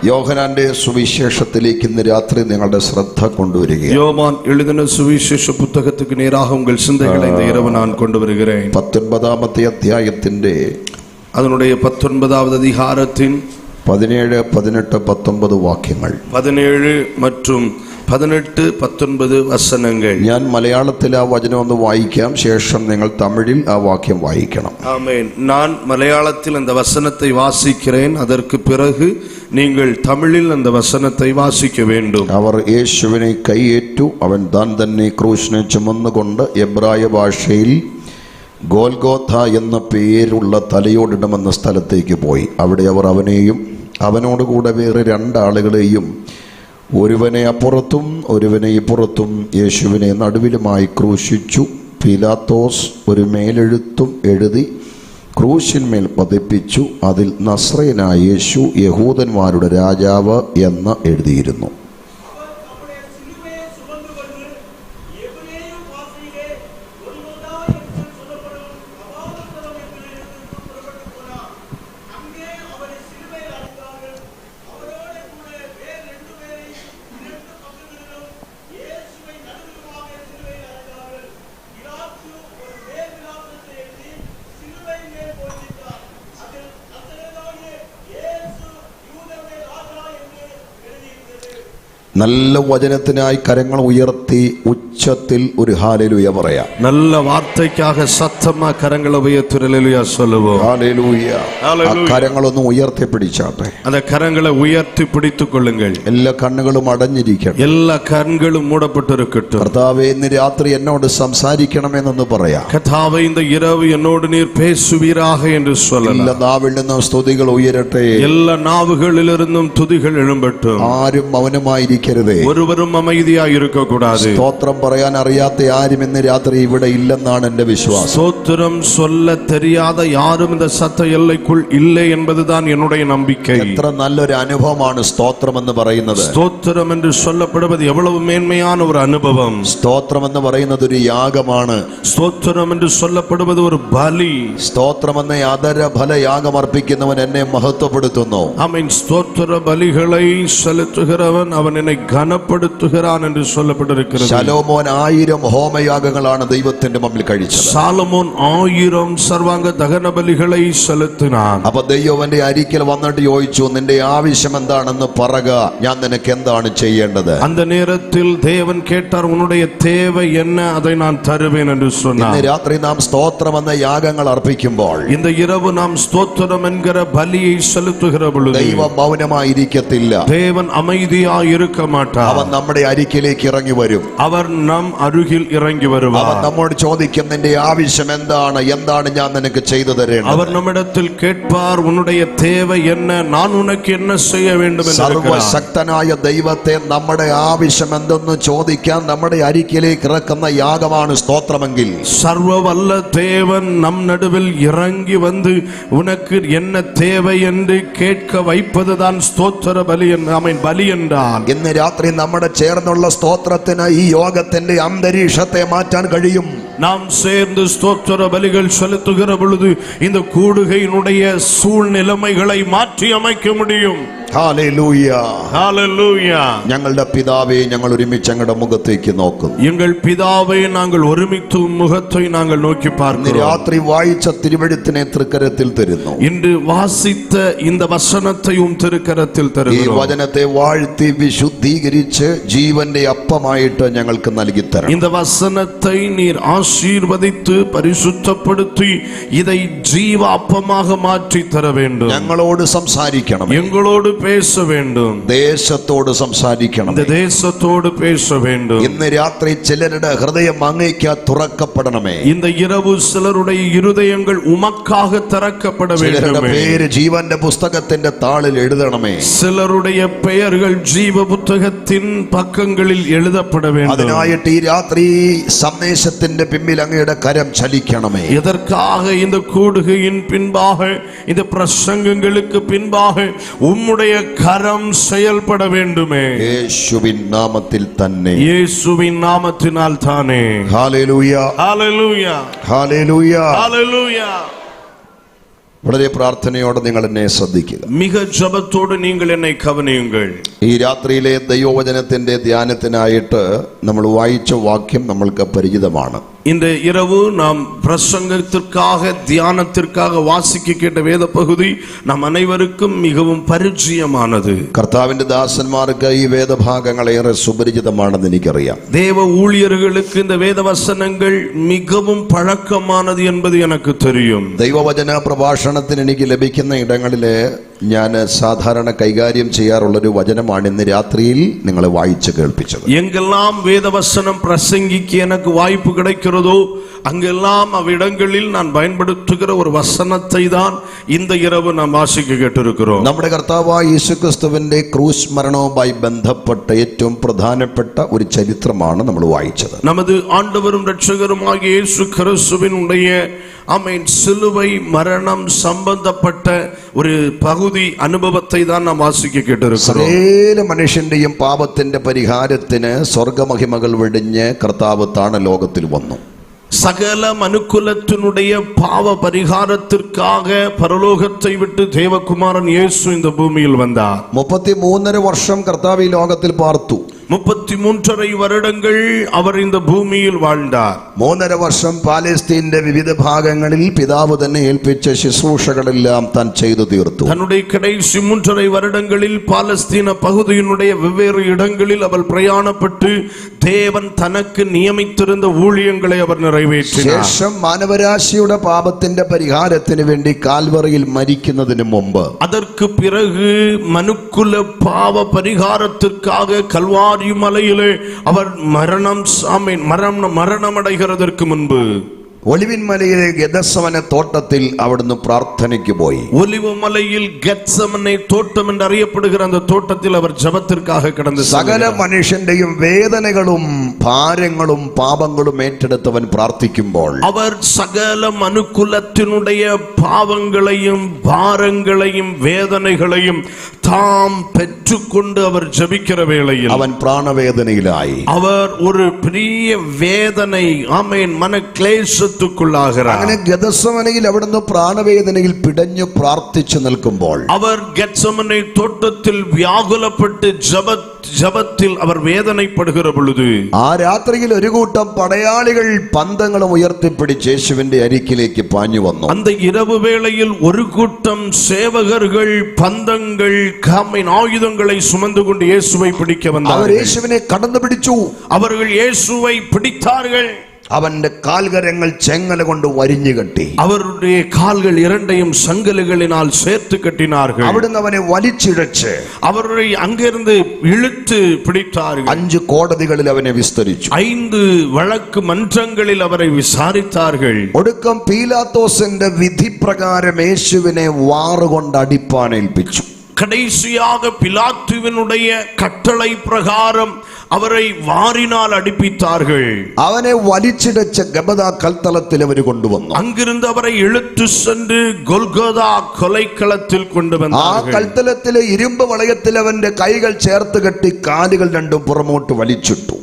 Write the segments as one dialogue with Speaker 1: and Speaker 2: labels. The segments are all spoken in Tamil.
Speaker 1: യോഹന്നാന്റെ സുവിശേഷത്തിലേക്ക് ഇന്ന് രാത്രി നിങ്ങളുടെ ശ്രദ്ധ കൊണ്ടുവരികയാണ്.
Speaker 2: யோவான் எழுதின சுவிசேஷ புத்தகத்துக்கு நேராக உங்கள் சிந்தைகளை இந்த இரவு நான் கொண்டு வருகிறேன்.
Speaker 1: 19ാമത്തെ അധ്യായത്തിന്റെ
Speaker 2: அதனுடைய 19வது அதிகாரத்தின்
Speaker 1: 17, 18, 19 വാക്യങ്ങൾ.
Speaker 2: 17 மற்றும் 18, 19 വചനങ്ങൾ.
Speaker 1: ഞാൻ മലയാളത്തിൽ ആ വചനം ഒന്ന് വായിക്കാം, ശേഷം നിങ്ങൾ തമിഴിൽ ആ വാക്യം വായിക്കണം.
Speaker 2: ஆமென். நான் மலையாளத்தில் அந்த வசனத்தை வாசிக்கிறேன், அதற்கு பிறகு நீங்கள் தமிழில் அந்த வசனத்தை வாசிக்க வேண்டும்.
Speaker 1: അവർ യേശുവിനെ കൈയേറ്റു, അവൻ താൻ തന്നെ ക്രൂശിനെ ചുമന്നുകൊണ്ട് എബ്രായ ഭാഷയിൽ ഗോൽഗോഥ എന്ന പേരുള്ള തലയോടിടമെന്ന സ്ഥലത്തേക്ക് പോയി. അവിടെ അവർ അവനെയും അവനോടുകൂടെ വേറെ 2 ആളുകളെയും, ഒരുവനെ അപ്പുറത്തും ഒരുവനെ ഇപ്പുറത്തും, യേശുവിനെ നടുവിലുമായി ക്രൂശിച്ചു. പീലാത്തോസ് ഒരു മേലെഴുത്തും എഴുതി ക്രൂശിന്മേൽ പതിപ്പിച്ചു. അതിൽ നസ്രയനായ യേശു യഹൂദന്മാരുടെ രാജാവ് എന്ന് എഴുതിയിരുന്നു. നല്ല വചനത്തിനായി കരങ്ങൾ ഉയർത്തി ഉച്ചത്തിൽ ഒരു ഹല്ലേലൂയ പറയാം.
Speaker 2: நல்ல வார்த்தைக்காக சத்தமா கரங்களை உயர்த்தி ஹல்லேலூயா சொல்லுவோம்.
Speaker 1: ഹല്ലേലൂയ. കരങ്ങളൊന്ന് ഉയർത്തി പിടിച്ചാട്ടെ.
Speaker 2: அந்த கரங்களை உயர்த்தி பிடித்துக் கொள்ளுங்கள்.
Speaker 1: എല്ലാ കണ്ണുകളും അടഞ്ഞിരിക്കട്ടെ.
Speaker 2: எல்லா கண்களும் மூடப்பட்டிருக்கட்டும்.
Speaker 1: കർത്താവേ, ഇന്ന് രാത്രി എന്നോട് സംസാരിക്കണമെന്നൊന്ന് പറയാം.
Speaker 2: கர்த்தாவே, இந்த இரவு என்னோடு நீர் பேசுவீராக என்று சொல்லலாம்.
Speaker 1: എല്ലാ നാവിൽ നിന്നും സ്തുതികൾ ഉയരട്ടെ.
Speaker 2: எல்லா நாவுகளிலிருந்தும் துதிகள் எழும்பட்டும்.
Speaker 1: ആരും മൗനമായിരിക്കരുതേ.
Speaker 2: ஒருவரும் அமைதியாய் இருக்க கூடாது.
Speaker 1: സ്തോത്രം പറയാൻ അറിയാത്ത ആരും ഇന്ന് രാത്രി ഇവിടെ ഇല്ലെന്നാണ് എന്റെ വിശ്വാസം.
Speaker 2: ஸ்தோத்திரம் சொல்ல தெரியாத யாரும் இந்த சத்த எல்லைக்குள் இல்லை என்பதுதான் என்னுடைய நம்பிக்கை.
Speaker 1: എത്ര നല്ലൊരു അനുഭവമാണ് സ്തോത്രം എന്ന് പറയുന്നത്.
Speaker 2: ஸ்தோத்திரம் என்று சொல்லப்படுவது எவ்வளவு மேன்மையான ஒரு அனுபவம்.
Speaker 1: സ്തോത്രം എന്ന് പറയുന്നത് ഒരു യാഗമാണ്.
Speaker 2: ஸ்தோத்திரம் என்று சொல்லப்படுவது ஒரு பலி.
Speaker 1: സ്തോത്രം എന്ന ആദര ഫല യാഗം അർപ്പിക്കുന്നവൻ എന്നെ മഹത്വപ്പെടുത്തുന്നു.
Speaker 2: ஆமென். ஸ்தோத்திர பலிகளை செலுத்துகிறவன் அவன் என்னை கனப்படுத்துகிறான் என்று சொல்லப்பட்டிருக்கிறது.
Speaker 1: ശലോമോൻ 1000 ഹോമയാഗങ്ങളാണ് ദൈവത്തിന്റെ മുമ്പിൽ കഴിച്ചത്.
Speaker 2: சாலமோன் 1000 സർവാംഗ ദഹന ബലിகளை செலுத்தினான்.
Speaker 1: അപ്പൊ ദൈവന്റെ അരികിൽ വന്നിട്ട് ചോദിച്ചു, നിന്റെ ആവശ്യം എന്താണെന്ന് പറക, ഞാൻ നിനക്ക് എന്താണ് ചെയ്യേണ്ടത്.
Speaker 2: அந்த நேரத்தில் தேவன் கேட்டார், உன்னுடைய தேவை என்ன, அதை நான் தருவேன் என்று சொன்னார்.
Speaker 1: ഇന്ന് രാത്രി നാം സ്തോത്രം എന്ന യാഗങ്ങൾ അർപ്പിക്കുമ്പോൾ,
Speaker 2: இந்த இரவு நாம் ஸ்தோத்திரம் என்கிற பலியை செலுத்துகிற பொழுது
Speaker 1: ദൈവം മൗനമായിരിക്കത്തില്ല.
Speaker 2: தேவன் அமைதியாய் இருக்க மாட்டார்.
Speaker 1: അവൻ നമ്മുടെ അരികിലേക്ക് ഇറങ്ങി വരും.
Speaker 2: அவர் நம் அருகில் இறங்கி வருவார்.
Speaker 1: അവൻ നമ്മോട് ചോദിക്കും, നിന്റെ ആവശ്യം എന്താണ്, എന്താണ് ഞാൻ നിനക്ക് ചെയ്തു തരേണ്ടത്.
Speaker 2: அவர் நம்மிடத்தில் கேட்பார், உன்னுடைய தேவை என்ன, நான் உனக்கு என்ன செய்ய வேண்டும் என்று.
Speaker 1: സർവശക്തനായ ദൈവത്തെ നമ്മുടെ ആവശ്യം എന്തെന്ന് ചോദിക്കാൻ നമ്മുടെ അരികിലേക്ക് ഇറക്കുന്ന യാഗമാണ് സ്തോത്രമെങ്കിൽ,
Speaker 2: சர்வ வல்ல தேவன் நம் நடுவில் இறங்கி வந்து உனக்கு என்ன தேவை என்று கேட்க வைப்பதுதான் ஸ்தோத்திர பலி. பலி என்றால்
Speaker 1: ഇന്ന് രാത്രി നമ്മുടെ ചേർന്നുള്ള സ്തോത്രത്തിന് ഈ യോഗത്തിന്റെ അന്തരീക്ഷത്തെ മാറ്റാൻ കഴിയും.
Speaker 2: நாம் சேர்ந்து ஸ்தோத்திர பலிகள் செலுத்துகிற பொழுது இந்த கூடுகையினுடைய சூழ்நிலைமைகளை மாற்றி அமைக்க முடியும்.
Speaker 1: ഹല്ലേലൂയ.
Speaker 2: ഹല്ലേലൂയ.
Speaker 1: ഞങ്ങളുടെ പിതാവേ, ഞങ്ങൾ ഒരുമിച്ച് അങ്ങയുടെ മുഖത്തേക്ക് നോക്കുന്നു.
Speaker 2: எங்கள் பிதாவே, நாங்கள் ஒருமித்து முகத்தை நாங்கள் நோக்கி பார்க்கிறோம்.
Speaker 1: രാത്രി വായിച്ച തിരുവെഴുത്തിനെ തൃക്കരത്തിൽ തരുന്നു.
Speaker 2: இன்று வாசித்த இந்த வசனத்தையும் திருக்கரத்தில்
Speaker 1: ഈ
Speaker 2: தருகிறோம்.
Speaker 1: വചനത്തെ വാഴ്ത്തി വിശുദ്ധീകരിച്ച് ജീവന്റെ അപ്പമായിട്ട് ഞങ്ങൾക്ക് നൽകി തരണം.
Speaker 2: இந்த வசனத்தை நீர் ஆசீர்வதித்து பரிசுத்தப்படுத்தி இதை ஜீவ அப்பமாக மாற்றி தர வேண்டும்.
Speaker 1: ഞങ്ങളോട് സംസാരിക്കണം.
Speaker 2: எங்களோடு பேச வேண்டும்.
Speaker 1: ദേശത്തോട് സംസാരിക്കണം.
Speaker 2: இந்த தேசத்தோடு பேச வேண்டும்.
Speaker 1: ഇന്ന് രാത്രി ചിലരുടെ ഹൃദയം അങ്ങേക്ക് തുറക്കപ്പെടണമേ.
Speaker 2: இந்த இரவு சிலருடைய இருதயங்கள் உமக்காக திறக்கப்பட
Speaker 1: ചിലരുടെ
Speaker 2: வேண்டும்.
Speaker 1: പേര് ജീവന്റെ പുസ്തകത്തിന്റെ താളിൽ എഴുതണമേ.
Speaker 2: சிலருடைய பெயர்கள் ஜீவ புத்தகத்தின் பக்கங்களில் எழுதப்பட வேண்டும்.
Speaker 1: അതിനായിട്ട് ഈ രാത്രി സന്ദേശത്തിന്റെ പിന്നിൽ അങ്ങയുടെ കരം ചലിക്കണമേ.
Speaker 2: இதற்காக இந்த கூடுகையின் பின்பாக, இந்த பிரசங்கங்களுக்கு பின்பாக உம்முடைய கரம் செயல்பட வேண்டுமே.
Speaker 1: യേശുവിൻ നാമത്തിൽ തന്നെ.
Speaker 2: இயேசுவின் நாமத்தினால் தானே.
Speaker 1: ഹല്ലേലൂയ.
Speaker 2: ஹல்லேலூயா.
Speaker 1: ഹല്ലേലൂയ.
Speaker 2: ஹல்லேலூயா.
Speaker 1: വളരെ പ്രാർത്ഥനയോടെ നിങ്ങൾ എന്നെ ശ്രദ്ധിക്കുക.
Speaker 2: மிக ஜெபத்தோடு நீங்கள் என்னை கவனியுங்கள்.
Speaker 1: ഈ രാത്രിയിലെ ദൈവവചനത്തിന്റെ ധ്യാനത്തിനായിട്ട് നമ്മൾ വായിച്ച വാക്യം നമ്മൾക്ക് പരിചിതമാണ്.
Speaker 2: இந்த இரவு நாம் பிரசங்கத்திற்காக தியானத்திற்காக வாசிக்க கேட்ட வேத பகுதி நம் அனைவருக்கும் மிகவும் பரிச்சயமானது.
Speaker 1: കർത്താവിന്റെ ദാസന്മാർക്ക് ഈ വേദഭാഗങ്ങൾ ഏറെ സുപരിചിതമാണെന്ന് എനിക്കറിയാം.
Speaker 2: தேவ ஊழியர்களுக்கு இந்த வேத வசனங்கள் மிகவும் பழக்கமானது என்பது எனக்கு தெரியும்.
Speaker 1: ദൈവവചന പ്രഭാഷണത്തിന് എനിക്ക് ലഭിക്കുന്ന ഇടങ്ങളില് ഞാൻ സാധാരണ കൈകാര്യം ചെയ്യാറുള്ളൊരു വചനമാണ് ഇന്ന് രാത്രിയിൽ നിങ്ങളെ വായിച്ച് കേൾപ്പിച്ചത്.
Speaker 2: எங்கெல்லாம் வேத வசனம் பிரசங்கிக்க எனக்கு வாய்ப்பு கிடைக்கிறதோ அங்கெல்லாம் அவ்விடங்களில் நான் பயன்படுத்துகிற ஒரு வசனத்தை தான் இந்த இரவு நாம் வாசிக்க கேட்டிருக்கிறோம்.
Speaker 1: നമ്മുടെ കർത്താവായ യേശുക്രിസ്തുവിന്റെ ക്രൂശ് മരണവുമായി ബന്ധപ്പെട്ട ഏറ്റവും പ്രധാനപ്പെട്ട ഒരു ചരിത്രമാണ് നമ്മൾ വായിച്ചത്.
Speaker 2: நமது ஆண்டவரும் இரட்சகருமாகிய இயேசு கிறிஸ்துவினுடைய ஆமென் சிலுவை மரணம் சம்பந்தப்பட்ட ஒரு பகுதி அனுபவத்தை தான் நாம் வாசிக்க கேட்டிருக்கிறோம்.
Speaker 1: സകല മനുഷ്യന്റെയും പാപത്തിന്റെ പരിഹാരത്തിന് സ്വർഗമഹിമകൾ വെടിഞ്ഞ് കർത്താവ് താണലോകത്തിൽ വന്നു.
Speaker 2: சகல மனுக்குலத்தினுடைய பாவ பரிகாரத்திற்காக பரலோகத்தை விட்டு தேவகுமாரன் இயேசு இந்த பூமியில் வந்தார்.
Speaker 1: 33.5 വർഷം കർത്താവ് ഈ ലോകത്തിൽ പാർത്തു.
Speaker 2: 33.5 வருடங்கள் அவர் இந்த பூமியில் வாழ்ந்தார்.
Speaker 1: 3.5 വർഷം പാലസ്തീന്റെ വിവിധ ഭാഗങ്ങളിൽ പിതാവ് തന്നെ ഏൽപ്പിച്ച ശുശ്രൂഷകളെല്ലാം താൻ ചെയ്തു തീർത്തു.
Speaker 2: தன்னுடைய கடைசி 3.5 வருடங்களில் பாலஸ்தீன பகுதியினுடைய வெவ்வேறு இடங்களில் அவர் பிரயாணப்பட்டு தேவன் தனக்கு நியமித்திருந்த ஊழியங்களை அவர் நிறைவேற்றினார்.
Speaker 1: ശേഷം മാനവരാശിയുടെ പാപത്തിന്റെ പരിഹാരത്തിന് വേണ്ടി കാൽവറിയിൽ മരിക്കുന്നതിന് മുമ്പ്
Speaker 2: அதற்கு பிறகு மனுக்குல பாவ பரிகாரத்திற்காக கல்வாரி மலையிலே அவர் மரணம் அடைகிறதற்கு முன்பு
Speaker 1: ഒലിവിൻ മലയിലെ ഗെത്സമനെ തോട്ടത്തിൽ അവിടുന്ന് പ്രാർത്ഥനയ്ക്ക് പോയി.
Speaker 2: ഒലിവ് മലയിൽ ഗെത്സമനെ തോട്ടം എന്ന് അറിയപ്പെടുகிற அந்த தோட்டத்தில் அவர் ஜெபத்திற்காக கடந்து
Speaker 1: സകല മനുഷ്യന്റെയും വേദനകളും ഭാരങ്ങളും പാപങ്ങളും ഏറ്റെടുത്തവൻ പ്രാർത്ഥിക്കുമ്പോൾ
Speaker 2: அவர் சகல மனுக்குலத்தினுடைய பாவங்களையும் பாரங்களையும் வேதனைகளையும் தாம் பெற்றுக்கொண்டு அவர் ஜெபிக்கிற வேளையில்
Speaker 1: അവൻ പ്രാണവേദനയിലായി.
Speaker 2: அவர் ஒரு பெரிய வேதனை ஆமென் மனக்லேஷ
Speaker 1: അങ്ങനെ ഗെത്സമനയിൽ അവിടുന്ന് പ്രാണവേദനയിൽ പിടഞ്ഞു പ്രാർത്ഥിച്ചു നിൽക്കുമ്പോൾ
Speaker 2: அவர் கெத்செமனே தோட்டத்தில் வியாகுலப்பட்டு ஜெபத்தில் அவர் வேதனைப்படுகிற பொழுது
Speaker 1: ആ രാത്രിയിൽ ഒരു കൂട്ടം പടയാളികൾ പന്തങ്ങളും ഉയർത്തിപ്പിടിച്ച് യേശുവിന്റെ അരികിലേക്ക് പാഞ്ഞു വന്നു.
Speaker 2: அந்த இரவு வேளையில் ஒரு கூட்டம் சேவகர்கள் பந்தங்கள் ஆயுதங்களை சுமந்து கொண்டு இயேசுவை பிடிக்க வந்தார்கள்.
Speaker 1: അവർ യേശുവിനെ കടന്നു പിടിച്ചു.
Speaker 2: அவர்கள் இயேசுவை பிடித்தார்கள்.
Speaker 1: അവന്റെ കാൽകരങ്ങൾ ചെങ്ങല കൊണ്ട് വരിഞ്ഞു കെട്ടി.
Speaker 2: அவருடைய கால்கள் இரண்டையும் சங்கிலிகளினால் சேர்த்து கட்டினார்கள்.
Speaker 1: അവിടുന്ന് അവനെ വലിച്ചിഴച്ച്
Speaker 2: அவரை அங்கிருந்து இழுத்து பிடித்தார்கள்.
Speaker 1: 5 കോടതികളിൽ അവനെ വിസ്തരിച്ചു.
Speaker 2: 5 வழக்கு மன்றங்களில் அவரை விசாரித்தார்கள்.
Speaker 1: ഒടുക്കം പീലാത്തോസിന്റെ വിധി പ്രകാരം യേശുവിനെ വാറുകൊണ്ട് അടിപ്പാൻ ഏൽപ്പിച്ചു.
Speaker 2: கடைசியாக பிலாத்துவினுடைய கட்டளை பிரகாரம் அவரை வாரினால் அடிப்பித்தார்கள்.
Speaker 1: അവനെ വലിച്ചിടച്ച ഗബദാ കൽത്തളത്തിൽ അവർ കൊണ്ടുവന്നു.
Speaker 2: அங்கிருந்து அவரை இழுத்து சென்று கொல்கொதா கொலைக்களத்தில் கொண்டு வந்தார்கள்.
Speaker 1: ആ കൽത്തളത്തിലെ ഇരുമ്പ് വളയത്തിൽ അവന്റെ കൈകൾ ചേർത്ത് കെട്ടി കാലുകൾ രണ്ടും പുറമോട്ട് വലിച്ചിട്ടു.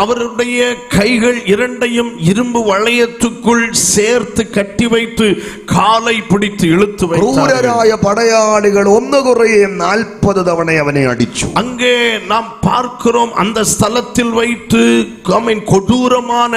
Speaker 2: அவருடைய கைகள் இரண்டையும் இரும்பு வளையத்துக்குள் சேர்த்து கட்டி வைத்து காலை பிடித்து இழுத்து வைத்தார்கள்.
Speaker 1: ക്രൂരരായ പടയാളികൾ ഒന്നുകുറയെ 40 തവണ അവനെ അടിച്ചു.
Speaker 2: அங்கே நாம் பார்க்கிறோம் அந்த ஸ்தலத்தில் வைத்து கொடூரமான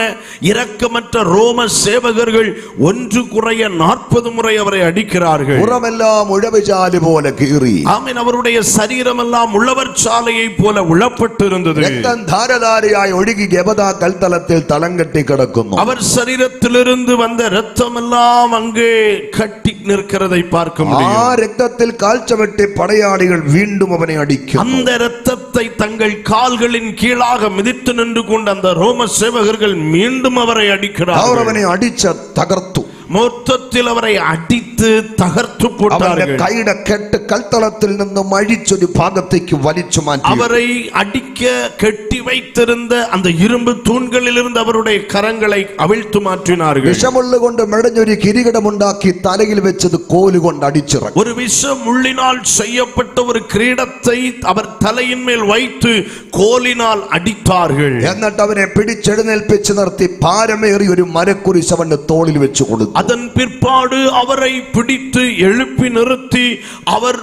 Speaker 2: இரக்கமற்ற ரோம சேவகர்கள் ஒன்று குறைய 40 முறை அவரை அடிக்கிறார்கள்.
Speaker 1: പുറമെല്ലാം ഉഴവുചാല് പോലെ കീറി.
Speaker 2: ஆமென். அவருடைய சரீரம் எல்லாம் உழவர் சாலையை போல உழப்பட்டிருந்தது.
Speaker 1: രക്തം ധാരധാരയായി ഒഴുകി ഗബദാ കൽത്തളത്തിൽ തളം കെട്ടി കിടക്കുന്നു.
Speaker 2: அவர் சரீரத்திலிருந்து வந்த இரத்தம் எல்லாம் அங்கே கட்டி நிற்கிறதை பார்க்க முடியும்.
Speaker 1: ആ രക്തത്തിൽ കാഴ്ച വെട്ടി പടയാളികൾ വീണ്ടും അവനെ അടിക്കും.
Speaker 2: அந்த இரத்தத்தை தங்கள் கால்களின் கீழாக மிதித்து நின்று கொண்டு அந்த ரோம சேவகர்கள் மீண்டும் அவரை அடிக்கிறார்கள்.
Speaker 1: അവർ അവനെ അടിച്ച് തകർത്തു.
Speaker 2: மொத்தத்தில் அவரை அடித்து தகர்த்து போட்டார்கள்.
Speaker 1: കൈയുടെ കെട്ട് കൽത്തളത്തിൽ നിന്നും അഴിച്ചൊരു ഭാഗത്തേക്ക് വലിച്ചു മാറ്റി.
Speaker 2: அவரை அடிக்க கெட்டி வைத்திருந்த அந்த இரும்பு தூண்களில் இருந்து அவருடைய கரங்களை அவிழ்த்து மாற்றினார்கள்.
Speaker 1: വിഷമുള്ളുകൊണ്ട് മെടഞ്ഞൊരു കിരീടമുണ്ടാക്കി തലയിൽ വെച്ചത് കോലുകൊണ്ട് അടിച്ചിറക്കി.
Speaker 2: ஒரு விஷ முள்ளினால் செய்யப்பட்ட ஒரு கிரீடத்தை அவர் தலையின் மேல் வைத்து கோலினால் அடித்தார்கள்.
Speaker 1: എന്നിട്ട് അവനെ പിടിച്ചെഴുന്നേൽപ്പിച്ച് നിർത്തി ഭാരമേറിയ ഒരു മരക്കുരിശ് അവന്റെ തോളിൽ വെച്ച് കൊടുത്തു.
Speaker 2: அதன் பிற்பாடு அவரை பிடித்து எழுப்பி நிறுத்தி அவர்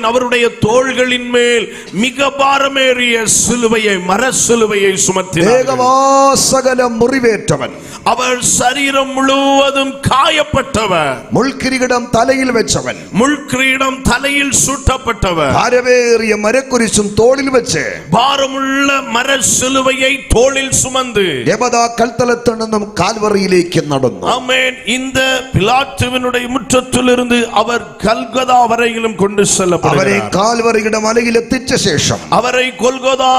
Speaker 2: அவருடைய தோள்களின் மேல் மிக பாரமேறிய சிலுவையை மர சிலுவையை சுமத்தினார்.
Speaker 1: சகல முறிவேற்றவன்,
Speaker 2: அவர் சரீரம் முழுவதும் காயப்பட்டவர்,
Speaker 1: முள்கிரீடம் தலையில் வச்சவன்,
Speaker 2: முள்கிரீடம் தலையில் சூட்டப்பட்டவர்,
Speaker 1: பாரமேறிய மரக்குரிசும் தோளில் வச்சு
Speaker 2: பாரமுள்ள மர சிலுவையை தோளில் சுமந்து
Speaker 1: எபதா கல்தலத்தினும் கால்வரியிலேக்கு நடந்தார்.
Speaker 2: ஆமென். இந்த பிலாத்துவினுடைய முற்றத்திலிருந்து அவர் கல்கதா வரையிலும் கொண்டு செல்லப்படுகிறார்.
Speaker 1: அவரை கால்வரியிடம் மலையில் எத்திச்ச சேஷம்
Speaker 2: அவரை கொல்கொதா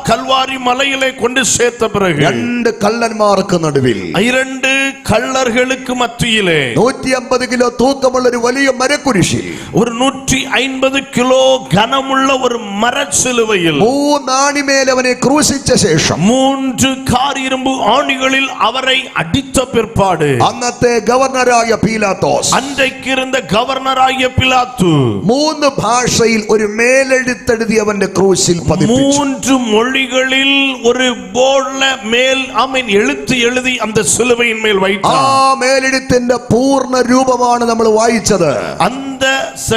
Speaker 2: கல்வாரி மலையிலே கொண்டு சேர்த்த பிறகு
Speaker 1: இரண்டு கள்ளன்மாருக்கு நடுவில்,
Speaker 2: இரண்டு கள்ளர்களுக்கு மத்தியிலே
Speaker 1: 150 கிலோ தூக்கமுள்ள ஒரு വലിയ മരക്കുരിശിൽ
Speaker 2: ஒரு 150 കിലോ கனமுள்ள ஒரு மர சிலுவையில்
Speaker 1: 3 ആണിമേൽ അവനെ ക്രൂശിച്ച ശേഷം
Speaker 2: 3 കാരിരുമ്പ് ആണികളിൽ അവரை അടിച്ച പിற்பாடு
Speaker 1: അന്നത്തെ ഗവർണറായ പീലാത്തോസ്,
Speaker 2: അன்றைக்கு இருந்த ഗവർണറായ പിലാത്തു
Speaker 1: 3 ഭാഷയിൽ ഒരു മേലെഴുത്തെഴുതി അവന്റെ ക്രൂശിൽ പതിപ്പിച്ചു.
Speaker 2: 3 മൊഴികളിൽ ഒരു ബോർഡിൽ മേൽ ആമേൻ എഴുത്ത് എഴുതി அந்த சிலுவையின் மேல் வைத்தார்.
Speaker 1: ആ മേലെഴുത്തിന്റെ പൂർണ്ണ രൂപമാണ് നമ്മൾ വായിച്ചത്.
Speaker 2: அந்த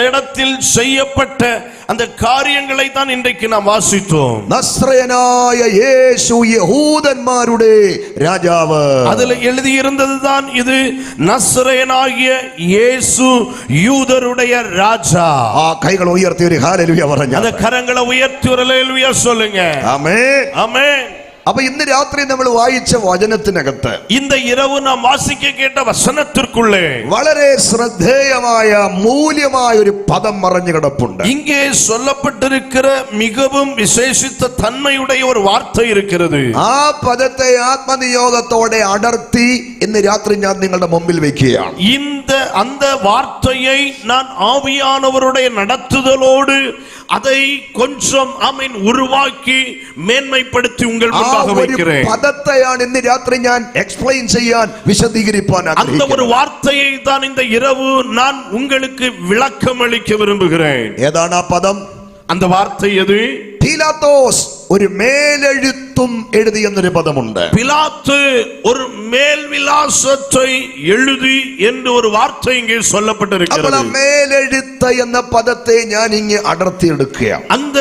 Speaker 2: இடத்தில் செய்யப்பட்ட அந்த காரியங்களை தான் இன்றைக்கு நாம் வாசித்தோம்.
Speaker 1: നസ്രയനായ യേശു യഹൂദന്മാരുടെ രാജാവ്.
Speaker 2: அதில் எழுதி இருந்ததுதான் இது, നസ്രയനായ യേശു യൂദருடைய ராஜா.
Speaker 1: ആ കൈകൾ ഉയർത്തി ഒരു ഹല്ലേലൂയ പറഞ്ഞു.
Speaker 2: அந்த கரங்களை உயர்த்தி ஒரு ஹல்லேலூயா சொல்லுங்க.
Speaker 1: ആമേൻ.
Speaker 2: ஆமென்.
Speaker 1: അപ്പൊ ഇന്ന് രാത്രി നമ്മൾ വായിച്ച വചനത്തിനകത്ത്
Speaker 2: இந்த இரவு நாம் வாசிக்க கேட்ட வசனத்திற்குள்ளே
Speaker 1: വളരെ ശ്രദ്ധേയമായ മൂല്യമായ ഒരു പദം മറഞ്ഞു കിടപ്പുണ്ട്.
Speaker 2: இங்கே சொல்லப்பட்டிருக்கிற மிகவும் விசேஷித்த தன்மையுடைய ஒரு வார்த்தை இருக்கிறது.
Speaker 1: ആ പദത്തെ ആത്മനിയോഗത്തോടെ അടർത്തി ഇന്ന് രാത്രി ഞാൻ നിങ്ങളുടെ മുമ്പിൽ വെക്കുകയാണ്.
Speaker 2: அந்த வார்த்தையை நான் ஆவியானவருடைய நடத்துதலோடு அதை கொஞ்சம் ஆமென் உருவாக்கி மேன்மைப்படுத்தி உங்கள் முன்பாக வைக்கிறேன்.
Speaker 1: പദത്തെയാണ് ഇന്ന് രാത്രി ഞാൻ എക്സ്പ്ലെയിൻ ചെയ്യാൻ വിശദീകരിക്കാൻ
Speaker 2: அந்த ஒரு വാർத்தையை தான் இந்த இரவு நான் உங்களுக்கு விளக்கம் அளிக்க விரும்புகிறேன்.
Speaker 1: ഏതാണ് ആ പദം?
Speaker 2: அந்த வார்த்தை எது?
Speaker 1: പീലാത്തോസ് ഒരു മേലെഴുത്തും എഴുതി എന്നൊരു പദമുണ്ട്.
Speaker 2: பிலாத்து ஒரு மேல் விலாசத்தை எழுதி என்று ஒரு வார்த்தை இங்கே சொல்லப்பட்டிருக்கிறது.
Speaker 1: അപ്പോൾ മേലെഴുത്ത് എന്ന പദത്തെ ഞാൻ ഇങ്ങ് അടർത്തിയെടുക്കുകയാണ്.
Speaker 2: அந்த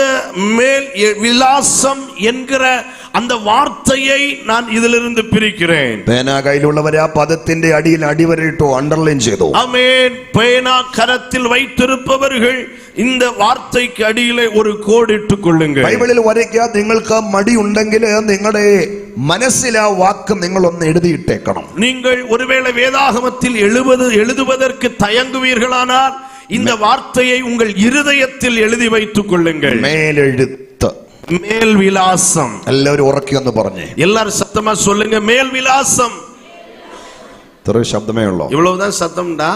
Speaker 2: மேல் விலாசம் என்கிற அந்த வார்த்தையை நான் இதிலிருந்து பிரிக்கிறேன்.
Speaker 1: പേന കയ്യിലുള്ളവർ ആ പദത്തിന്റെ അടിയിൽ അടിവരയിട്ടോ അണ്ടർലൈൻ ചെയ്തു.
Speaker 2: ஆமென். பேனா கரத்தில் வைத்திருப்பவர்கள் இந்த வார்த்தைக்கு அடியிலே ஒரு கோடு இட்டுக் கொள்ளுங்கள்.
Speaker 1: ബൈബിളിൽ വരയ്ക്കാൻ നിങ്ങൾക്ക് മടി ഉണ്ടെങ്കിൽ നിങ്ങളുടെ മനസ്സിൽ ആ വാക്ക് നിങ്ങൾ ഒന്ന് എഴുതിയിട്ടേക്കണം.
Speaker 2: நீங்கள் ஒருவேளை வேதாகமத்தில் எழுதுவதற்கு தயங்குவீர்களானால் இந்த வார்த்தையை உங்கள் இருதயத்தில் எழுதி வைத்துக் கொள்ளுங்கள்.
Speaker 1: മേലെഴുത്ത്,
Speaker 2: மேல் விலாசம்.
Speaker 1: എല്ലാവരും ഉറക്കി ഒന്ന് പറഞ്ഞേ.
Speaker 2: எல்லாரும் சத்தமா சொல்லுங்க, மேல் விலாசம்.
Speaker 1: ഇത്ര ശബ്ദമേ ഉള്ളൂ.
Speaker 2: இவ்வளவுதான் சத்தம்டா.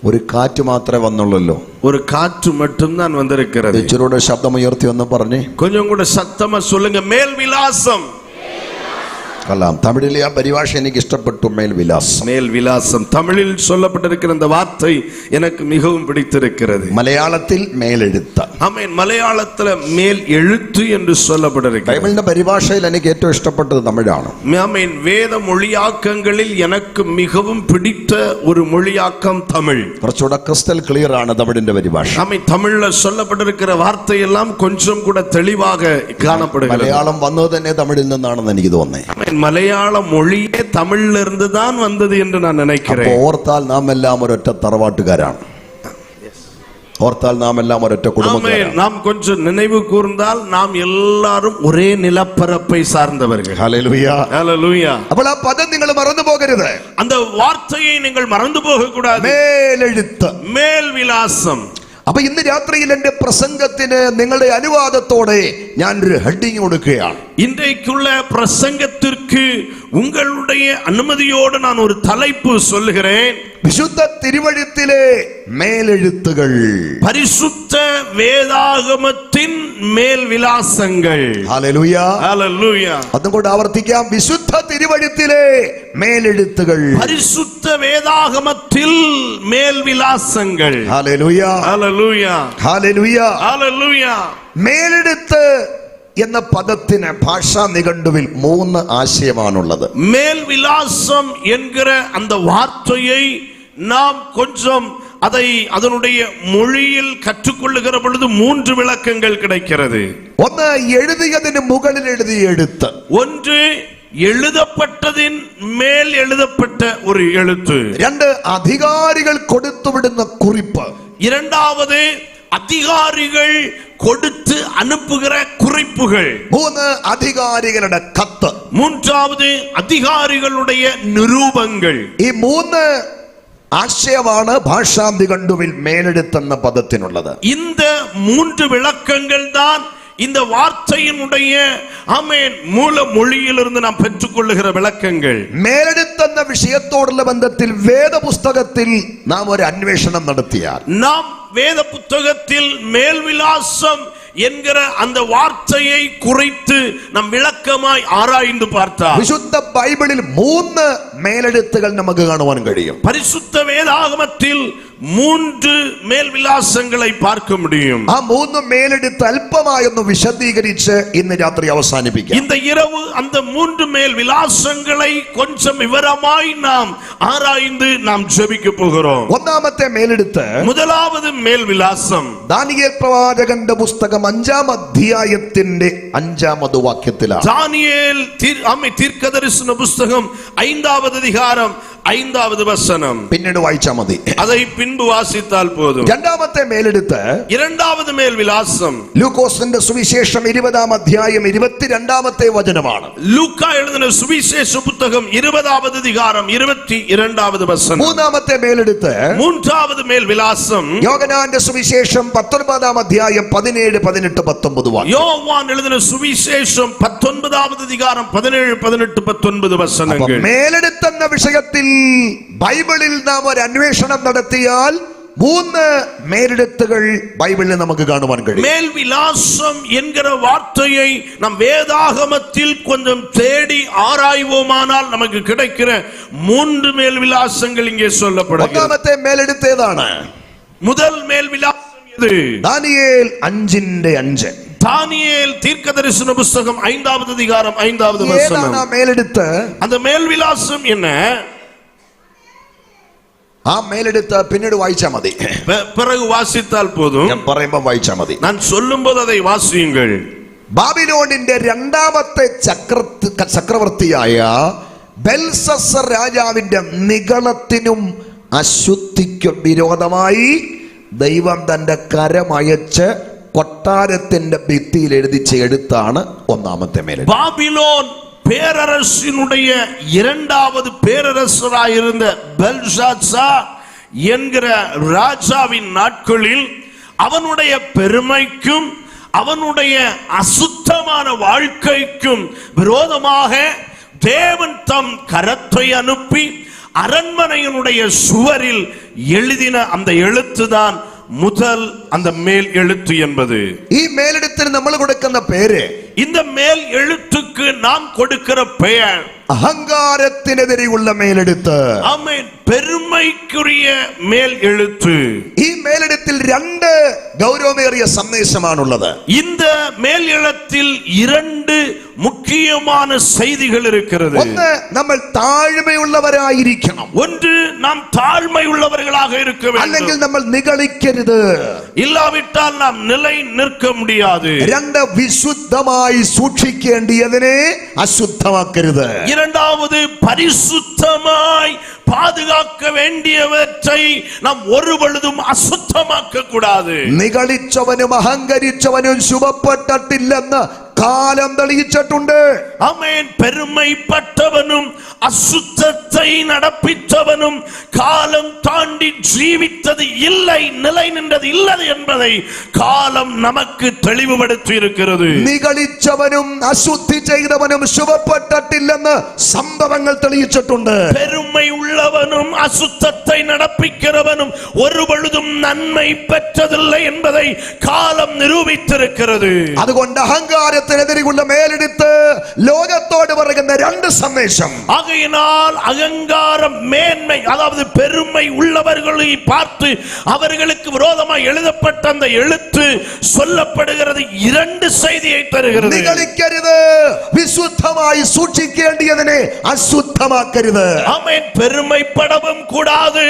Speaker 1: ഒരു കാറ്റ് മാത്രമേ വന്നുള്ളല്ലോ.
Speaker 2: ஒரு காற்று மட்டும்தான் வந்திருக்கிறது.
Speaker 1: ഇച്ചിരൂടെ ശബ്ദം ഉയർത്തി ഒന്ന് പറഞ്ഞേ.
Speaker 2: கொஞ்சம் கூட சத்தமா சொல்லுங்க, மேல் விலாசம்.
Speaker 1: കലാം തമിഴിലെ ആ പരിഭാഷ എനിക്ക് ഇഷ്ടപ്പെട്ടു. മേൽ വിലാസം.
Speaker 2: மேல் விலாசம் தமிழில் சொல்லப்பட்டிருக்கிற அந்த வார்த்தை எனக்கு மிகவும் பிடித்திருக்கிறது.
Speaker 1: മലയാളത്തിൽ മേലെഴുത്ത്.
Speaker 2: ஆமென். மலையாளத்துல மேல் எழுத்து என்று சொல்லப்பட்டிருக்கிறது.
Speaker 1: ബൈബിളിന്റെ പരിഭാഷയിൽ എനിക്ക് ഏറ്റവും ഇഷ്ടപ്പെട്ടത് തമിഴാണ്.
Speaker 2: ஆமென். வேத மொழியாக்கங்களில் எனக்கு மிகவும் பிடித்த ஒரு மொழியாக்கம் தமிழ்.
Speaker 1: കുറച്ചുകൂടെ ക്രിസ്റ്റൽ ക്ലിയർ ആണ് തമിഴിന്റെ പരിഭാഷ.
Speaker 2: ஆமென். தமிழ்ல சொல்லப்பட்டிருக்கிற வார்த்தை எல்லாம் கொஞ்சம் கூட தெளிவாக காணப்படுகிறது.
Speaker 1: മലയാളം വന്നത് തന്നെ തമിഴിൽ നിന്നാണെന്ന് എനിക്ക് തോന്നുന്നത്.
Speaker 2: மலையாள மொழியே தமிழ்ல இருந்து தான் வந்தது என்று நான் நினைக்கிறேன்.
Speaker 1: ഓർത്താൽ നാം എല്ലാം ഒരൊറ്റ തറവാട്ടുകാരാണ്. ഓർത്താൽ നാം എല്ലാം ഒരൊറ്റ കുടുംബക്കാരാണ്.
Speaker 2: நாம் கொஞ்சம் நினைவு கூர்ந்தால் நாம் எல்லாரும் ஒரே நிலப்பரப்பை சார்ந்தவர்கள்.
Speaker 1: ഹല്ലേലൂയ.
Speaker 2: ஹல்லேலூயா.
Speaker 1: അപ്പോൾ ആ പദം നിങ്ങൾ മറന്നു പോകരുത്.
Speaker 2: அந்த வார்த்தையை நீங்கள் மறந்து போக கூடாது.
Speaker 1: മേലെഴുത്ത്,
Speaker 2: மேல் விலாசம்.
Speaker 1: അപ്പൊ ഇന്ന് രാത്രിയിൽ എന്റെ പ്രസംഗത്തിന് നിങ്ങളുടെ അനുവാദത്തോടെ ഞാൻ ഒരു ഹെഡിങ് കൊടുക്കുകയാണ്.
Speaker 2: இன்றைக்குள்ள பிரசங்கத்திற்கு உங்களுடைய அனுமதியோடு நான் ஒரு தலைப்பு சொல்லுகிறேன்.
Speaker 1: വിശുദ്ധ തിരുവഴുത്തിലെ മേലെഴുത്തുകൾ.
Speaker 2: பரிசுத்த வேதாகமத்தின் மேல் விலாசங்கள்.
Speaker 1: ഹല്ലേലൂയ.
Speaker 2: ஹல்லேலூயா.
Speaker 1: അതുകൊണ്ട് ആവർത്തിക്കാം. വിശുദ്ധ തിരുവഴുത്തിലെ മേലെഴുത്തുകൾ.
Speaker 2: பரிசுத்த வேதாகமத்தில் மேல் விலாசங்கள்.
Speaker 1: ഹല്ലേലൂയ.
Speaker 2: ஹல்லேலூயா.
Speaker 1: ഹല്ലേലൂയ.
Speaker 2: ஹல்லேலூயா.
Speaker 1: മേലെഴുത്ത് എന്ന പദത്തിന് ഭാഷാ നിഘണ്ടുവിൽ 3 ആശയമാണുള്ളത്.
Speaker 2: மேல் விலாசம் என்கிற அந்த வார்த்தையை நாம் கொஞ்சம் அதனுடைய மொழியில் கற்றுக்கொள்ளுகிற பொழுது 3 விளக்கங்கள் கிடைக்கிறது.
Speaker 1: ഒന്ന് എഴുതിയതിന് മുകളിൽ എഴുതിയ എഴുത്ത്,
Speaker 2: ஒன்று எழுதப்பட்டதின் மேல் எழுதப்பட்ட ஒரு எழுத்து,
Speaker 1: 2 അധികാരികൾ കൊടുത്തുവിടുന്ന കുറിപ്പ്,
Speaker 2: இரண்டாவது அதிகாரிகள் கொடுத்து அனுப்புகிற குறிப்புகள்,
Speaker 1: 3 അധികാരികളുടെ കത്ത്,
Speaker 2: மூன்றாவது அதிகாரிகளுடைய நிரூபங்கள்.
Speaker 1: ഈ 3 ആശയമാണ് ഭാഷാ നിഘണ്ടുവിൽ മേലെഴുത്തെന്ന പദത്തിനുള്ളത്.
Speaker 2: இந்த 3 விளக்கங்கள் தான் இந்த வார்த்தையினுடைய மூல மொழியிலிருந்து நாம் பெற்றுக்கொள்ளுகிற விளக்கங்கள்.
Speaker 1: മേലെഴുത്തെന്ന വിഷയത്തോടുള്ള ബന്ധത്തിൽ വേദപുസ്തകത്തിൽ നാം ഒരു അന്വേഷണം നടത്തിയാൽ,
Speaker 2: நாம் வேத புத்தகத்தில் மேல்விலாசம் என்கிற அந்த வார்த்தையை குறித்து நாம் விளக்கமாய் ஆராய்ந்து பார்த்தால்,
Speaker 1: വിശുദ്ധ ബൈബിളിൽ 3 മേലെഴുത്തുകൾ നമുക്ക് കാണുവാൻ കഴിയും.
Speaker 2: பரிசுத்த வேதாகமத்தில் 3 மேல் விலாசங்களை பார்க்க முடியும்.
Speaker 1: ആ 3 മേലെഴുത്ത് അല്പമായൊന്ന് വിശദീകരിച്ച് ഇന്ന് രാത്രി അവസാനിപ്പിക്കാം.
Speaker 2: இந்த இரவு அந்த 3 மேல் விலாசங்களை கொஞ்சம் விவரமாய் நாம் ஆராய்ந்து நாம் ஜெபிக்க போகிறோம்.
Speaker 1: ഒന്നാമത്തെ മേലെഴുത്ത്,
Speaker 2: முதலாவது மேல் விலாசம்
Speaker 1: ദാനിയേൽ പ്രവാചകന്റെ പുസ്തകം 5-ാം അധ്യായത്തിന്റെ 5-ാമത് വാക്യത്തിലാണ്.
Speaker 2: தானியேல் தீர்க்கதரிசன புஸ்தகம் 5வது அதிகாரம் 5வது வசனம்.
Speaker 1: പിന്നീട് വായിച്ചാൽ മതി,
Speaker 2: அதை பின்பு வாசித்தால் போதும்.
Speaker 1: രണ്ടാമത്തെ മേലെഴുത്ത്,
Speaker 2: இரண்டாவது மேல் விலாசம்,
Speaker 1: ലൂക്കോസിന്റെ സുവിശേഷം 20-ാം അധ്യായം 22-ാമത്തെ വചനമാണ്.
Speaker 2: லூக்கா எழுதின சுவிசேஷ புத்தகம் 20வது அதிகாரம் 22வது வசனம்.
Speaker 1: മൂന്നാമത്തെ മേലെഴുത്ത്,
Speaker 2: மூன்றாவது மேல் விலாசம்,
Speaker 1: യോഹന്നാന്റെ സുവിശേഷം 19-ാം അധ്യായം 17, 18, 19 വാക്യം.
Speaker 2: யோவான் எழுதின சுவிசேஷம் 19வது அதிகாரம் 17, 18, 19 വചനങ്ങൾ.
Speaker 1: മേലെഴുത്തെന്ന വിഷയത്തിൽ ബൈബിളിൽ നാം ഒരു അന്വേഷണം നടത്തിയാൽ 3 മേലെഴുത്തുകൾ ബൈബിളിൽ നമുക്ക് കാണുവാൻ കഴിയും.
Speaker 2: மேல் விலாசம் என்கிற வார்த்தையை நம் வேதாகமத்தில் கொஞ்சம் தேடி ஆராய்வோமானால் நமக்கு கிடைக்கிற 3 மேல் விலாசங்கள் இங்கே சொல்லப்படுகிறது.
Speaker 1: ഒന്നാമത്തെ മേലെഴുത്ത് ഏതാണ്?
Speaker 2: முதல் மேல் விலாசம் எது?
Speaker 1: ദാനിയേൽ 5:5.
Speaker 2: தானியேல் தீர்க்கதரிசன புஸ்தகம் 5வது அதிகாரம் 5வது வசனம்.
Speaker 1: ഏതാണ് മേലെഴുത്ത്?
Speaker 2: அந்த மேல் விலாசம் என்ன?
Speaker 1: ആ മേലെടുത്ത് പിന്നീട് വായിച്ചാൽ മതി,
Speaker 2: பிறகு வாசித்தால் போதும்.
Speaker 1: ഞാൻ പറയുമ്പോൾ വായിച്ചാൽ മതി.
Speaker 2: நான் சொல்லும்போது அதை வாசியுங்கள்.
Speaker 1: ബാബിലോണിന്റെ 2ാമത്തെ ചക്രവർത്തിയായ ബെൽസസ്സർ രാജാവിന്റെ നിഗളത്തിനും അശുദ്ധിക്കും വിരോധമായി ദൈവം തന്റെ കരമയച്ച് കൊട്ടാരത്തിന്റെ ഭിത്തിയിൽ എഴുതിച്ച എഴുത്താണ് ഒന്നാമത്തെ മേലെഴുത്ത്.
Speaker 2: பாபிலோன் பேரரசினுடைய 2வது பேரரசராயிருந்த பெல்ஷாத்சார் என்கிற ராஜாவின் நாட்களில் அவனுடைய பெருமைக்கும் அவனுடைய அசுத்தமான வாழ்க்கைக்கும் விரோதமாக தேவன் தம் கரத்தை அனுப்பி அரண்மனையினுடைய சுவரில் எழுதின அந்த எழுத்துதான் முதல் அந்த மேல் எழுத்து என்பது.
Speaker 1: ഈ മേലെഴുത്തിന് നമ്മൾ കൊടുക്കുന്ന പേര്,
Speaker 2: இந்த மேல் எழுத்துக்கு நாம் கொடுக்கிற பெயர்
Speaker 1: അഹങ്കാരത്തിനെതിരെയുള്ള മേലെഴുത്ത്.
Speaker 2: ஆமென். பெருமைக்குரிய மேல் எழுத்து.
Speaker 1: ഈ മേലെഴുത്തിൽ 2 ഗൗരവമേറിയ സന്ദേശമാണുള്ളത്.
Speaker 2: இந்த மேல் எழுத்தில் 2 முக்கியமான செய்திகள் இருக்கிறது.
Speaker 1: ഒന്ന്, നമ്മൾ താഴ്മയുള്ളവരായിരിക്കണം.
Speaker 2: ஒன்று, நாம் தாழ்மை உள்ளவர்களாக இருக்க
Speaker 1: അല്ലെങ്കിൽ
Speaker 2: வேண்டும்.
Speaker 1: നമ്മൾ നിഗളിക്കരുത്.
Speaker 2: இல்லாவிட்டால் நாம் நிலை நிற்க முடியாது.
Speaker 1: 2, വിശുദ്ധമായി സൂക്ഷിക്കേണ്ടിയതിനെ അശുദ്ധമാക്കരുത്.
Speaker 2: இரண்டாவது, பரிசுத்தமாய் பாதுகாக்க வேண்டியவற்றை நாம் ஒரு பொழுதும் அசுத்தமாக்க கூடாது.
Speaker 1: നിഗളിച്ചവനും അഹങ്കരിച്ചവനും ശുഭപ്പെട്ടിട്ടില്ലെന്ന് കാലം തെളിയിച്ചിട്ടുണ്ട്.
Speaker 2: ஆமென். பெருமைப்பட்டவனும் அசுத்தத்தை நடப்பித்தவனும் காலம் தாண்டி ஜீவித்தது இல்லை, நிலை நின்றது இல்லை என்பதை காலம் நமக்கு தெளிவுபடுத்தி இருக்கிறது.
Speaker 1: നിഗളിച്ചവനും അശുദ്ധി ചെയ്തവനും ശുഭപ്പെട്ടിട്ടില്ലെന്ന് സംഭവങ്ങൾ തെളിയിച്ചിട്ടുണ്ട്.
Speaker 2: பெருமை உள்ளவனும் அசுத்தத்தை நடப்பிக்கிறவனும் ஒரு பொழுதும் நன்மை பெற்றதில்லை என்பதை காலம் நிரூபித்திருக்கிறது.
Speaker 1: അതുകൊണ്ട് അഹങ്കാരത്തെ അധികാരത്തിനെതിരെയുള്ള മേലെടുത്ത് ലോകത്തോട് പറയുന്ന രണ്ട് സന്ദേശം.
Speaker 2: ஆகையினால் அகங்காரம் மேன்மை அதாவது பெருமை உள்ளவர்களை பார்த்து அவர்களுக்கு விரோதமாக எழுதப்பட்ட அந்த எழுத்து சொல்லப்படுகிறது இரண்டு செய்தியை தருகிறது.
Speaker 1: നിഗളിക്കരുത്, വിശുദ്ധമായി സൂക്ഷിക്കേണ്ടതിനെ അശുദ്ധമാക്കരുത്.
Speaker 2: ஆமென். பெருமைப்படவும் கூடாது,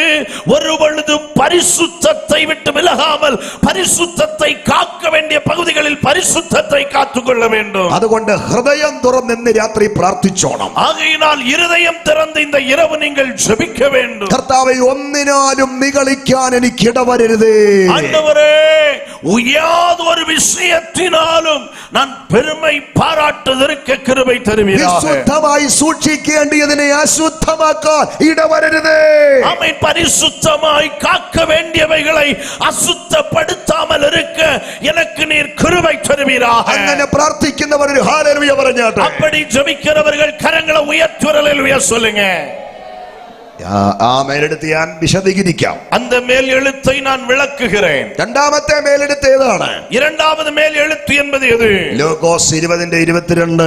Speaker 2: ஒரு பொழுதும் பரிசுத்தத்தை விட்டு விலகாமல் பரிசுத்தத்தை காக்க வேண்டிய பகுதிகளில் பரிசுத்தத்தை காத்துக்கொள்ள வேண்டும்.
Speaker 1: അതുകൊണ്ട് ഹൃദയം തുറന്ന് രാത്രി പ്രാർത്ഥിച്ചോണം.
Speaker 2: ஆகையினால் இருதயம் திறந்து இந்த இரவு நீங்கள் ஜெபிக்க வேண்டும்.
Speaker 1: കർത്താവേ, ഒന്നിനാലും നിഗളിക്കാൻ എനിക്ക് ഇടവരരുത്.
Speaker 2: ஆண்டவரே, யாதொரு விஷயத்தினாலும் நான் பெருமை பாராட்டுவதற்கு கிருபை தருவீராக.
Speaker 1: വിശുദ്ധമായി സൂക്ഷിക്കേണ്ടതിനെ അശുദ്ധമാക്കാൻ ഇടവരരുത്.
Speaker 2: ஆமென். பரிசுத்தமாய் காக்க வேண்டியவைகளை அசுத்தப்படுத்தாமல் இருக்க எனக்கு நீர் கிருபை தருவீராக.
Speaker 1: അങ്ങനെ പ്രാർത്ഥിക്കുന്നവർ ഒരു ഹല്ലേലൂയ പറഞ്ഞാട്ടെ.
Speaker 2: அப்படி ஜெபிக்கிறவர்கள் கரங்களை உயர்த்தி ஹல்லேலூயா சொல்லுங்க.
Speaker 1: ആ മേലെടുത്ത് ഞാൻ വിശദീകരിക്കാം.
Speaker 2: அந்த மேல் எழுத்தை நான் விளக்குகிறேன்.
Speaker 1: രണ്ടാമത്തെ മേലെടുത്ത് ഏതാണ്?
Speaker 2: இரண்டாவது மேல் எழுத்து என்பது எது?
Speaker 1: ലൂക്കോസ് 20:22.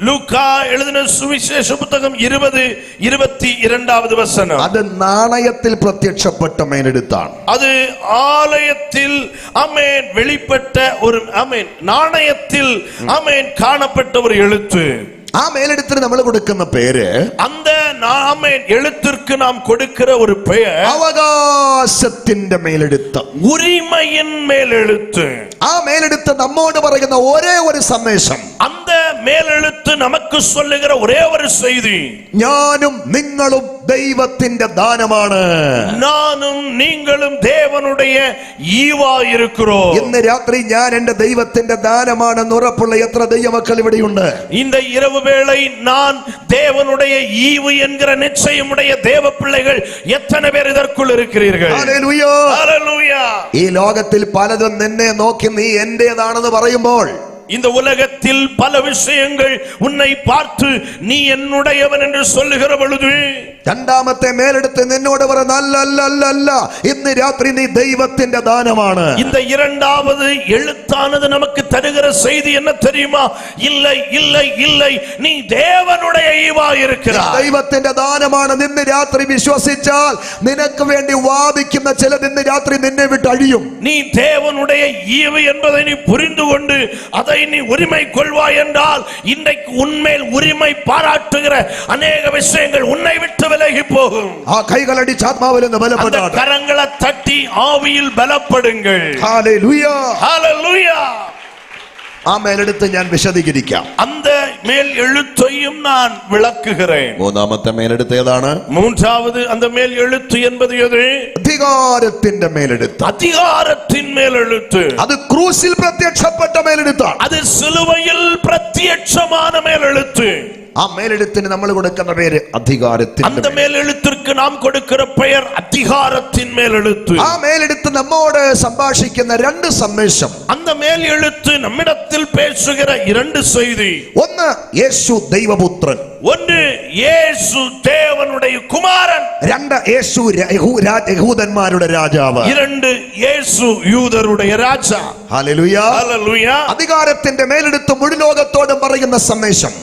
Speaker 2: லூக்கா எழுதின சுவிசேஷ புத்தகம் 20:22 வசனம்.
Speaker 1: അത് നാണയത്തിൽ പ്രത്യക്ഷപ്പെട്ട മേലെടുത്താണ്.
Speaker 2: அது ஆலயத்தில் ஆமென் வெளிப்பட்ட ஒரு ஆமென் நாணயத்தில் ஆமென் காணப்பட்ட ஒரு எழுத்து.
Speaker 1: ആ മേലെടുത്തിന് നമ്മൾ കൊടുക്കുന്ന പേര്,
Speaker 2: அந்த ஆமென் எழுத்திற்கு நாம் கொடுக்கிற ஒரு பெயர்
Speaker 1: അവകാശത്തിന്റെ മേലെടുത്ത്,
Speaker 2: உரிமையின் மேல் எழுத்து.
Speaker 1: ആ മേലെടുത്ത് നമ്മോട് പറയുന്ന ഒരേ ഒരു സന്ദേശം,
Speaker 2: அந்த மேலெழுத்து நமக்கு சொல்லுகிற ஒரே ஒரு செய்தி,
Speaker 1: ഞാനും നിങ്ങളും ദൈവത്തിന്റെ ദാനമാണ്.
Speaker 2: நானும் நீங்களும் தேவனுடைய ஈவா இருக்கிறோம்.
Speaker 1: ഇന്ന് രാത്രി ഞാൻ എന്റെ ദൈവത്തിന്റെ ദാനമാണെന്ന് ഉറപ്പുള്ള എത്ര ദൈവമക്കൾ ഇവിടെയുണ്ട്?
Speaker 2: இந்த இரவு வேளை நான் தேவனுடைய ஈவு என்கிற நிச்சயமுடைய தேவ பிள்ளைகள் எத்தனை பேர் இதற்குள் இருக்கிறீர்கள்?
Speaker 1: ഹല്ലേലൂയ.
Speaker 2: ஹல்லேலூயா.
Speaker 1: ഈ ലോകത്തിൽ പലതും നിന്നെ നോക്കി നീ എന്റേതാണെന്ന് പറയുമ്പോൾ,
Speaker 2: இந்த உலகத்தில் பல விஷயங்கள் உன்னை பார்த்து நீ என்னுடையவன் என்று சொல்லுகிற பொழுது,
Speaker 1: രണ്ടാമത്തെ മേലെടുത്ത് നിന്നോട് പറയുന്ന അല്ല, ഇന്ന് രാത്രി നീ ദൈവത്തിന്റെ ദാനമാണ്.
Speaker 2: இந்த இரண்டாவது எழுத்தானது நமக்கு தருகிற செய்தி என்ன தெரியுமா? இல்லை இல்லை இல்லை, நீ தேவனுடைய ஈவா இருக்கிறாய்.
Speaker 1: ദൈവത്തിന്റെ ദാനമാണ്. ഇന്ന് രാത്രി വിശ്വസിച്ചാൽ നിനക്ക് വേണ്ടി വാദിക്കുന്ന ചിലർ ഇന്ന് രാത്രി നിന്നെ വിട്ട് അഴിയും.
Speaker 2: நீ தேவனுடைய ஈவு என்பதை நீ புரிந்து கொண்டு அதை நீ உரிமை கொள்வாய் என்றால் இன்றைக்கு உன்மேல் உரிமை பாராட்டுகிற அநேக விஷயங்கள் உன்னை விட்டு விலகி போகும்.
Speaker 1: ആ കൈകളടിച്ച് ആത്മാവിൽ നിന്ന് ബലപ്പെടാതെ
Speaker 2: கரங்களை தட்டி ஆவியில் பலப்படுங்கள்.
Speaker 1: ഹല്ലേലൂയ.
Speaker 2: ஹல்லேலூயா.
Speaker 1: ആ മേലെടുത്ത് ഞാൻ വിശദീകരിക്കാം.
Speaker 2: அந்த மேல் எழுத்தையும் நான் விளக்குகிறேன்.
Speaker 1: മൂന്നാമത്തെ മേലെടുത്ത് ഏതാണ്?
Speaker 2: மூன்றாவது அந்த மேல் எழுத்து என்பது எது?
Speaker 1: അധികാരത്തിന്റെ മേലെടുത്ത്.
Speaker 2: அதிகாரத்தின் மேல் எழுத்து.
Speaker 1: അത് ക്രൂശിൽ പ്രത്യക്ഷപ്പെട്ട മേലെടുത്താണ്.
Speaker 2: அது சிலுவையில் பிரத்யட்சமான மேல் எழுத்து.
Speaker 1: ആ മേലെടുത്തിന് നമ്മൾ കൊടുക്കുന്ന പേര് അധികാരത്തിന്റെ.
Speaker 2: அந்த மேல் எழுத்திற்கு நாம் கொடுக்கிற பெயர் அதிகாரத்தின் மேல் எழுத்து.
Speaker 1: ആ മേലെടുത്ത് നമ്മോട് സംഭാഷിക്കുന്ന രണ്ട് സന്ദേശം.
Speaker 2: அந்த மேல் எழுத்து நம்மிடத்தில் பேசுகிற இரண்டு செய்தி.
Speaker 1: ഒന്ന്, യേശു ദൈവപുത്രൻ.
Speaker 2: ஒன்று, இயேசு தேவனுடைய குமாரன்.
Speaker 1: രണ്ട്, യേശു യഹൂദന്മാരുടെ രാജാവ്.
Speaker 2: இரண்டு, இயேசு யூதருடைய ராஜா.
Speaker 1: ഹല്ലേലൂയ.
Speaker 2: ஹல்லேலூயா.
Speaker 1: അധികാരത്തിന്റെ മേലെടുത്ത് മുഴു ലോകത്തോടും പറയുന്ന സന്ദേശം.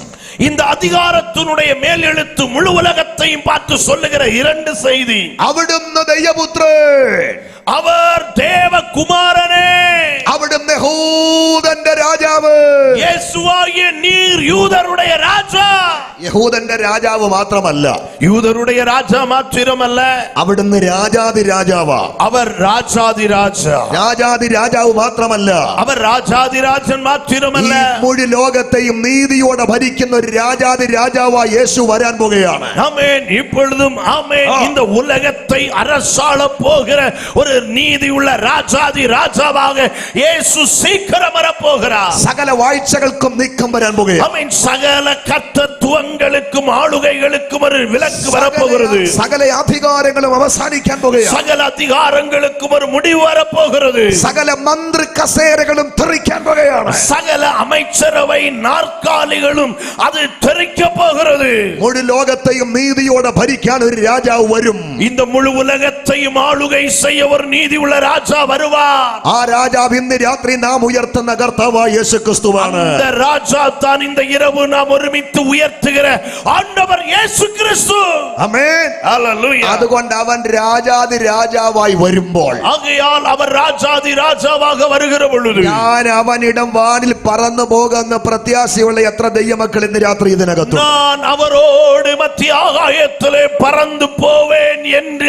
Speaker 2: இந்த அதிகாரத்தினுடைய மேல் எழுத்து முழு உலகத்தையும் பார்த்து சொல்லுகிற இரண்டு செய்தி.
Speaker 1: അവിടുന്ന് ദൈവപുത്രൻ,
Speaker 2: அவர் தேவகுமாரனே,
Speaker 1: അവിടുന്ന് യഹൂദന്റെ രാജാവ്.
Speaker 2: இயேசுவாகிய நீர் யூதருடைய ராஜா.
Speaker 1: യഹൂദന്റെ രാജാവ് മാത്രമല്ല,
Speaker 2: யூதருடைய ராஜா மாத்திரமல்ல,
Speaker 1: അവിടുന്ന് രാജാതി രാജാവാ.
Speaker 2: அவர் ராஜாதி ராஜா.
Speaker 1: രാജാതി രാജാവ് മാത്രമല്ല,
Speaker 2: அவர் ராஜாதி ராஜன்
Speaker 1: ഈ
Speaker 2: மாத்திரமல்ல,
Speaker 1: മുഴു ലോകത്തെയും നീതിയോടെ ഭരിക്കുന്ന ഒരു രാജാതി രാജാവാ യേശു വരാൻ പോകുകയാണ്.
Speaker 2: ஆமென். இப்பொழுதும் ஆமென், இந்த உலகத்தை அரசாள போகிற ஒரு நீதியுள்ள ராஜாதி ராஜாவாக இயேசு சீக்கிரம் வரப்போகிறார்.
Speaker 1: സകല വാഴ്ചകൾക്കും നീക്കം വരാൻ പോകുകയാണ്.
Speaker 2: ஆமென். சகல கர்த்தத்துவங்களுக்கும் ஆளுகைகளுக்கும் ஒரு விலக்கு வரப்போகிறது.
Speaker 1: സകല അധികാരങ്ങളും അവസാനിക്കാൻ പോകുകയാണ്.
Speaker 2: சகல அதிகாரங்களுக்கும் ஒரு முடிவு வரப்போகிறது.
Speaker 1: സകല മന്ത്രി കസേരകളും തെറിക്കാൻ പോകുകയാണ്.
Speaker 2: சகல அமைச்சரவை நாற்காலிகளும் அது தெறிக்க போகிறது.
Speaker 1: മുഴു ലോകത്തെയും നീതിയോടെ ഭരിക്കാൻ ഒരു രാജാവ് വരും.
Speaker 2: இந்த முழு உலகத்தையும் ஆளுகை செய்ய ஒரு நீதி உள்ள ராஜா வருவார்.
Speaker 1: ആ രാജാവ് ഇന്ന് രാത്രി നാം ഉയർത്തുന്ന കർത്താവായ യേശുക്രിസ്തുവാണ്.
Speaker 2: அந்த ராஜா தான் இந்த இரவு நாம் ஒருமித்து உயர்த்துகிற ஆண்டவர் இயேசு கிறிஸ்து.
Speaker 1: ആമേൻ.
Speaker 2: ஹalleluya.
Speaker 1: അതുകൊണ്ട് അവൻ രാജാതി രാജാവായി വരുമ്പോൾ,
Speaker 2: ஆகையால் அவர் ராஜாதி ராஜாவாக வருகிற பொழுது
Speaker 1: ഞാൻ അവനിടം വാനിൽ പറന്നു പോകുന്ന പ്രത്യാശയുള്ള എത്ര ദൈവമക്കൾ ഇന്ന് രാത്രി ഇതിനകത്തു?
Speaker 2: நான் அவரோடு மத்திய ஆகாயத்திலே பறந்து போவேன் என்ற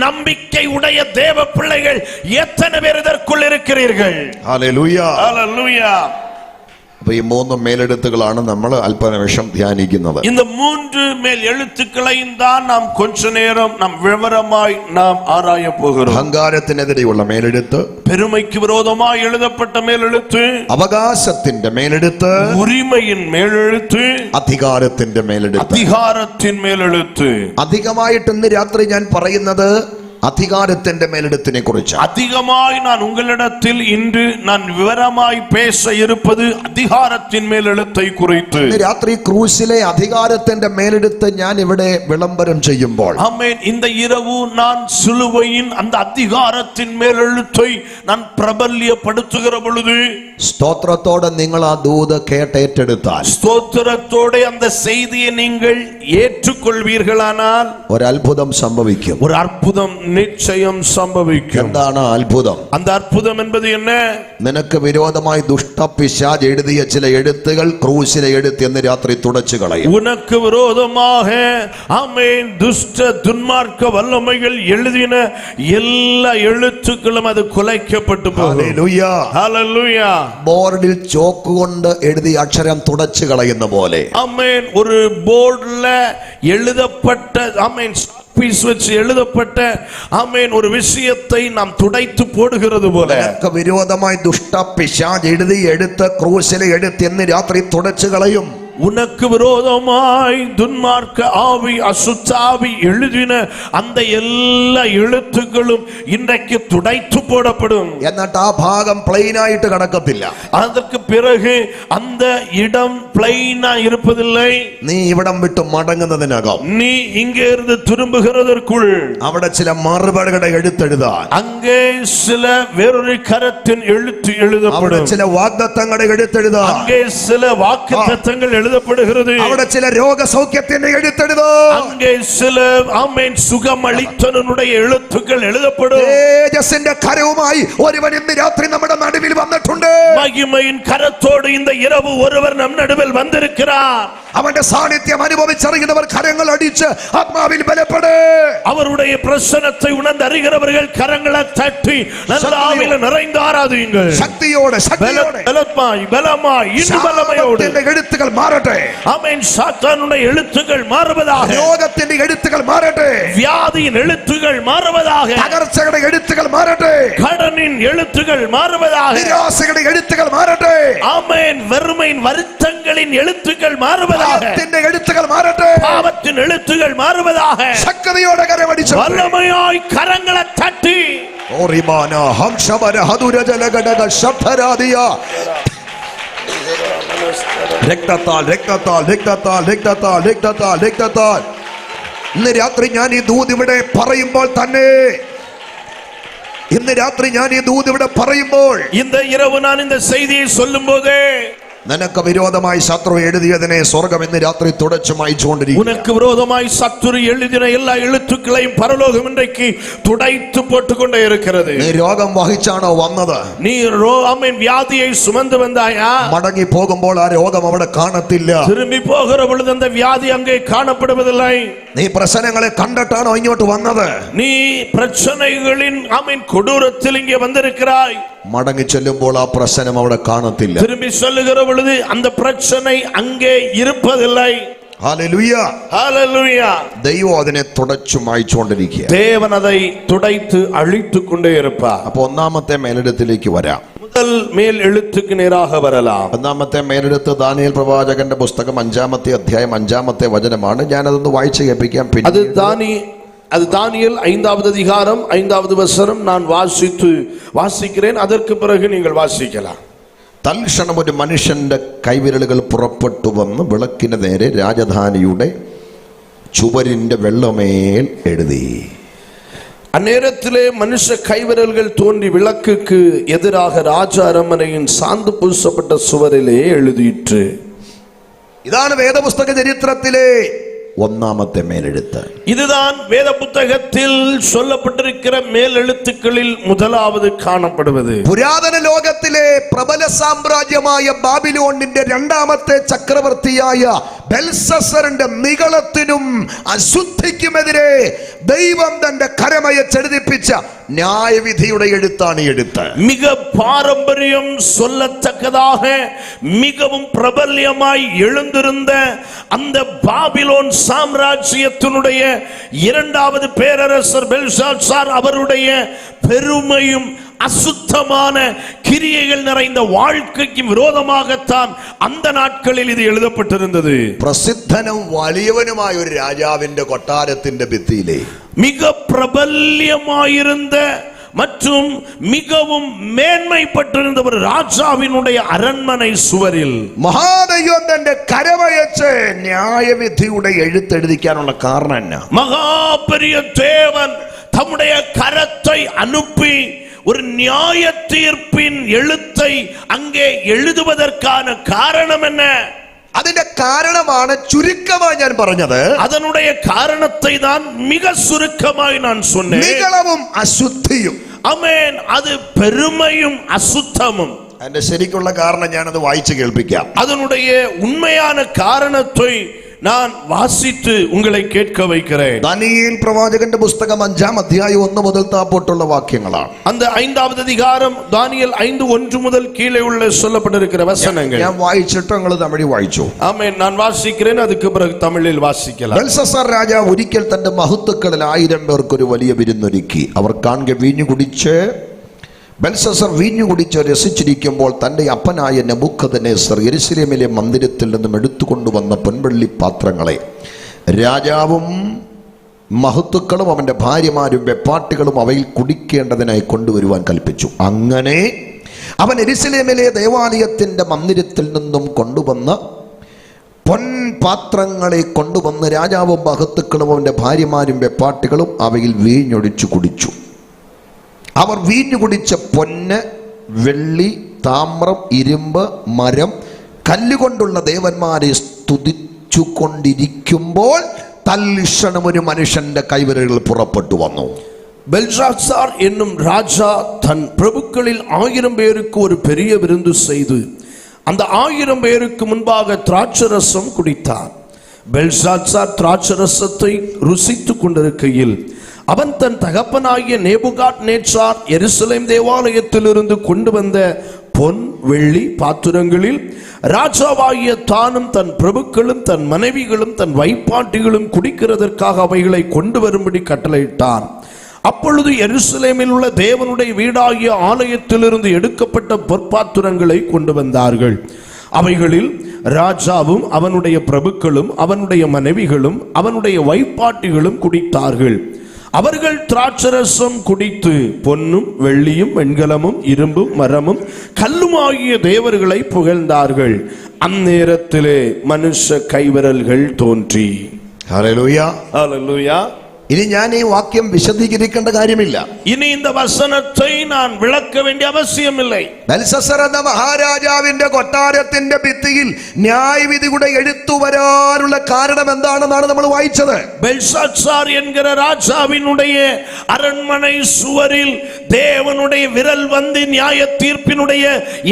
Speaker 2: நம்பிக்கை உடைய தேவ பிள்ளைகள் எத்தனை பேர் இதற்குள் இருக்கிறீர்கள்?
Speaker 1: ഹല്ലേലൂയ.
Speaker 2: ஹalleluya.
Speaker 1: അപ്പൊ ഈ മൂന്ന് മേലെടുത്തുകളാണ് നമ്മൾ അല്പനിമിഷം ധ്യാനിക്കുന്നത്.
Speaker 2: இந்த மூன்று மேல் எழுத்துக்களையும் தான் நாம் கொஞ்ச நேரம் நாம் விவரமாய் நாம் ஆராய போகிறோம்.
Speaker 1: അഹങ്കാരത്തിനെതിരെയുള്ള മേലെടുത്ത്,
Speaker 2: பெருமைக்கு விரோதமாய் எழுதப்பட்ட மேலெழுத்து,
Speaker 1: അവകാശത്തിന്റെ മേലെടുത്ത്,
Speaker 2: உரிமையின் மேலெழுத்து,
Speaker 1: അധികാരത്തിന്റെ മേലെടുത്ത്.
Speaker 2: அதிகாரத்தின் மேலெழுத்து.
Speaker 1: അധികമായിട്ട് ഇന്ന് രാത്രി ഞാൻ പറയുന്നത് അധികാരത്തിന്റെ മേലെടുത്തിനെ കുറിച്ച്.
Speaker 2: அதிகமாய் நான் உங்களிடத்தில் இன்று நான் விவரமாய் பேச இருப்பது அதிகாரத்தின் மேலெழுத்தை குறித்து.
Speaker 1: ഇന്ന് രാത്രി ക്രൂശിലെ അധികാരത്തിന്റെ മേലെടുത്ത് ഞാൻ ഇവിടെ വിളംബരം ചെയ്യുമ്പോൾ,
Speaker 2: ஆமென், இந்த இரவு நான் சிலுவையின் அந்த அதிகாரத்தின் மேலெழுத்தை நான் பிரபல்யப்படுத்துகிற பொழுது
Speaker 1: സ്തോത്രത്തോടെ നിങ്ങൾ ആ ദൂത് കേട്ടേറ്റെടുത്താൽ,
Speaker 2: ஸ்தோத்திரத்தோட அந்த செய்தியை நீங்கள் ஏற்றுக்கொள்வீர்களானால்
Speaker 1: ഒരു അത്ഭുതം സംഭവിക്കും.
Speaker 2: ஒரு அற்புதம் நிச்சயம் சம்பவிக்கும்.
Speaker 1: എന്താണ് അത്ഭുതം?
Speaker 2: அந்த அற்புதம் என்பது என்ன?
Speaker 1: നിനക്ക് വിരോധമായി ദുഷ്ടപിശാച് എഴുതിയ ചില എഴുത്തുകൾ ക്രൂശിലെ എഴുത്ത് എന്ന് രാത്രി തുടച്ചു കളയും.
Speaker 2: உனக்கு விரோதமாக ஆமென் துஷ்ட துன்மார்க்க வல்லமைகள் எழுதின எல்லா எழுத்துக்களும் அது குலைக்கப்பட்டு போகும்.
Speaker 1: ഹല്ലേലൂയ.
Speaker 2: ஹalleluya.
Speaker 1: ബോർഡിൽ ചോക്ക് കൊണ്ട് എഴുതിയ അക്ഷരം തുടച്ചു കളയുന്ന പോലെ,
Speaker 2: ஆமென், ஒரு போர்டுல எழுதப்பட்ட ஆமென் பீஸ் வச்சு எழுதப்பட்ட ஆமென் ஒரு விஷயத்தை நாம் துடைத்து போடுகிறது போல,
Speaker 1: നിനക്ക് വിരോധമായി ദുഷ്ടപിശാച് എഴുതി എടുത്ത് ക്രൂശിലെ എഴുത്ത് എന്ന് രാത്രി തുടച്ചു കളയും.
Speaker 2: உனக்கு விரோதமாய் துன்மார்க்க ஆவி அசுத்தாவி எழுதின அந்த எல்லா எழுத்துக்களும் இன்றைக்கு துடைத்து போடப்படும்.
Speaker 1: എന്നിട്ട് ആ ഭാഗം പ്ലെയിൻ ആയിട്ട് കിടക്കത്തില്ല.
Speaker 2: அதற்கு பிறகு அந்த இடம் பிளைனா இருப்பதில்லை.
Speaker 1: നീ ഇവിടം വിട്ട് മടങ്ങുന്നതിനകം
Speaker 2: நீ இங்கே இருந்து திரும்புகிறதற்குள்
Speaker 1: അവിടെ ചില മറുപടികളുടെ എഴുത്തെഴുതാൻ,
Speaker 2: அங்கே சில வேறொரு கரத்தின் எழுத்து
Speaker 1: അവിടെ
Speaker 2: எழுதப்படும்.
Speaker 1: ചില വാഗ്ദത്തങ്ങളുടെ എഴുത്തെഴുതാൻ,
Speaker 2: அங்கே சில வாக்குத்தத்தங்கள் எழுதப்படுகிறது.
Speaker 1: അവിടെ ചില രോഗസൗഖ്യത്തിന്റെ എഴുത്തെഴുതാൻ,
Speaker 2: அங்கே சில ஆமென் சுகமளித்தனுடைய எழுத்துக்கள் எழுதப்படும்.
Speaker 1: തേജസ്സിന്റെ കരവുമായി ഒരുവൻ ഇന്ന് രാത്രി നമ്മുടെ നടുവിൽ വന്നിട്ടുണ്ട്.
Speaker 2: மகிமையின் கரத்தோடு இந்த இரவு ஒருவர் நம் நடுவில் வந்திருக்கிறார்.
Speaker 1: അവന്റെ സാന്നിധ്യം അനുഭവിച്ചറിയുന്നവർ കരങ്ങൾ അടിച്ച് ആത്മാവിൽ ബലപ്പെട്.
Speaker 2: அவருடைய பிரசன்னத்தை உணர்ந்து அறிகிறவர்கள் கரங்களை தட்டி நல்ல ஆவியில நிறைந்து ஆராதியுங்கள்.
Speaker 1: ശക്തിയോടെ ശക്തിയോടെ
Speaker 2: பலமாய் பலமாய் இன்னும் பலமையோடு.
Speaker 1: ശാപത്തിന്റെ എഴുത്തുകൾ മാറട്ടെ.
Speaker 2: ஆமென், சாத்தானுடைய எழுத்துக்கள் மாறுவதாக.
Speaker 1: രോഗത്തിന്റെ എഴുത്തുകൾ മാറട്ടെ.
Speaker 2: வியாதியின் எழுத்துகள் மாறுவதாக.
Speaker 1: തകർച്ചയുടെ എഴുത്തുകൾ മാറട്ടെ.
Speaker 2: கடனின் எழுத்துகள் மாறுவதாக.
Speaker 1: നിരാശയുടെ എഴുത്തുകൾ മാറട്ടെ.
Speaker 2: ஆமென், வெறுமையின் வருத்தங்களின் எழுத்துக்கள் மாறுவதாக.
Speaker 1: പാപത്തിന്റെ എഴുത്തുകൾ മാറട്ടെ.
Speaker 2: பாவத்தின் எழுத்துகள் மாறுவதாக.
Speaker 1: ശക്തിയോടെ കരമടിച്ചു
Speaker 2: வல்லமையாய் கரங்களை தட்டி
Speaker 1: ഓറിമാന ഹംസവര ഹതുരജലഘടക ശബ്ദരാദിയ രക്തത്താൽ രക്തത്താൽ രക്തത്താൽ രക്തത്താൽ രക്തത്താൽ രക്തത്താൽ. ഇന്ന് രാത്രി ഞാൻ ഈ ദൂത് ഇവിടെ പറയുമ്പോൾ തന്നെ, ഇന്ന് രാത്രി ഞാൻ ഈ ദൂത് ഇവിടെ പറയുമ്പോൾ,
Speaker 2: இந்த இரவு நான் இந்த செய்தியை சொல்லும் போது
Speaker 1: നിനക്ക് വിരോധമായി ശത്രു എഴുതിയതിനെ സ്വർഗം ഇന്ന് രാത്രി തുടച്ചു മായ്ച്ചുകൊണ്ടിരിക്കും.
Speaker 2: உனக்கு விரோதமாய் சத்துரு எழுதின எல்லா எழுத்துக்களையும் பரலோகம் இன்றைக்கு துடைத்து போட்டுக்கொண்டே இருக்கிறது.
Speaker 1: നീ രോഗം വഹിച്ചാണോ വന്നത്?
Speaker 2: நீ ஆமென் வியாதியை சுமந்து வந்தாயா?
Speaker 1: മടങ്ങി പോകുമ്പോൾ ആ രോഗം അവിടെ കാണത്തില്ല.
Speaker 2: திரும்பி போகிற பொழுது அந்த வியாதி அங்கே காணப்படுவதில்லை.
Speaker 1: നീ പ്രശ്നങ്ങളെ കണ്ടിട്ടാണോ ഇങ്ങോട്ട് വന്നത്?
Speaker 2: நீ பிரச்சனைகளின் ஆமென் கொடூரத்தில் இங்கே வந்திருக்கிறாய்.
Speaker 1: മടങ്ങി ചെല്ലുമ്പോൾ ആ പ്രശ്നം അവിടെ കാണത്തില്ല.
Speaker 2: திரும்பி சொல்லுகிற பொழுது அந்த பிரச்சனை அங்கே இருப்பதில்லை.
Speaker 1: ഹല്ലേലൂയ.
Speaker 2: ஹalleluya.
Speaker 1: ദൈവം അതിനെ തുടച്ചു മായ്ച്ചുകൊണ്ടിരിക്കുക.
Speaker 2: தேவன் அதை துடைத்து அழித்துக் கொண்டே இருப்பார்.
Speaker 1: അപ്പൊ ഒന്നാമത്തെ മേലെടുത്തിലേക്ക് വരാം.
Speaker 2: முதல் மேல் எழுத்துக்கு நேராக வரலாம்.
Speaker 1: ഒന്നാമത്തെ മേലെടുത്ത് ദാനിയേൽ പ്രവാചകന്റെ പുസ്തകം 5-ാമത്തെ അധ്യായം 5-ാമത്തെ വചനമാണ്. ഞാനതൊന്ന് വായിച്ചു കേൾപ്പിക്കാം.
Speaker 2: அது தானியேல் 5வது அதிகாரம் 5வது வசனம் நான் வாசிக்கிறேன். அதற்கு பிறகு நீங்கள் வாசிக்கலாம்.
Speaker 1: തൽക്ഷണം ഒരു മനുഷ്യന്റെ കൈവിരലുകൾ പുറപ്പെട്ടു വന്ന് വിളക്കിന് നേരെ രാജധാനിയുടെ ചുവരിന്റെ വെള്ളമേൽ എഴുതി.
Speaker 2: அந்நேரத்திலே மனுஷ கைவிரல்கள் தோன்றி விளக்குக்கு எதிராக ராஜ அரண்மனையின் சாந்து பூசப்பட்ட சுவரிலே எழுதிற்று.
Speaker 1: ഇതാണ് വേദപുസ്തക ചരിത്രത്തിലെ ഒന്നാമത്തെ മേലെഴുത്ത്.
Speaker 2: இதுதான் வேத புத்தகத்தில் சொல்லப்பட்டிருக்கிற மேலெழுத்துக்களில் முதலாவது காணப்படுவது.
Speaker 1: പുരാതന ലോകത്തിലെ പ്രബല സാമ്രാജ്യമായ ബാബിലോണിന്റെ രണ്ടാമത്തെ ചക്രവർത്തിയായ ബെൽസസറിന്റെ നിഗളത്തിനും അശുദ്ധിക്കുമെതിരെ ദൈവം തന്റെ കരമയച്ചെഴുതിപ്പിച്ച ന്യായവിധിയുടെ എഴുത്താണ് ഈ എഴുത്ത്.
Speaker 2: மிக பாரம்பரியம் சொல்லத்தக்கதாக மிகவும் பிரபல்யமாய் எழுந்திருந்த அந்த பாபிலோன் சாம்ராஜ்யத்தினுடைய இரண்டாவது பேரரசர் பெல்ஷாத்சார் அவருடைய பெருமையும் அசுத்தமான கிரியைகள் நிறைந்த வாழ்க்கைக்கு விரோதமாகத்தான் அந்த நாட்களில் இது எழுதப்பட்டிருந்தது.
Speaker 1: പ്രസിദ്ധനും വലിയവനുമായ ഒരു രാജാവിന്റെ കൊട്ടാരത്തിന്റെ ഭിത്തിയിലെ
Speaker 2: மிக பிரபல்யமாயிருந்த மற்றும் மிகவும் மேன்மைப்பட்டிருந்த ஒரு ராஜாவினுடைய அரண்மனை சுவரில்
Speaker 1: മഹാദൈവം തന്റെ കരമയച്ച് ന്യായവിധിയുടെ എഴുത്തെഴുതിക്കാനുള്ള കാരണം എന്നാ?
Speaker 2: மகாபெரிய தேவன் தம்முடைய கரத்தை அனுப்பி ஒரு நியாய தீர்ப்பின் எழுத்தை அங்கே எழுதுவதற்கான காரணம் என்ன?
Speaker 1: അതിന്റെ കാരണമാണ് ചുരുക്കമായി ഞാൻ പറഞ്ഞത്.
Speaker 2: அதனுடைய காரணத்தை தான் மிக சுருக்கமாய் நான் சொன்னேன்.
Speaker 1: നിഗളവും അശുദ്ധിയും.
Speaker 2: ആമേൻ. அது பெருமையும் அசுத்தமும்.
Speaker 1: അതിന്റെ ശരിക്കുള്ള കാരണം ഞാനത് വായിച്ചു കേൾപ്പിക്കാം.
Speaker 2: அதனுடைய உண்மையான காரணத்தை நான் வாசித்து உங்களை கேட்க வைக்கிறேன்.
Speaker 1: ദാനിയേൽ പ്രവാചകന്റെ പുസ്തകം 5-ാം അധ്യായം 1 മുതൽ താഴോട്ടുള്ള വാക്യങ്ങളാണ്.
Speaker 2: அந்த 5வது அதிகாரம் தானியேல் 5:1 முதல் கீழே உள்ள சொல்லப்பட்டிருக்கிற வசனங்கள்
Speaker 1: ഞാൻ വായിച്ചിട്ട് നിങ്ങൾ തമിഴ് വായിച്ചു.
Speaker 2: ஆமென். நான் வாசிக்கிறேன், அதுக்கு பிறகு தமிழில் வாசிக்கலாம்.
Speaker 1: ബെൽസസർ രാജാവ് ഒരിക്കൽ തന്റെ മഹത്തുക്കളിൽ 1000 പേർക്ക് ഒരു വലിയ വിരുന്നൊരുക്കി. അവർ കാൺകെ വീഞ്ഞു കുടിച്ച് ബെൽസസർ വീഞ്ഞു കുടിച്ച് രസിച്ചിരിക്കുമ്പോൾ തന്റെ അപ്പനായ നെബൂഖദ്നേസർ യെരൂശലേമിലെ മന്ദിരത്തിൽ നിന്നും എടുത്തുകൊണ്ടുവന്ന പൊൻവെള്ളി പാത്രങ്ങളെ രാജാവും മഹത്തുക്കളും അവന്റെ ഭാര്യമാരും വെപ്പാട്ടികളും അവയിൽ കുടിക്കേണ്ടതിനായി കൊണ്ടുവരുവാൻ കൽപ്പിച്ചു. അങ്ങനെ അവൻ യെരൂശലേമിലെ ദേവാലയത്തിന്റെ മന്ദിരത്തിൽ നിന്നും കൊണ്ടുവന്ന പൊൻപാത്രങ്ങളെ കൊണ്ടുവന്ന് രാജാവും മഹത്തുക്കളും അവന്റെ ഭാര്യമാരും വെപ്പാട്ടികളും അവയിൽ വീഞ്ഞൊഴിച്ചു കുടിച്ചു. അവർ വീഞ്ഞു കുടിച്ച പൊന്ന്, വെള്ളി, താമ്രം, ഇരുമ്പ്, മരം, കല്ലുകൊണ്ടുള്ള ദേവന്മാരെ സ്തുതിച്ചു കൊണ്ടിരിക്കുമ്പോൾ തൽക്ഷണം ഒരു മനുഷ്യന്റെ കൈവിരലുകൾ പുറപ്പെട്ടു വന്നു.
Speaker 2: பெல்ஷாத்சார் என்னும் ராஜா தன் பிரபுக்களில் 1000 பேருக்கு ஒரு பெரிய விருந்து செய்து அந்த 1000 பேருக்கு முன்பாக திராட்சரசம் குடித்தார். பெல்ஷாத்சார் திராட்சரசத்தை ருசித்துக் கொண்டிருக்கையில் அவன் தன் தகப்பனாகிய நேபுகாத்நேச்சார் எருசலேம் தேவாலயத்திலிருந்து கொண்டு வந்த பொன், வெள்ளி பாத்திரங்களில் ராஜாவாகிய தானும் தன் பிரபுக்களும் தன் மனைவிகளும் தன் வைப்பாட்டிகளும் குடிக்கிறதற்காக அவைகளை கொண்டு வரும்படி கட்டளையிட்டான். அப்பொழுது எருசலேமில் உள்ள தேவனுடைய வீடாகிய ஆலயத்திலிருந்து எடுக்கப்பட்ட பொற்பாத்திரங்களை கொண்டு வந்தார்கள். அவைகளில் ராஜாவும் அவனுடைய பிரபுக்களும் அவனுடைய மனைவிகளும் அவனுடைய வைப்பாட்டிகளும் குடித்தார்கள். அவர்கள் திராட்சரசம் குடித்து பொன்னும் வெள்ளியும் வெண்கலமும் இரும்பும் மரமும் கல்லுமாகிய தேவர்களை புகழ்ந்தார்கள். அந்நேரத்திலே மனுஷ கைவிரல்கள் தோன்றி.
Speaker 1: ഹല്ലേലൂയ.
Speaker 2: ஹல்லேலூயா.
Speaker 1: ഇനി ഞാൻ ഈ വാക്യം വിശദീകരിക്കേണ്ട കാര്യമില്ല.
Speaker 2: இனி இந்த வசனத்தை நான் விளக்க வேண்டிய அவசியம் இல்லை.
Speaker 1: ബെൽസസർ എന്ന മഹാരാജാവിന്റെ കൊട്ടാരത്തിന്റെ ഭിത്തിയിൽ ന്യായവിധിയുടെ എഴുത്തു വരാനുള്ള കാരണം എന്താണെന്നാണ് നമ്മൾ വായിച്ചത്.
Speaker 2: பெல்ஷாத்சார் என்கிற ராஜாவினுடைய அரண்மனை சுவரில் தேவனுடைய விரல் வந்து நியாய தீர்ப்பினுடைய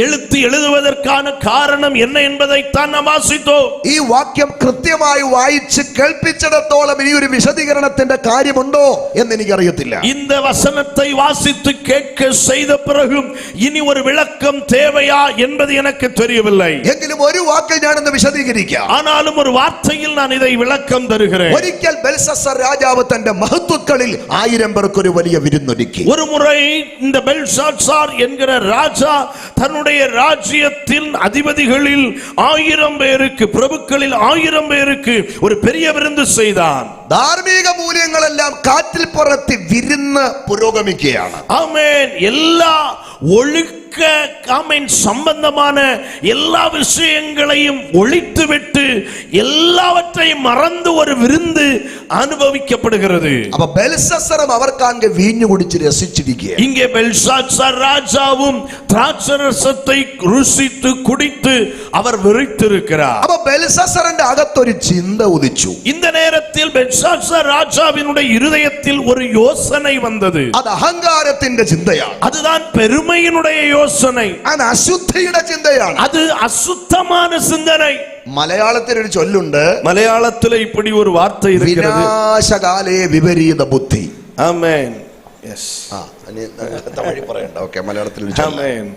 Speaker 2: எழுத்து எழுதுவதற்கான காரணம் என்ன என்பதைத்தான் நாம் வாசித்தோம்.
Speaker 1: ഈ വാക്യം കൃത്യമായി വായിച്ച് കേൾപ്പിച്ചിടത്തോളം ഇനി ഒരു വിശദീകരണത്തിന്റെ കാര്യമുണ്ടോ എന്ന് എനിക്കറിയത്തില്ല.
Speaker 2: இந்த வசனத்தை வாசித்து கேட்க செய்த பிறகும் இனி ஒரு விளக்கம் தேவையா என்பது எனக்கு தெரியவில்லை.
Speaker 1: എങ്കിലും ഒരു വാക്കിൽ ഞാനൊന്ന് വിശദീകരിക്കാം.
Speaker 2: ஆனாலும் ஒரு வார்த்தையில் நான் இதை விளக்கம் தருகிறேன்.
Speaker 1: ഒരിക്കൽ ബെൽസസർ രാജാവ് തന്റെ മഹത്വക്കളിൽ 1000 പേർക്ക് ഒരു വലിയ വിരുന്നൊരുക്കി.
Speaker 2: ஒரு முறை இந்த பெல்ஷாத்சார் என்கிற ராஜா தன்னுடைய ராஜ்யத்தின் அதிபதிகளில் 1000 பேருக்கு, பிரபுக்களில் 1000 பேருக்கு ஒரு பெரிய விருந்து செய்தான்.
Speaker 1: ധാർമ്മിക മൂല്യങ്ങളെല്ലാം കാറ്റിൽ പുറത്തി വിരുന്ന് പുരോഗമിക്കുകയാണ്.
Speaker 2: ஆமென். எல்லா ஒழுக்க ஆமென் சம்பந்தமான எல்லா விஷயங்களையும் ஒழித்துவிட்டு எல்லாவற்றையும் மறந்து ஒரு விருந்து அனுபவிக்கப்படுகிறது.
Speaker 1: அப்ப பெல்ஷஸ்ஸரும் அவர் காண்க வீഞ്ഞு குடிச்சு ரசிச்சிருக்கீங்க.
Speaker 2: இங்கே பெல்ஷாத்சார் ராஜாவும் திராட்சரசத்தை ருசித்து குடித்து அவர் விழித்திருக்கிறார்.
Speaker 1: அப்ப பெல்ஷஸ்ஸரிന്റെ അകത്തൊരു ചിന്ത ഉദിച്ചു.
Speaker 2: இந்த நேரத்தில் பெல்ஷாத்சார் ராஜாவினுடைய இருதயத்தில் ஒரு யோசனை வந்தது.
Speaker 1: അത് അഹങ്കാരത്തിന്റെ ചിന്തയാണ്.
Speaker 2: அதுதான் பெருமையினுடைய யோசனை.
Speaker 1: അത് അശുദ്ധിയുടെ ചിന്തയാണ്.
Speaker 2: அது அசுத்தமான சிந்தனை.
Speaker 1: മലയാളത്തിൽ ഒരു ചൊല്ലുണ്ട്.
Speaker 2: மலையாளத்தில் இப்படி ஒரு வார்த்தை இருக்கிறது.
Speaker 1: വിനാശകാലേ വിപരീത ബുദ്ധി.
Speaker 2: ആമേൻ. യെസ്.
Speaker 1: തമിഴ് പറയണ്ട. ഓക്കേ, മലയാളത്തിൽ
Speaker 2: ആമേൻ.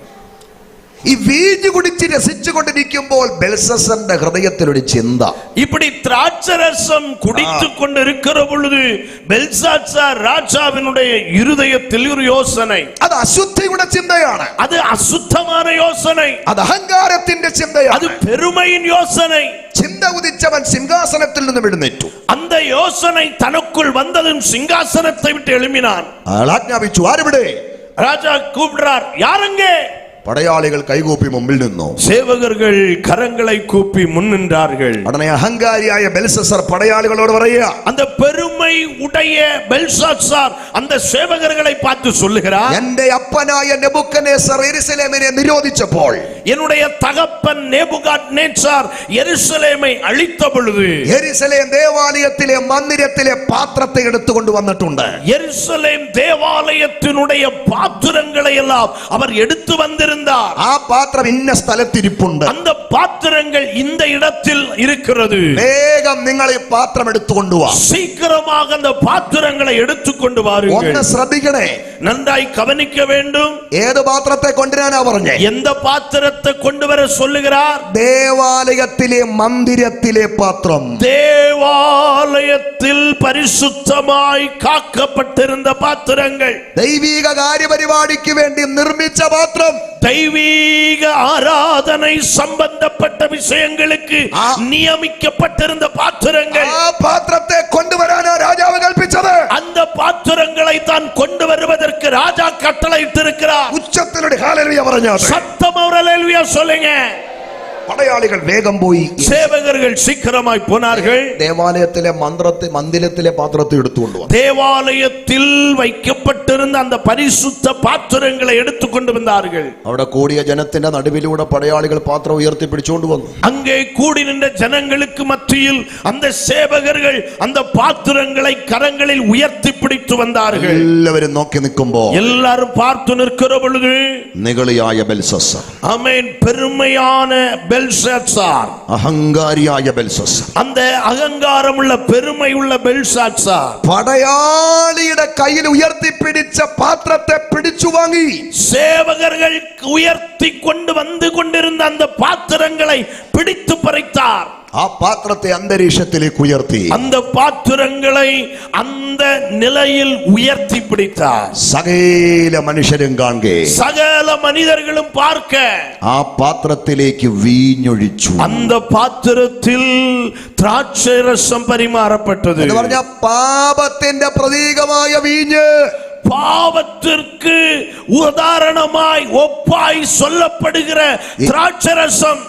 Speaker 1: ഈ വീഞ്ഞു കുടിച്ച് രസിച്ചുകൊണ്ടിരിക്കുമ്പോൾ ബെൽഷസ്സറിന്റെ ഹൃദയത്തിൽ ഒരു ചിന്ത.
Speaker 2: இப்படி திராட்சரசம் குடித்துக் கொண்டிருக்கிற பொழுது பெல்ஷாத்சார் ராஜாவினுடைய இருதயத்தில் ஒரு யோசனை.
Speaker 1: അത് അശുദ്ധിയുടെ ചിന്തയാണ്.
Speaker 2: அது அசுத்தமான யோசனை.
Speaker 1: അത് അഹങ്കാരത്തിന്റെ ചിന്തയാണ്.
Speaker 2: அது பெருமையின் யோசனை.
Speaker 1: ചിന്ത ഉദിച്ചവൻ സിംഹാസനത്തിൽ നിന്ന് എഴുന്നേറ്റു.
Speaker 2: அந்த யோசனை தனக்குள் வந்ததும் சிங்காசனத்தை விட்டு எழும்பினான்.
Speaker 1: ആജ്ഞാപിച്ചു, ആരിവിടെ?
Speaker 2: ராஜா கூப்பிடுறார், யாரங்கே?
Speaker 1: പടയാളികൾ കൈകൂപ്പി മുമ്പിൽ നിന്നു.
Speaker 2: சேவகர்கள் கரங்களை கூப்பி முன் நின்றார்கள்.
Speaker 1: ഉടനെ അഹങ്കാരിയായ ബെൽഷസ്സർ പടയാളികളോട് പറയുക,
Speaker 2: அந்த பெருமை உடைய பெல்ஷாத்சார் அந்த சேவகர்களை பார்த்து சொல்லுகிறார்,
Speaker 1: എന്റെ അപ്പനായ നെബൂഖദ്നേസർ യെരൂശലേമിനെ നിരോധിച്ചപ്പോൾ,
Speaker 2: என்னுடைய தகப்பன் நேபுகாத்நேச்சார் எருசலேமை அழித்த பொழுது
Speaker 1: യെരൂശലേം ദേവാലയത്തിലെ മന്ദിരത്തിലെ പാത്രത്തെ എടുത്തുകൊണ്ട് വന്നിട്ടുണ്ട്.
Speaker 2: எருசலேம் தேவாலயத்தினுடைய பாத்திரங்களை எல்லாம் அவர் எடுத்து வந்திருந்தார்.
Speaker 1: ആ പാത്രം ഇന്ന സ്ഥലത്തിരിപ്പുണ്ട്.
Speaker 2: அந்த பாத்திரங்கள் இந்த இடத்தில் இருக்கிறது.
Speaker 1: വേഗം നിങ്ങൾ ഈ പാത്രം എടുത്തുകൊണ്ട് വാ.
Speaker 2: சீக்கிரமாக அந்த பாத்திரங்களை எடுத்துக்கொண்டு வாருங்கள்.
Speaker 1: ഒന്ന് ശ്രദ്ധിക്കണേ,
Speaker 2: நன்றாய் கவனிக்க வேண்டும்.
Speaker 1: ഏത് പാത്രത്തെ കൊണ്ടുവരാനാ പറഞ്ഞേ?
Speaker 2: எந்த பாத்திரத்தை கொண்டு வர சொல்லுகிறார்?
Speaker 1: ദേവാലയത്തിലെ മന്ദിരത്തിലെ പാത്രം.
Speaker 2: தேவாலயத்தில் பரிசுத்தமாய் காக்கப்பட்டிருந்த பாத்திரங்கள்,
Speaker 1: ദൈവിക കാര്യപരിപാടിക്ക് വേണ്ടി നിർമ്മിച്ച പാത്രം,
Speaker 2: தெய்வீக ஆராதனை சம்பந்தப்பட்ட விஷயங்களுக்கு நியமிக்கப்பட்டிருந்த பாத்திரங்கள்.
Speaker 1: ആ പാത്രത്തെ കൊണ്ടുവരാനാ രാജാവ് കൽപ്പിച്ചത്.
Speaker 2: அந்த பாத்திரங்களை தான் கொண்டு வருவதற்கு ராஜா கட்டளையிட்டிருக்கிறார்.
Speaker 1: ഉച്ചത്തിലൊരു ഹല്ലേലൂയ പറഞ്ഞാൽ
Speaker 2: சத்தமா ஒரு அல்லேலூயா சொல்லுங்க.
Speaker 1: പടയാളികൾ വേഗം പോയി.
Speaker 2: சேவகர்கள் சீக்கிரமாய் போனார்கள்.
Speaker 1: ദേവാലയത്തിലെ മന്ദിരത്തിലെ പാത്രത്തെ എടുത്തുകൊണ്ട് വന്നു.
Speaker 2: தேவாலயத்தில் வைக்கப்பட்டிருந்த அந்த பரிசுத்த பாத்திரங்களை எடுத்துக்கொண்டு வந்தார்கள்.
Speaker 1: അവിടെ കൂടിയ ജനത്തിന്റെ നടുവിലൂടെ പടയാളികൾ പാത്രം ഉയർത്തി പിടിച്ചുകൊണ്ട് വന്നു.
Speaker 2: அங்கே கூடி நின்ற ஜனங்களுக்கு மத்தியில் அந்த சேவகர்கள் அந்த பாத்திரங்களை கரங்களில் உயர்த்தி பிடித்து வந்தார்கள்.
Speaker 1: എല്ലാവരും നോക്കി നിൽക്കുമ്പോൾ
Speaker 2: எல்லாரும் பார்த்து நிற்கிற பொழுது
Speaker 1: നിഗളിയായ ബെൽഷസ്സർ,
Speaker 2: ஆமென், பெருமையான பெல்ஷாத்சார்,
Speaker 1: അഹങ്കാരിയായ ബെൽഷസ്സർ,
Speaker 2: அந்த അഹങ്കാരമുള്ള പെരുമയുള്ള பெல்ஷாத்சார்
Speaker 1: പടയാളിയുടെ കയ്യിൽ ഉയർത്തിപ്പിടിച്ച പാത്രത്തെ പിടിച്ചു വാങ്ങി.
Speaker 2: சேவகர்கள் உயர்த்தி கொண்டு வந்து கொண்டிருந்த அந்த பாத்திரங்களை பிடித்து பறித்தார்.
Speaker 1: ആ പാത്രത്തെ അന്തരീക്ഷത്തിലേക്ക് ഉയർത്തി.
Speaker 2: அந்த பாத்திரங்களை அந்த நிலையில் உயர்த்தி பிடித்தார்.
Speaker 1: സകല മനുഷ്യരും കാണുകെ,
Speaker 2: சகல மனிதர்களும் பார்க்க
Speaker 1: ആ പാത്രത്തിലേക്ക് വീഞ്ഞൊഴിച്ചു.
Speaker 2: அந்த பாத்திரத்தில் திராட்சை ரசம் பரிமாறப்பட்டது.
Speaker 1: എന്ന് പറഞ്ഞ പാപത്തിന്റെ പ്രതീകമായ വീഞ്ഞ്,
Speaker 2: பாவத்திற்கு உதாரணமாய் ஒப்பாய் சொல்லப்படுகிற திராட்சை ரசம்.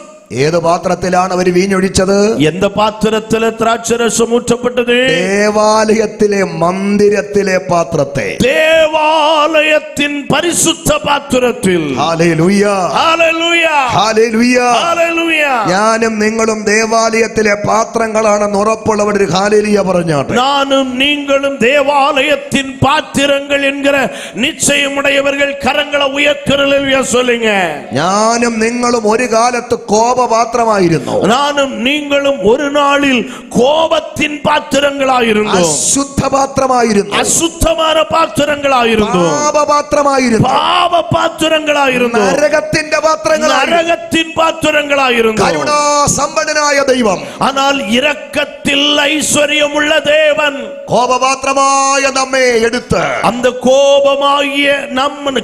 Speaker 1: ഏത് പാത്രത്തിലാണ് അവർ വീഞ്ഞൊഴിച്ചത്?
Speaker 2: எந்த பாத்திரத்தில் திராட்சை ரசம் ஊற்றப்பட்டது?
Speaker 1: ദേവാലയത്തിലെ മന്ദിരത്തിലെ പാത്രത്തെ.
Speaker 2: தேவாலயத்தின் பரிசுத்த பாத்திரத்தில்.
Speaker 1: Hallelujah,
Speaker 2: hallelujah,
Speaker 1: hallelujah.
Speaker 2: ഹല്ലേലൂയ.
Speaker 1: ഞാനും നിങ്ങളും ദേവാലയത്തിലെ പാത്രങ്ങളാണെന്ന് ഉറപ്പുള്ളവർ ഒരു ഹല്ലേലൂയ പറഞ്ഞാട്ടെ.
Speaker 2: நானும் நீங்களும் தேவாலயத்தின் பாத்திரங்கள் என்கிற நிச்சயமுடையவர்கள் கரங்களை உயர்த்துறலையா சொல்லுங்க.
Speaker 1: ഞാനും നിങ്ങളും ഒരു കാലത്ത് കോപപാത്രമായിരുന്നു.
Speaker 2: நானும் நீங்களும் ஒரு நாளில் கோபத்தின் பாத்திரங்களாயிருந்தோம்.
Speaker 1: അശുദ്ധപാത്രമായിരുന്നു.
Speaker 2: அசுத்தமான பாத்திரங்களாயிருந்தோம்.
Speaker 1: പാപപാത്രമായിരുന്നു.
Speaker 2: பாவ பாத்திரங்களாயிருந்தோம்.
Speaker 1: നരകത്തിന്റെ പാത്രങ്ങളായിരുന്നു.
Speaker 2: நரகத்தின் பாத்திரங்களாயிருந்தோம்.
Speaker 1: കരുണാസമ്പന്നനായ ദൈവം,
Speaker 2: ஆனால் இரக்கத்தில் ஐஸ்வர்யமுள்ள தேவன்
Speaker 1: കോപപാത്രമായ നമ്മെ എടുത്ത്,
Speaker 2: அந்த கோபமாகிய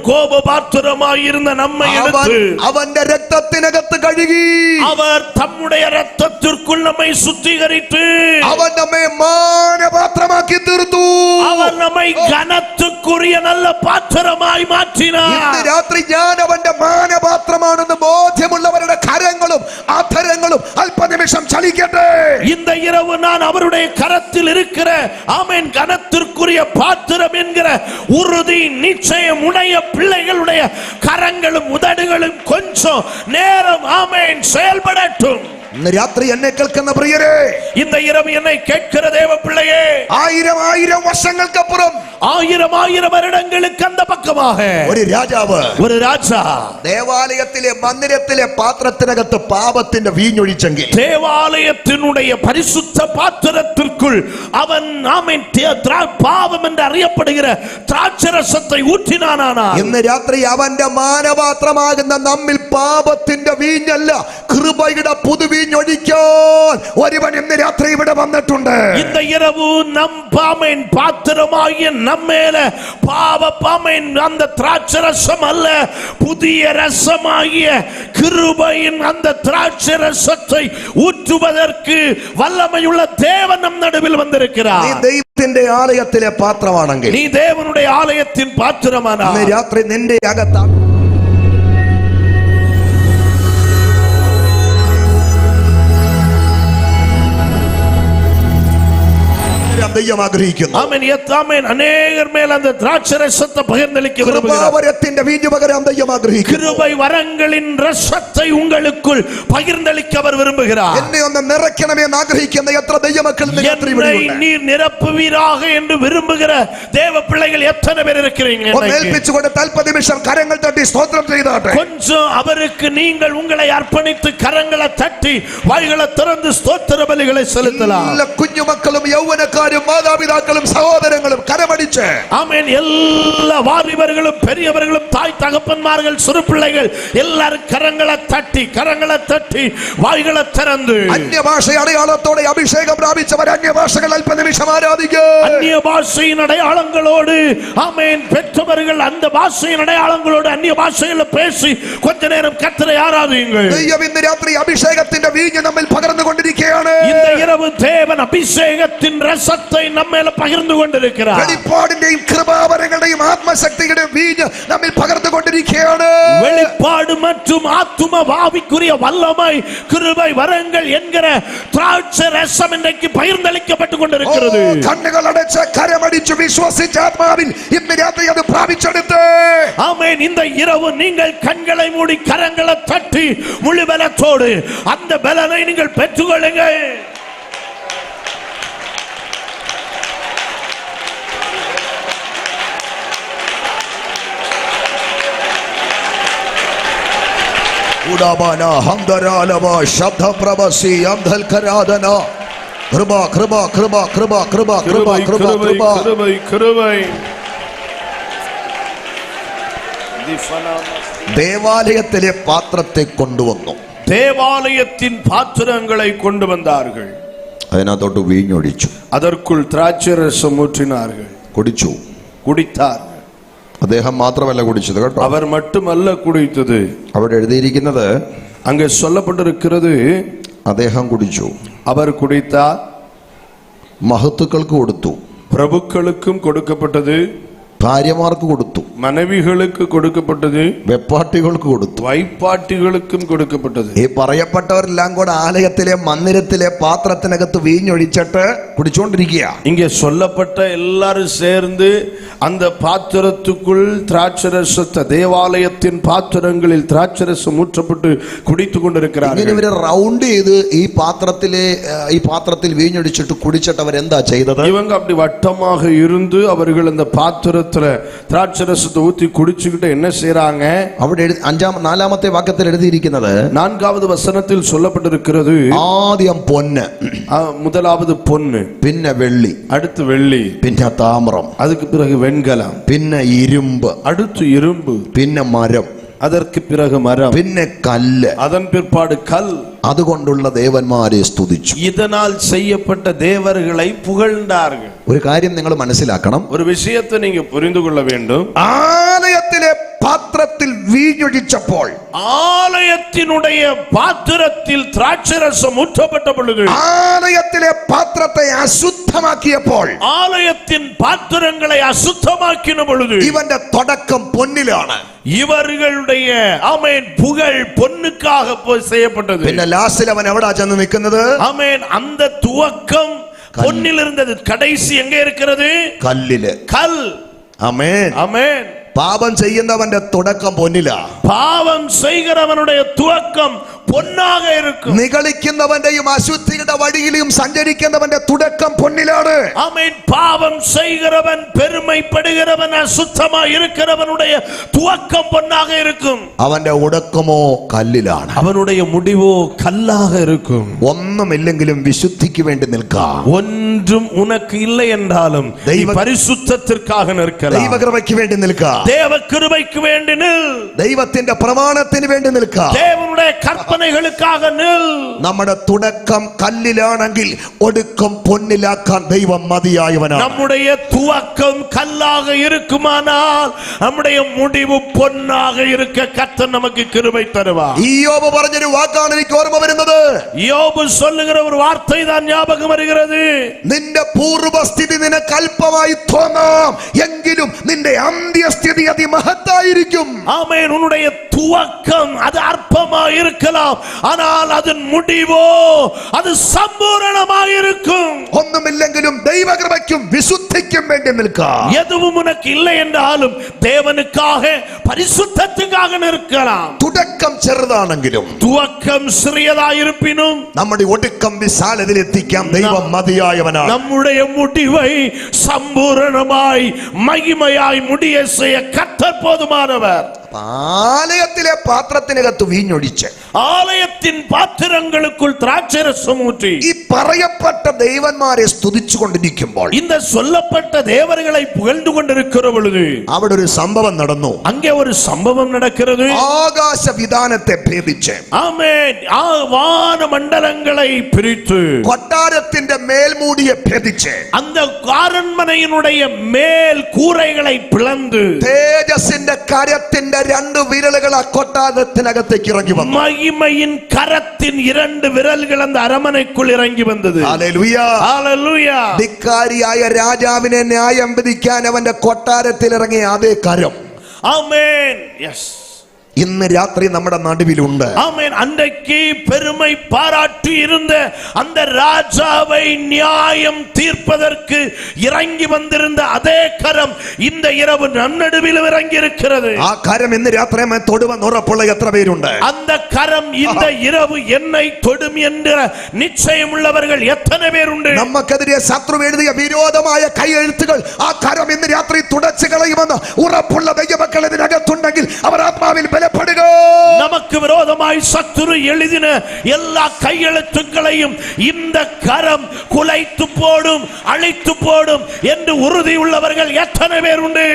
Speaker 2: கோப பாத்திரமாயிருந்த நம்மை எடுத்து
Speaker 1: അവന്റെ രക്തത്തിനകത്ത് കഴുകി.
Speaker 2: அவர் தம்முடைய இரத்தத்திற்குள் நம்மை சுத்திகரித்து
Speaker 1: അവൻ നമ്മെ മാനപാത്രമാക്കി തീർത്തു.
Speaker 2: அவர் நம்மை கனத்துக்குரிய நல்ல பாத்திரமாய் மாற்றினார்.
Speaker 1: ഇന്ന് രാത്രി ഞാൻ അവന്റെ മാനപാത്രമാണെന്ന് ബോധ്യമുള്ളവരുടെ കരങ്ങളും അധരങ്ങളും അല്പനിമിഷം ചലിക്കട്ടെ.
Speaker 2: இந்த இரவு நான் அவருடைய கரத்தில் இருக்கிற ஆமென் கனத்திற்குரிய பாத்திரம் என்கிற உறுதி நிச்சயம் உடைய பிள்ளைகளுடைய கரங்களும் உதடுகளும் கொஞ்சம் நேரம் ஆமென் செயல்படட்டும்.
Speaker 1: ഇന്ന് രാത്രി എന്നെ കേൾക്കുന്ന പ്രിയരെ,
Speaker 2: இந்த இரவு என்னை கேட்கிற தேவ பிள்ளையே,
Speaker 1: ആയിരം വർഷങ്ങൾക്കപ്പുറം
Speaker 2: ஆயிரம் வருடங்களுக்கு அந்த பக்கமாக
Speaker 1: ഒരു രാജാവ്,
Speaker 2: ஒரு ராஜா
Speaker 1: ദേവാലയത്തിലെ മന്ദിരത്തിലെ പാത്രത്തിനകത്ത് പാപത്തിന്റെ വീഞ്ഞൊഴിച്ചെങ്കിൽ
Speaker 2: தேவாலயத்தினுடைய பரிசுத்த பாத்திரத்திற்குள் அவன் ஆமென் பாவம் என்று அறியப்படுகிற திராட்சரசத்தை ஊற்றினானானால்
Speaker 1: ഇന്ന് രാത്രി അവന്റെ മാനപാത്രമാകുന്ന നമ്മിൽ പാപത്തിന്റെ വീഞ്ഞല്ല കൃപയുടെ പുതുവീഞ്ഞൊഴിക്കാൻ ഒരുവൻ ഇന്ന് രാത്രി ഇവിടെ വന്നിട്ടുണ്ട്.
Speaker 2: இந்த இரவு நம் பாமேன் பாத்திரமாகிய நம்மேல பாவ பாமேன் அந்த திராட்சரசம் அல்ல, புதிய ரசமாகிய கிருபையின் அந்த திராட்சரசத்தை ஊற்றுவதற்கு வல்லமையுள்ள தேவன் நம் நடுவில் வந்திருக்கிறார்.
Speaker 1: നീ ദൈവത്തിന്റെ ആലയത്തിലെ പാത്രമാണെങ്കിൽ,
Speaker 2: நீ தேவனுடைய ஆலயத்தின் பாத்திரமானால்
Speaker 1: ഇന്ന് രാത്രി നിന്റെ അകത്താണ് ദൈവം ആഗ്രഹിക്കുന്നു.
Speaker 2: ആമേൻ. അനേകർ മേൽ அந்த திராட்சரசத்தை பகிர்ந்தளிக்க விரும்புகிறார்.
Speaker 1: കൃപാവരത്തിന്റെ വീഞ്ഞു പകരാൻ ദൈവം ആഗ്രഹിക്കുന്നു.
Speaker 2: கிருபை வரங்களின் ரசத்தை உங்களுக்குள் பகிர்ந்தளிக்க அவர் விரும்புகிறார்.
Speaker 1: എന്നെ ഒന്ന് നിറയ്ക്കണമേ എന്ന് ആഗ്രഹിക്കുന്ന എത്ര ദൈവമക്കൾ ഇന്ന് രാത്രി ഇവിടെയുണ്ട്.
Speaker 2: நீர் நிரப்புவீராக என்று விரும்புகிற தேவ பிள்ளைகள் எத்தனை பேர் இருக்கிறீங்க?
Speaker 1: ഒന്ന് ഏൽപ്പിച്ചുകൊണ്ട് അല്പനിമിഷം കരങ്ങൾ തട്ടി സ്തോത്രം ചെയ്താട്ടെ.
Speaker 2: கொஞ்சம் அவருக்கு நீங்கள் உங்களை அர்ப்பணித்து கரங்களை தட்டி வாய்களை திறந்து ஸ்தோத்திர பலிகளை செலுத்தலாம்.
Speaker 1: എല്ലാ കുഞ്ഞുമക്കളും യൗവനക്കാരും മാതാപിതാക്കളും സഹോദരങ്ങളും കരമടിച്ച്
Speaker 2: ஆமென். எல்லா வாலிபர்களும் பெரியவர்களும் தாய் தகப்பன்மார்கள் சிறு பிள்ளைகள் எல்லாரும் கரங்களை தட்டி வாய்களை திறந்து
Speaker 1: അന്യഭാഷ അടയാളത്തോടെ അഭിഷേകം പ്രാപിച്ചവർ അന്യഭാഷകൾ അല്പനിമിഷം ആരാധിക്കുക.
Speaker 2: அந்நிய பாஷையின் அடையாளங்களோடு ஆமென் பெற்றவர்கள் அந்த பாஷையின் அடையாளங்களோடு அந்நிய பாஷையில் பேசி கொஞ்ச நேரம் கர்த்தரை ஆராதியுங்கள்.
Speaker 1: ദൈവം ഇന്ന് രാത്രി അഭിഷേകത്തിന്റെ വീഞ്ഞ് നമ്മിൽ പകർന്നുകൊണ്ടിരിക്കുകയാണ്.
Speaker 2: இந்த இரவு தேவன் அபிஷேகத்தின் ரசத்தை நம்மேல பகிர்ந்து கொண்டிருக்கிறார்.
Speaker 1: വെളിപ്പാടിന്റെയും കൃപാവരങ്ങളുടെയും ആത്മശക്തിയുടെയും വീഞ്ഞ് നമ്മിൽ പകർന്നുകൊണ്ടിരിക്കുകയാണ്.
Speaker 2: வெளிப்பாடு மற்றும் ஆத்தும ஆவிக்குரிய வல்லமை கிருபை வரங்கள் என்கிற திராட்சை ரசம் இன்றைக்கு பகிர்ந்தளிக்கப்பட்டுக் கொண்டிருக்கிறது.
Speaker 1: കണ്ണുകൾ അടച്ച് കരമടിച്ചു വിശ്വസിച്ച ആത്മാവിൽ ഇന്ന് രാത്രി അത് പ്രാപിച്ചെടുത്ത്
Speaker 2: ஆமென். இந்த இரவு நீங்கள் கண்களை மூடி கரங்களை தட்டி முழு பலத்தோடு அந்த பலனை நீங்கள் பெற்றுக்கொள்ளுங்கள்.
Speaker 1: ഉഡാബാന ഹംദരാലവ ശബ്ദപ്രഭസി അംധൽകരാദന കൃപ കൃപ കൃപ കൃപ കൃപ കൃപ കൃപ കൃപ
Speaker 2: கிருபை.
Speaker 1: ദേവാലയത്തിലെ പാത്രത്തെ കൊണ്ടുവന്നു.
Speaker 2: தேவாலயத்தின் பாத்திரங்களை கொண்டு வந்தார்கள்.
Speaker 1: അതിനകത്തോട്ട് വീഞ്ഞൊഴിച്ചു.
Speaker 2: அதற்குள் திராட்சை ரசம் ஊற்றினார்கள்.
Speaker 1: കുടിച്ചു.
Speaker 2: குடித்தார்.
Speaker 1: അദ്ദേഹം മാത്രമല്ല കുടിച്ചത് കേട്ടോ.
Speaker 2: அவர் மட்டுமல்ல குடித்தது.
Speaker 1: അവിടെ എഴുതിയിരിക്കുന്നത്
Speaker 2: அங்கே சொல்லப்பட்டிருக்கிறது
Speaker 1: അദ്ദേഹം കുടിച്ചു.
Speaker 2: அவர் குடித்தார்.
Speaker 1: മഹത്തുക്കൾക്ക് കൊടുത്തു.
Speaker 2: பிரபுக்களுக்கும் கொடுக்கப்பட்டது.
Speaker 1: ഭാര്യമാർക്ക് കൊടുത്തു.
Speaker 2: மனைவிகளுக்கு கொடுக்கப்பட்டது.
Speaker 1: വെപ്പാട്ടികൾക്ക് കൊടുത്തു.
Speaker 2: வைப்பாட்டிகளுக்கும் கொடுக்கப்பட்டது.
Speaker 1: ഈ പറയപ്പെട്ടവരെല്ലാം കൂടെ ആലയത്തിലെ മന്ദിരത്തിലെ പാത്രത്തിനകത്ത് വീഞ്ഞൊഴിച്ചിട്ട് കുടിച്ചുകൊണ്ടിരിക്കുക.
Speaker 2: இங்கே சொல்லப்பட்ட எல்லாரும் சேர்ந்து அந்த பாத்திரத்துக்குள் திராட்சரசத்தை தேவாலயத்தின் பாத்திரங்களில் திராட்சரசம் ஊற்றப்பட்டு குடித்துக் கொண்டிருக்கிறார்கள்.
Speaker 1: ഇങ്ങനെ ഇവര് റൗണ്ട് ചെയ്ത് ഈ പാത്രത്തിൽ വീഞ്ഞൊഴിച്ചിട്ട് കുടിച്ചിട്ട് അവരെന്താ ചെയ്തത്?
Speaker 2: இவங்க அப்படி வட்டமாக இருந்து அவர்கள் அந்த பாத்திரத்துல திராட்சரசத்தை ஊத்தி குடிச்சுக்கிட்டு என்ன செய்றாங்க?
Speaker 1: അവിടെ നാലാമത്തെ വാക്യത്തിൽ എഴുതിയിരിക്കുന്നത്
Speaker 2: 4வது வசனத்தில் சொல்லப்பட்டிருக்கிறது
Speaker 1: ആദ്യം പൊന്ന്,
Speaker 2: முதலாவது பொன்னு,
Speaker 1: പിന്നെ വെള്ളി,
Speaker 2: அடுத்து வெள்ளி,
Speaker 1: പിന്നെ താമ്രം,
Speaker 2: அதுக்கு பிறகு வெண்கலம்,
Speaker 1: പിന്നെ ഇരുമ്പ്,
Speaker 2: அடுத்து இரும்பு,
Speaker 1: പിന്നെ മരം,
Speaker 2: அதற்கு பிறகு மரம்,
Speaker 1: പിന്നെ കല്ല്,
Speaker 2: அதன் பிற்பாடு கல்.
Speaker 1: അതുകൊണ്ടുള്ള ദേവന്മാരെ സ്തുതിച്ചു.
Speaker 2: இதனால் செய்யப்பட்ட தேவர்களை புகழ்ந்தார்கள்.
Speaker 1: ഒരു കാര്യം നിങ്ങൾ മനസ്സിലാക്കണം.
Speaker 2: ஒரு விஷயத்தை நீங்க புரிந்து கொள்ள வேண்டும்.
Speaker 1: ആലയത്തിലെ പാത്രത്തിൽ വീഞ്ഞൊഴിച്ചപ്പോൾ,
Speaker 2: ആലയത്തിനുடைய പാത്രത്തിൽ திராட்சரசம் ஊற்றப்பட்ட பொழுது,
Speaker 1: ആലയത്തിലെ പാത്രത്തെ അശുദ്ധമാക്കിയപ്പോൾ,
Speaker 2: ആലയത്തിൻ പാത്രങ്ങളെ അശുദ്ധമാക്കിன பொழுது,
Speaker 1: ഇവന്റെ തുടക്കം പൊന്നിലാണ്.
Speaker 2: ഇവர்களுடைய ആമേൻ പുകഴ് പൊന്നുക്കാக செய்யப்பட்டது.
Speaker 1: പിന്നെ ലാസ്റ്റിൽ അവൻ എവിടാ ചെന്ന് നിൽക്കുന്നത്?
Speaker 2: ആമേൻ அந்த துவக்கம் பொன்னில் இருந்தது. கடைசி எங்க இருக்கிறது?
Speaker 1: കല്ലില്.
Speaker 2: கல்.
Speaker 1: ആമേൻ.
Speaker 2: ആമേൻ.
Speaker 1: പാപം ചെയ്യുന്നവന്റെ തുടക്കം പൊന്നിലാ.
Speaker 2: പാപം ചെയ്യുന്നവനുடைய துவக்கம் പൊന്നാக இருக்கும்.
Speaker 1: നിഗളിക്കുന്നവന്റെയും അശുദ്ധിയുടെ വഴിയിലും സഞ്ചരിക്കുന്നവന്റെ തുടക്കം പൊന്നിലാണ്.
Speaker 2: ആമേൻ. പാപം ചെയ്യുന്നവൻ, പെരുமைப்படுகிறவன், അശുദ്ധമായി இருக்கிறவனுடைய துவக்கம் பொன்னாக இருக்கும்.
Speaker 1: അവന്റെ ഒടുക്കമോ കല്ലിലാണ്.
Speaker 2: அவனுடைய முடிவோ கல்லாக இருக்கும்.
Speaker 1: ഒന്നുമില്ലെങ്കിലും വിശുദ്ധിക്ക് വേണ്ടി നിൽക്കാം.
Speaker 2: ஒன்றும் உனக்கு இல்லை என்றாலும் பரிசுத்தத்திற்காக நிற்கலாம்.
Speaker 1: ദൈവകൃപയ്ക്ക് വേണ്ടി നിൽക്കാം.
Speaker 2: தேவ கிருபைக்கு வேண்டி நில்.
Speaker 1: ദൈവത്തിന്റെ പ്രമാണത്തിന് വേണ്ടി നിൽക്കാം.
Speaker 2: தேவனுடைய கற்பனைகளுக்காக நில்.
Speaker 1: നമ്മുടെ തുടക്കം കല്ലിലാണെങ്കിൽ ഒടുക്കം പൊന്നിലാക്കാൻ ദൈവം മതിയായവനാണ്.
Speaker 2: நம்முடைய துவக்கம் கல்லாக இருக்குமானால் நம்முடைய முடிவு பொன்னாக இருக்க கர்த்தர் நமக்கு கிருபை தருவார்.
Speaker 1: യോബ് പറഞ്ഞൊരു വാക്കാണ് എനിക്ക് ഓർമ്മ വരുന്നത്.
Speaker 2: யோபு சொல்லுகிற ஒரு வார்த்தை தான் ஞாபகம் வருகிறது.
Speaker 1: നിന്റെ പൂർവസ്ഥിതി നിനക്ക് അല്പമായി തോന്നാം, എങ്കിലും നിന്റെ അന്ത്യസ്ഥിതി അതിമഹത്തായിരിക്കും.
Speaker 2: ஆமென். உன்னுடைய துவக்கம் அது அற்பமாக இருக்கலாம், ஆனால் அதன் முடிவோ அது சம்பூரணமாக இருக்கும்.
Speaker 1: ഒന്നുമില്ലെങ്കിലും ദൈവകൃപയ്ക്കും വിശുദ്ധിക്കും വേണ്ടി നിൽക്കാം.
Speaker 2: எதுவும் உனக்கு இல்லை என்றாலும் தேவனுக்காக, பரிசுத்தத்துக்காக நிற்கலாம்.
Speaker 1: തുടക്കം ചെറുതാണെങ്കിലും
Speaker 2: துவக்கம் சிறியதாயிருப்பினும்
Speaker 1: നമ്മുടെ ഒടുക്കം വിശാലതയിലെത്തിക്കാൻ ദൈവം മതിയായവനാണ്.
Speaker 2: நம்முடைய முடிவை சம்பூரணமாய் மகிமையாய் முடிய செய்ய கர்த்தர் போதுமானவர்.
Speaker 1: ആലയത്തിലെ പാത്രത്തിനകത്ത് വീഞ്ഞൊഴിച്ച്
Speaker 2: ஆலயத்தின் பாத்திரங்களுக்குள் திராட்சரசம் ஊற்றி
Speaker 1: ഈ പറയപ്പെട്ട ദൈവന്മാരെ സ്തുതിച്ചു കൊണ്ടിരിക്കുമ്പോൾ,
Speaker 2: இந்த சொல்லப்பட்ட தேவர்களை புகழ்ந்து கொண்டிருக்கிற பொழுது
Speaker 1: അവിടെ ഒരു സംഭവം നടന്നു.
Speaker 2: அங்கே ஒரு சம்பவம் நடக்கிறது.
Speaker 1: ആകാശ വിധാനത്തെ ഭേദിച്ച്,
Speaker 2: ஆமென், வான மண்டலங்களை பிரித்து,
Speaker 1: കൊട്ടാരത്തിന്റെ മേൽമൂടിയെ ഭേദിച്ച്,
Speaker 2: அந்த அரண்மனையினுடைய மேல் கூரைகளை பிளந்து,
Speaker 1: തേജസ്സിന്റെ കരത്തിന്റെ രണ്ട് വിരലുകൾ ആ കൊട്ടാരത്തിനകത്തേക്ക് ഇറങ്ങി വന്നു.
Speaker 2: மகிமையின் கரத்தின் இரண்டு விரல்கள் அந்த அரமனைக்குள் இறங்கி வந்தது.
Speaker 1: ഹല്ലേലൂയ.
Speaker 2: ஹல்லேலூயா.
Speaker 1: ധിക്കാരിയായ രാജാവിനെ ന്യായം വിധിക്കാൻ അവന്റെ കൊട്ടാരത്തിൽ ഇറങ്ങിയ അതേ കരം
Speaker 2: ஆமென். எஸ்.
Speaker 1: ഇന്ന് രാത്രി നമ്മുടെ നടുവിലുണ്ട്.
Speaker 2: ஆமென். அன்றைக்கு பெருமை பாராட்டி இருந்த அந்த ராஜாவை நியாயம் தீர்ப்பதற்கு இறங்கி வந்திருந்த அதே கரம் இந்த இரவு நன்னடுவில் இறங்கி இருக்கிறது.
Speaker 1: ആ കരം ഇന്ന് രാത്രി നമ്മെ തൊടുമെന്ന് ഉറപ്പുള്ള എത്ര പേരുണ്ട്?
Speaker 2: அந்த கரம் இந்த இரவு என்னை தொடும் என்ற நிச்சயம் உள்ளவர்கள் எத்தனை பேர் உண்டு?
Speaker 1: നമുക്കെതിരെ ശത്രു എഴുതിയ വിരോധമായ കൈയെഴുത്തുകൾ ആ കരം ഇന്ന് രാത്രി തുടച്ചു കളയുമെന്ന് ഉറപ്പുള്ള ദൈവമക്കൾ ഇതിനകത്തുണ്ടെങ്കിൽ അവർ ആത്മാവിൽ ബലപ്പെടുക.
Speaker 2: நமக்கு விரோதமாய் சத்துரு எழுதின எல்லா கையெழுத்துக்களையும் இந்த கரம் குலைத்து போடும், அழித்து போடும் என்று உறுதி உள்ளவர்கள் எத்தனை பேர் உண்டு?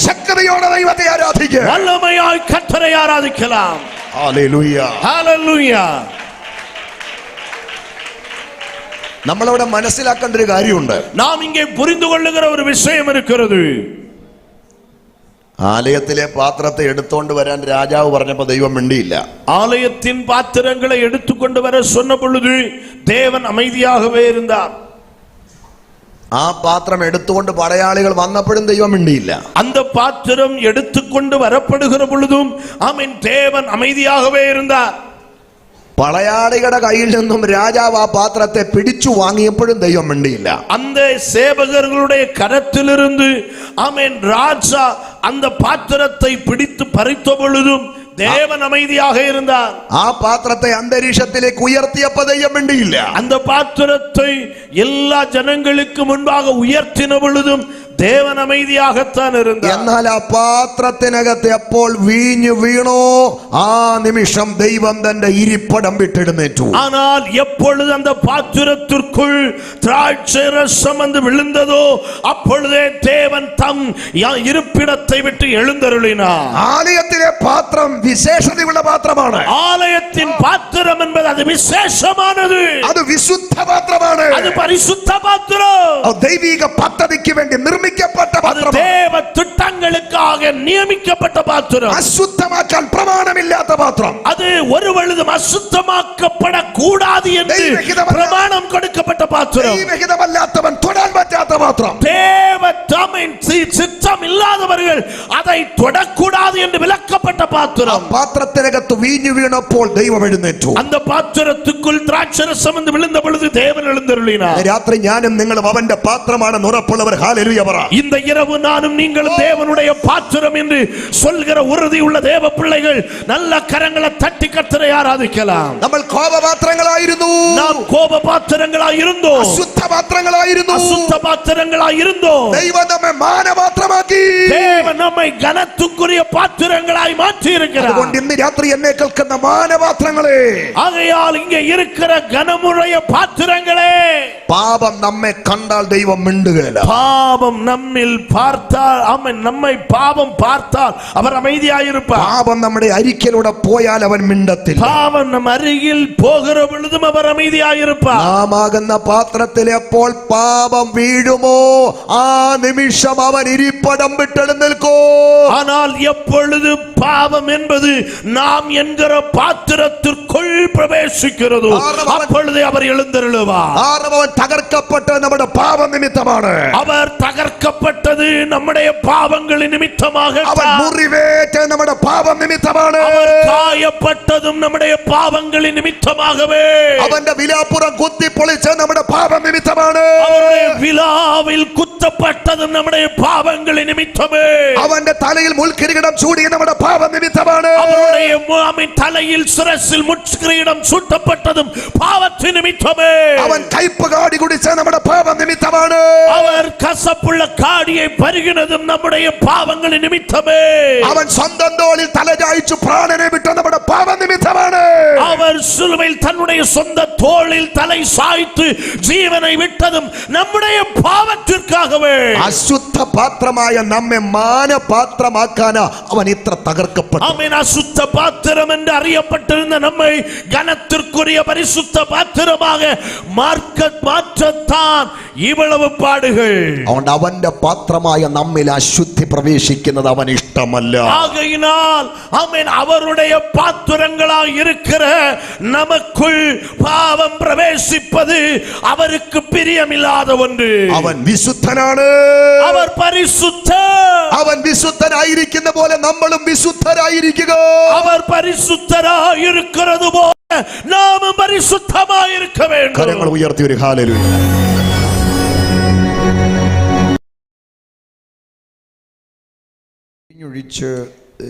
Speaker 1: ശക്തിയോടെ ദൈവത്തെ ആരാധിക്കുക.
Speaker 2: வல்லமையாய் கர்த்தரை ஆராதிக்கலாம்.
Speaker 1: ഹല്ലേലൂയ.
Speaker 2: ஹல்லேலூயா.
Speaker 1: നമ്മളവിടെ മനസ്സിലാക്കേണ്ട ഒരു കാര്യമുണ്ട്.
Speaker 2: நாம் இங்கே புரிந்து கொள்ளுகிற ஒரு விஷயம் இருக்கிறது.
Speaker 1: ആലയത്തിലെ പാത്രത്തെ എടുത്തോണ്ട് വരാൻ രാജാവ് പറഞ്ഞപ്പോ ദൈവം മിണ്ടിയില്ല.
Speaker 2: ஆலயத்தின் பாத்திரங்களை எடுத்துக்கொண்டு வர சொன்ன பொழுது தேவன் அமைதியாகவே இருந்தார்.
Speaker 1: ആ പാത്രം എടുത്തുകൊണ്ട് പടയാളികൾ വന്നപ്പോഴും ദൈവം മിണ്ടിയില്ല.
Speaker 2: அந்த பாத்திரம் எடுத்துக்கொண்டு வரப்படுகிற பொழுதும் ஆமென் தேவன் அமைதியாகவே இருந்தார்.
Speaker 1: പടയാളികളുടെ കയ്യിൽ നിന്നും രാജാവ് ആ പാത്രത്തെ പിടിച്ചു വാങ്ങിയപ്പോഴും ദൈവം മിണ്ടിയില്ല.
Speaker 2: அந்த சேவகர்களுடைய கரத்திலிருந்து ஆமென் ராஜா அந்த பாத்திரத்தை பிடித்து பறித்த பொழுதும் தேவன் அமைதியாக இருந்தார்.
Speaker 1: ആ പാത്രത്തെ അന്തരീക്ഷത്തിലേക്ക് ഉയർത്തിയപ്പോൾ ദൈവം മിണ്ടിയില്ല.
Speaker 2: அந்த பாத்திரத்தை எல்லா ஜனங்களுக்கு முன்பாக உயர்த்தின பொழுதும் தேவன் அமைதியாகத்தான் இருந்தார்.
Speaker 1: എന്നാൽ ആ പാത്രത്തിനകത്ത് എപ്പോൾ വീഞ്ഞു വീണോ ആ നിമിഷം ദൈവം തന്റെ ഇരിപ്പിടം വിട്ടെഴുന്നേറ്റു.
Speaker 2: ஆனால் எப்பொழுது அந்த பாத்திரத்திற்குள் திராட்சை ரசம் வந்து விழுந்ததோ அப்பொழுதே தேவன் தம் இருப்பிடத்தை விட்டு எழுந்தருளினார்.
Speaker 1: ആലയത്തിലെ പാത്രം വിശേഷതയുള്ള പാത്രമാണ്.
Speaker 2: ஆலயத்தின் பாத்திரம் என்பது அது விசேஷமானது,
Speaker 1: അത് വിശുദ്ധ പാത്രമാണ്.
Speaker 2: அது பரிசுத்த பாத்திரம்,
Speaker 1: ദൈവിക പദ്ധതിക്ക് വേണ്ടി നിർമ്മിക്കപ്പെട്ട
Speaker 2: அது
Speaker 1: പാത്രമാണ്.
Speaker 2: தேவ திட்டங்களுக்காக நியமிக்கப்பட்ட பாத்திரம்,
Speaker 1: അശുദ്ധമാക്കാൻ പ്രമാണമില്ലാത്ത പാത്രം,
Speaker 2: அது ஒரு பொழுதும் அசுத்தமாக்கப்படக்கூடாது என்று பிரமாணம் கொடுக்கப்பட்ட பாத்திரம்,
Speaker 1: ദൈവഹിതമല്ലാത്തവൻ തൊടാൻ പറ്റാത്ത പാത്രം,
Speaker 2: சித்தம் இல்லாதவர்கள் அதை தொடக்கூடாது என்று விலக்கப்பட்ட பாத்திரம்.
Speaker 1: പാത്രത്തിനകത്ത് വീഞ്ഞു വീണപ്പോൾ ദൈവം എഴുന്നേറ്റു.
Speaker 2: அந்த பாத்திரத்துக்குள் திராட்சரசம் வந்து விழுந்த பொழுது தேவன் எழுந்தருளினார்.
Speaker 1: രാത്രി ഞാനും നിങ്ങളും അവന്റെ പാത്രമാണെന്ന് ഉറപ്പുള്ളവർ ഹല്ലേലൂയ പറ.
Speaker 2: இந்த இரவு நானும் நீங்களும் தேவனுடைய பாத்திரம் என்று சொல்கிற உறுதி உள்ள தேவ பிள்ளைகள் நல்ல கரங்களை தட்டி கர்த்தரை ஆராதிக்கலாம்.
Speaker 1: നമ്മൾ കോപപാത്രങ്ങളായിരുന്നു,
Speaker 2: நாம் கோப பாத்திரங்களாய் இருந்தோம்,
Speaker 1: അശുദ്ധ പാത്രങ്ങളായിരുന്നു,
Speaker 2: அசுத்த பாத்திரங்களாய் இருந்தோம்.
Speaker 1: ദൈവം നമ്മെ മാനപാത്രമാക്കി,
Speaker 2: தேவன் நம்மை கனத்துக்குரிய பாத்திரங்களாய் மாற்றி இருக்கிறார்.
Speaker 1: അതുകൊണ്ട് ഇന്ന് രാത്രി എന്നെ കേൾക്കുന്ന മാനപാത്രങ്ങളെ,
Speaker 2: ஆகையால் இங்கே இருக்கிற கனமுடைய பாத்திரங்களே,
Speaker 1: പാപം നമ്മെ കണ്ടാൽ ദൈവം മിണ്ടുകയില്ല.
Speaker 2: பாவம் நம்மில் பார்த்தால், அவன் நம்மை பாவம் பார்த்தால் அவர் அமைதியாயிருப்பார்.
Speaker 1: പാപം നമ്മുടെ അരിക്കലൂടെ പോയാൽ അവൻ മിണ്ടത്തില്ല.
Speaker 2: பாவம் நம் அருகில் போகிற பொழுதும் அவர் அமைதியாயிருப்பார்.
Speaker 1: നാം ആകുന്ന പാത്രത്തിൽ എപ്പോൾ പാപം വീഴുമോ ആ നിമിഷം അവൻ ഇരിപ്പടം വിട്ടെഴുന്നേൽക്കോ.
Speaker 2: ஆனால் எப்பொழுது பாவம் என்பது நாம் என்கிற பாத்திரத்திற்குள் பிரவேசிக்கிறதோ அப்பொழுது அவர் எழுந்தருளுவார்.
Speaker 1: അവൻ തകർക്കപ്പെട്ടത് നമ്മുടെ പാപ നിമിത്തമാണ്.
Speaker 2: அவர் தகர்க்கப்பட்டது நம்முடைய பாவங்களின் நிமித்தமாக.
Speaker 1: അവൻ മുറിവേറ്റത് നമ്മുടെ പാപം നിമിത്തമാണ്.
Speaker 2: அவர் காயப்பட்டதும் நம்முடைய பாவங்களின் நிமித்தமாகவே.
Speaker 1: അവന്റെ വിലാപ്പുറം കുത്തിപ്പൊളിച്ചത് നമ്മുടെ പാപം നിമിത്തമാണ്.
Speaker 2: அவருடைய விலாவில் குத்தப்பட்டதும் நம்முடைய பாவங்களின் நிமித்தமே.
Speaker 1: അവന്റെ തലയിൽ മുൾക്കിരീടം ചൂടിയത് നമ്മുടെ പാപ നിമിത്തമാണ്.
Speaker 2: அவருடைய தலையில் சிரசில் முட்கிரீடம் சூட்டப்பட்டதும் பாவத்தின் நிமித்தமே.
Speaker 1: അവൻ കയ്പ് കാടി കുടിച്ചത് നമ്മുടെ പാപ നിമിത്തമാണ്.
Speaker 2: அவர் கசப்புள்ள காடியை பருகினதும் நம்முடைய பாவங்களின் நிமித்தமே.
Speaker 1: അവൻ സ്വന്തം തോളിൽ തലചായ്ച്ചു പ്രാണനെ വിട്ട നമ്മുടെ പാപ നിമിത്തമാണ്.
Speaker 2: அவர் சிலுவையில் தன்னுடைய சொந்த தோளில் தலை சாய்த்து ஜீவனை விட்டதும் நம்முடைய பாவத்திற்காகவே.
Speaker 1: അശുദ്ധ പാത്രമായ നമ്മെ മാനപാത്രമാക്കാനാ അവൻ ഇത്ര തകർക്കപ്പെട്ടു.
Speaker 2: ஆமென். அசுத்த பாத்திரம் என்று அறியப்பட்டிருந்த நம்மை கனத்திற்குரிய பரிசுத்த பாத்திரமாக மாற்றத்தான் இவ்வளவு பாடுகள்.
Speaker 1: അതുകൊണ്ട് അവന്റെ പാത്രമായ നമ്മിൽ അശുദ്ധി പ്രവേശിക്കുന്നത് അവൻ ഇഷ്ടമല്ല.
Speaker 2: ஆகையினால் ஆமென், அவருடைய பாத்திரங்களாய் இருக்கிற நமக்குள் பாவம் பிரவேசிப்பது அவருக்கு பிரியமில்லாத ஒன்று.
Speaker 1: അവൻ വിശുദ്ധനാണ്,
Speaker 2: அவர் பரிசுத்தர்.
Speaker 1: അവൻ വിശുദ്ധനായിരിക്കുന്ന പോലെ നമ്മളും വിശുദ്ധരായിരിക്കുക.
Speaker 2: அவர் பரிசுத்தராய் இருக்கிறது போல நாமும் பரிசுத்தமாய் இருக்க வேண்டும்.
Speaker 1: കരങ്ങൾ ഉയർത്തി ഒരു ഹല്ലേലൂയ. ഒഴിച്ച്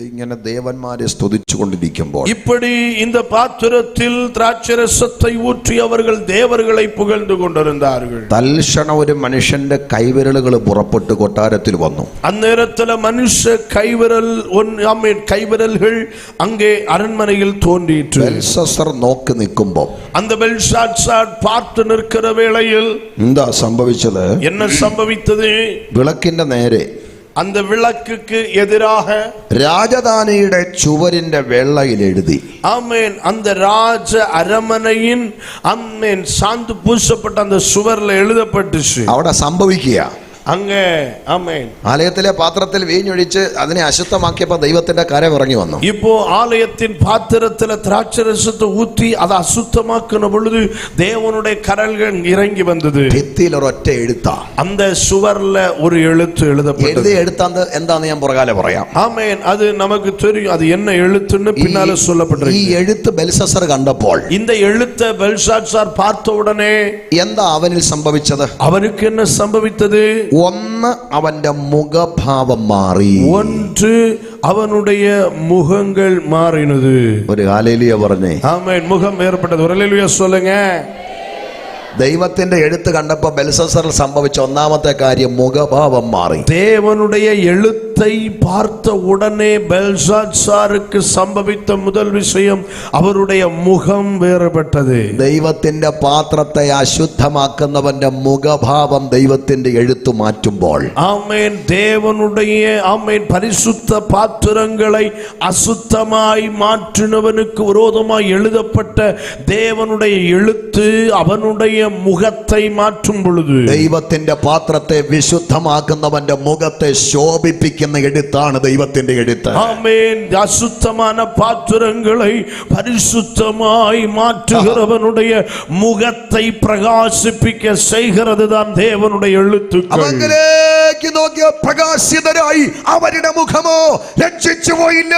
Speaker 1: ഇങ്ങനെ ദേവന്മാരെ സ്തുതിച്ചു കൊണ്ടിരിക്കുമ്പോൾ
Speaker 2: இப்படி இந்த பாத்திரத்தில் திராட்சரசத்தை ஊற்றி அவர்கள் தேவர்களை புகழ்ந்து கொண்டிருந்தார்கள்.
Speaker 1: തൽക്ഷണം ഒരു മനുഷ്യന്റെ കൈവിരലുകൾ പുറപ്പെട്ട് കൊട്ടാരത്തിൽ വന്നു.
Speaker 2: அந்நேரத்தில் மனுஷ கைவிரல்கள் அங்கே அரண்மனையில் தோன்றிற்று.
Speaker 1: ബെൽശസ്സർ നോക്കി നിൽക്കുമ്പോൾ
Speaker 2: அந்த பெல்ஷாத்சார் பார்த்து நிற்கிற வேளையில்
Speaker 1: എന്താ സംഭവിച്ചത്?
Speaker 2: என்ன சம்பவித்தது?
Speaker 1: വിളക്കിന്റെ നേരെ
Speaker 2: அந்த விளக்குக்கு எதிராக
Speaker 1: രാജധാനിയുടെ ചുവരിന്റെ വെള്ളയിൽ എഴുതി.
Speaker 2: ஆமென். அந்த ராஜ அரமனையின் ஆமென் சாந்து பூசப்பட்ட அந்த சுவர்ல எழுதப்பட்டுச்சு.
Speaker 1: അവിടെ സംഭവിക്കുക
Speaker 2: அங்கே ஆமென்.
Speaker 1: ആലയത്തിലെ പാത്രത്തിൽ വീഞ്ഞൊഴിച്ച് അതിനെ അശുദ്ധമാക്കിയപ്പോൾ ദൈവത്തിന്റെ കരം ഇറങ്ങി വന്നു.
Speaker 2: இப்போ ஆலயத்தின் பாத்திரத்துல திராட்சரசத்தை ஊற்றி அதை அசுத்தமாக்கின பொழுது தேவனுடைய கரங்கள் இறங்கி வந்தது.
Speaker 1: ഭിത്തിയിൽ ഒരൊറ്റ എഴുത്താ,
Speaker 2: அந்த சுவர்ல ஒரு எழுத்து எழுதப்பட்டது.
Speaker 1: എഴുതി എഴുത്താന്ന് എന്താന്ന് ഞാൻ പുറകാലെ പറയാം.
Speaker 2: ஆமென். அது நமக்கு தெரியும் அது என்ன எழுத்துன்னு பின்னால
Speaker 1: ഈ
Speaker 2: சொல்லப்பட்டிருக்கு.
Speaker 1: എഴുത്ത് ബെൽശസ്സർ കണ്ടപ്പോൾ
Speaker 2: இந்த எழுத்தை பெல்ஷாத்சார் பார்த்த உடனே
Speaker 1: എന്താ അവനിൽ സംഭവിച്ചത്?
Speaker 2: அவனுக்கு என்ன சம்பவித்தது?
Speaker 1: ഒന്ന്, അവന്റെ മുഖഭാവം മാറി.
Speaker 2: ஒன்று, அவனுடைய முகங்கள் மாறினது.
Speaker 1: ഒരു ഹല്ലേലൂയ പറഞ്ഞേ.
Speaker 2: ஆமென். முகம் வேறுபட்டது. ஒரு ஹல்லேலூயா சொல்லுங்க.
Speaker 1: ദൈവത്തിന്റെ എഴുത്ത് കണ്ടപ്പോൾ ബെൽശസ്സറിൽ സംഭവിച്ച ഒന്നാമത്തെ കാര്യം മുഖഭാവം മാറി.
Speaker 2: தேவனுடைய எழுத்தை பார்த்த உடனே பெல்ஷாத்சாருக்கு சம்பவித்த முதல் விஷயம் அவருடைய முகம் வேறுபட்டது.
Speaker 1: ദൈവത്തിന്റെ പാത്രത്തെ അശുദ്ധമാക്കുന്നവന്റെ മുഖഭാവം ദൈവത്തിന്റെ എഴുത്ത് മാറ്റുമ്പോൾ,
Speaker 2: ஆமென், தேவனுடைய ஆமென் பரிசுத்த பாத்திரங்களை அசுத்தமாய் மாற்றினவனுக்கு விரோதமாய் எழுதப்பட்ட தேவனுடைய எழுத்து அவனுடைய മുഖത്തെ മാറ്റും പൊഴുത്,
Speaker 1: ദൈവത്തിന്റെ പാത്രത്തെ വിശുദ്ധമാക്കുന്നവന്റെ മുഖത്തെ ശോഭിപ്പിക്കുന്ന നിറയ്ക്കുന്ന എഴുത്താണ് ദൈവത്തിന്റെ എഴുത്ത്.
Speaker 2: ஆமென். அசுத்தமான பாத்திரங்களை பரிசுத்தமாய் மாற்றுகிறவனுடைய முகத்தை பிரகாசிப்பிக்க செய்கிறது தான் தேவனுடைய எழுத்துக்கள்.
Speaker 1: അവങ്കിലേക്ക് നോക്കിയ പ്രകാശിതരായി അവരുടെ മുഖമോ ലജ്ജിച്ചു പോയില്ല.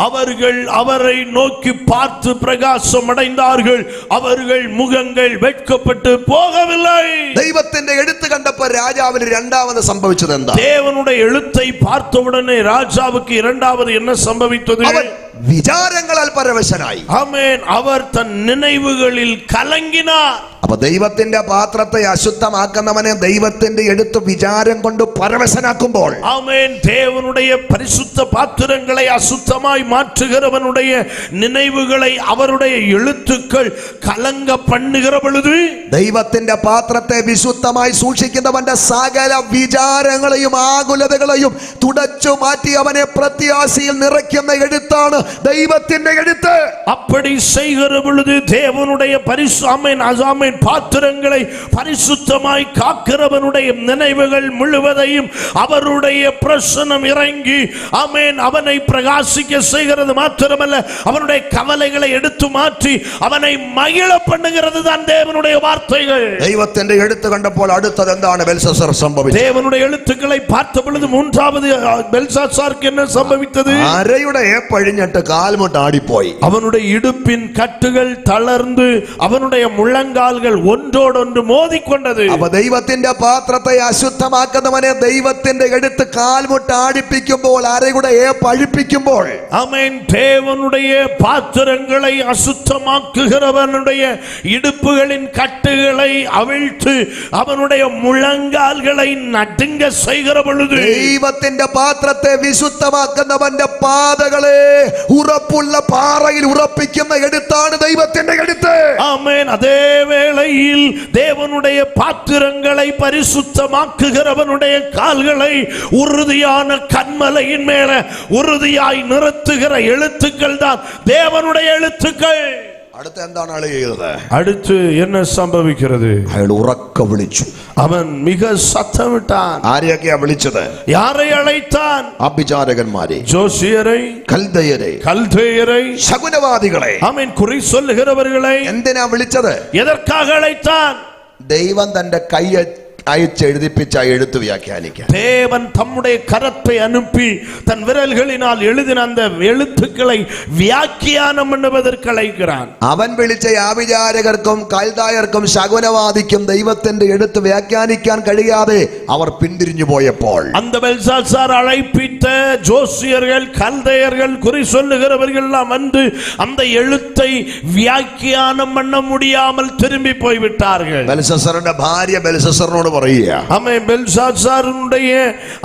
Speaker 2: அவர்கள் அவரை நோக்கி பார்த்து பிரகாசம் அடைந்தார்கள். அவர்கள் முகங்கள் வெட்கப்பட்டு போகவில்லை.
Speaker 1: ദൈവത്തിന്റെ എഴുത്ത് കണ്ടപ്പോൾ രാജാവിന് രണ്ടാമത് സംഭവിച്ചത് എന്താ?
Speaker 2: தேவனுடைய எழுத்தை பார்த்தவுடனே ராஜாவுக்கு இரண்டாவது என்ன சம்பவித்தது?
Speaker 1: അവൻ വിചാരങ്ങളാൽ പരവശനായി.
Speaker 2: ஆமென். அவர் தன் நினைவுகளில் கலங்கினார்.
Speaker 1: അപ്പൊ ദൈവത്തിന്റെ പാത്രത്തെ അശുദ്ധമാക്കുന്നവനെ ദൈവത്തിന്റെ എഴുത്ത് വിചാരം കൊണ്ട് പരവശനാക്കുമ്പോൾ,
Speaker 2: ஆமென், தேவனுடைய பரிசுத்த பாத்திரங்களை அசுத்தமாய் மாற்றுகிறவனுடைய நினைவுகளை அவருடைய எழுத்துக்கள் கலங்க பண்ணுகிற பொழுது,
Speaker 1: ദൈവത്തിന്റെ പാത്രത്തെ വിശുദ്ധമായി സൂക്ഷിക്കുന്നവന്റെ സകല വിചാരങ്ങളെയും ആകുലതകളെയും തുടച്ചു മാറ്റി അവനെ പ്രത്യാശയിൽ നിറയ്ക്കുന്ന എഴുത്താണ് ദൈവത്തിന്റെ എഴുത്ത്.
Speaker 2: அப்படி செய்கிற பொழுது தேவனுடைய ஆமென் பாத்திரங்களை பரிசுத்தமாய் காக்கிறவனுடைய நினைவுகள் முழுவதையும் அவருடைய பிரசன்னம் இறங்கி ஆமென் அவனை பிரகாசிக்க செய்கிறது. மாத்திரமல்ல, அவனுடைய கவலைகளை எடுத்து மாற்றி அவனை மகிழ பண்ணுகிறது தான் தேவனுடைய வார்த்தைகள்.
Speaker 1: ദൈവത്തിന്റെ എഴുത്ത് കണ്ടപ്പോൾ അടുത്തത് എന്താണ് ബെൽഷസ്സർ സംഭവിച്ചത്?
Speaker 2: தேவனுடைய எழுத்துக்களை பார்த்த பொழுது மூன்றாவது பெல்சாத்சாருக்கு என்ன சம்பவித்தது?
Speaker 1: അരയുടെ പഴിഞ്ഞിട്ട് കാൽമുട്ട് ആടിപ്പോയി.
Speaker 2: அவனுடைய இடுப்பின் கட்டுகள் தளர்ந்து அவனுடைய முழங்கால்கள் ஒன்றோடொன்று மோதிக்கொண்டது.
Speaker 1: അപ്പൊ ദൈവത്തിന്റെ പാത്രത്തെ അശുദ്ധമാക്കുന്നവനെ ദൈവത്തിന്റെ എഴുത്ത് കാൽമുട്ട് ആടിപ്പിക്കുമ്പോൾ, അരയുടെ പഴിപ്പിക്കുമ്പോൾ,
Speaker 2: ஆமென், தேவனுடைய பாத்திரங்களை அசுத்தமாக்குகிறவனுடைய இடுப்புகளின் கட்டுகளை அவிழ்த்து அவனுடைய முழங்கால்களை நடுங்க செய்கிற பொழுது,
Speaker 1: ദൈവത്തിന്റെ പാത്രത്തെ വിശുദ്ധമാക്കുന്നവന്റെ പാതകളെ ഉറപ്പുള്ള പാറയിൽ ഉറപ്പിക്കുന്ന എഴുത്താണ് ദൈവത്തിന്റെ എഴുത്ത്.
Speaker 2: ஆமென். அதே வேளையில் தேவனுடைய பாத்திரங்களை பரிசுத்தமாக்குகிறவனுடைய கால்களை உறுதியான கன்மலையின் மேல உறுதியாய் நிறுத்துகிற எழுத்துக்கள் தான் தேவனுடைய எழுத்துக்கள்.
Speaker 1: അടുത്ത എന്താണ് ആള് ചെയ്തത്?
Speaker 2: அடுத்து என்ன சம்பவிக்கிறது?
Speaker 1: അയാൾ ഉറക്ക വിളിച്ചു.
Speaker 2: அவன் மிக சத்தமிட்டான்.
Speaker 1: ആരെയൊക്കെയാ വിളിച്ചത്?
Speaker 2: யாரை அழைத்தான்?
Speaker 1: ആഭിചാരകന്മാരെ,
Speaker 2: ஜோசியரை,
Speaker 1: കൽദയരെ,
Speaker 2: கல்தேயரை,
Speaker 1: ശകുനവാദികളെ.
Speaker 2: ஆமென், குறி சொல்லுகிறவர்களை.
Speaker 1: എന്തിനാ വിളിച്ചത്?
Speaker 2: எதற்காக அழைத்தான்?
Speaker 1: ദൈവം തന്റെ കൈ അയച്ച് എഴുതിപ്പിച്ച എഴുത്ത് വ്യാഖ്യാനിക്കാൻ.
Speaker 2: தேவன் தம்முடைய கரத்தை அனுப்பி தன் விரல்களினால் எழுதின அந்த எழுத்துக்களை வியாக்கியானம் பண்ணுவதற்கு அழைக்கிறான்.
Speaker 1: അവൻ വിളിച്ച ആഭിചാരകർക്കും കൽദായർക്കും ശകുനവാദിക്കും ദൈവത്തിന്റെ എഴുത്ത് വ്യാഖ്യാനിക്കാൻ കഴിയാതെ അവർ പിന്തിരിഞ്ഞു പോയപ്പോൾ,
Speaker 2: அந்த பெல்சாத்சார் அழைப்பித்த ஜோசியர்கள், கல்தேயர்கள், குறி சொல்லுகிறவர்கள் எல்லாம் வந்து அந்த எழுத்தை வியாக்கியானம் பண்ண முடியாமல் திரும்பி போய்விட்டார்கள்.
Speaker 1: ബെൽഷസ്സറിന്റെ ഭാര്യ ബെൽഷസ്സറിനോട് പറയുക,
Speaker 2: ஆமென், பெல்சாத்சாருடைய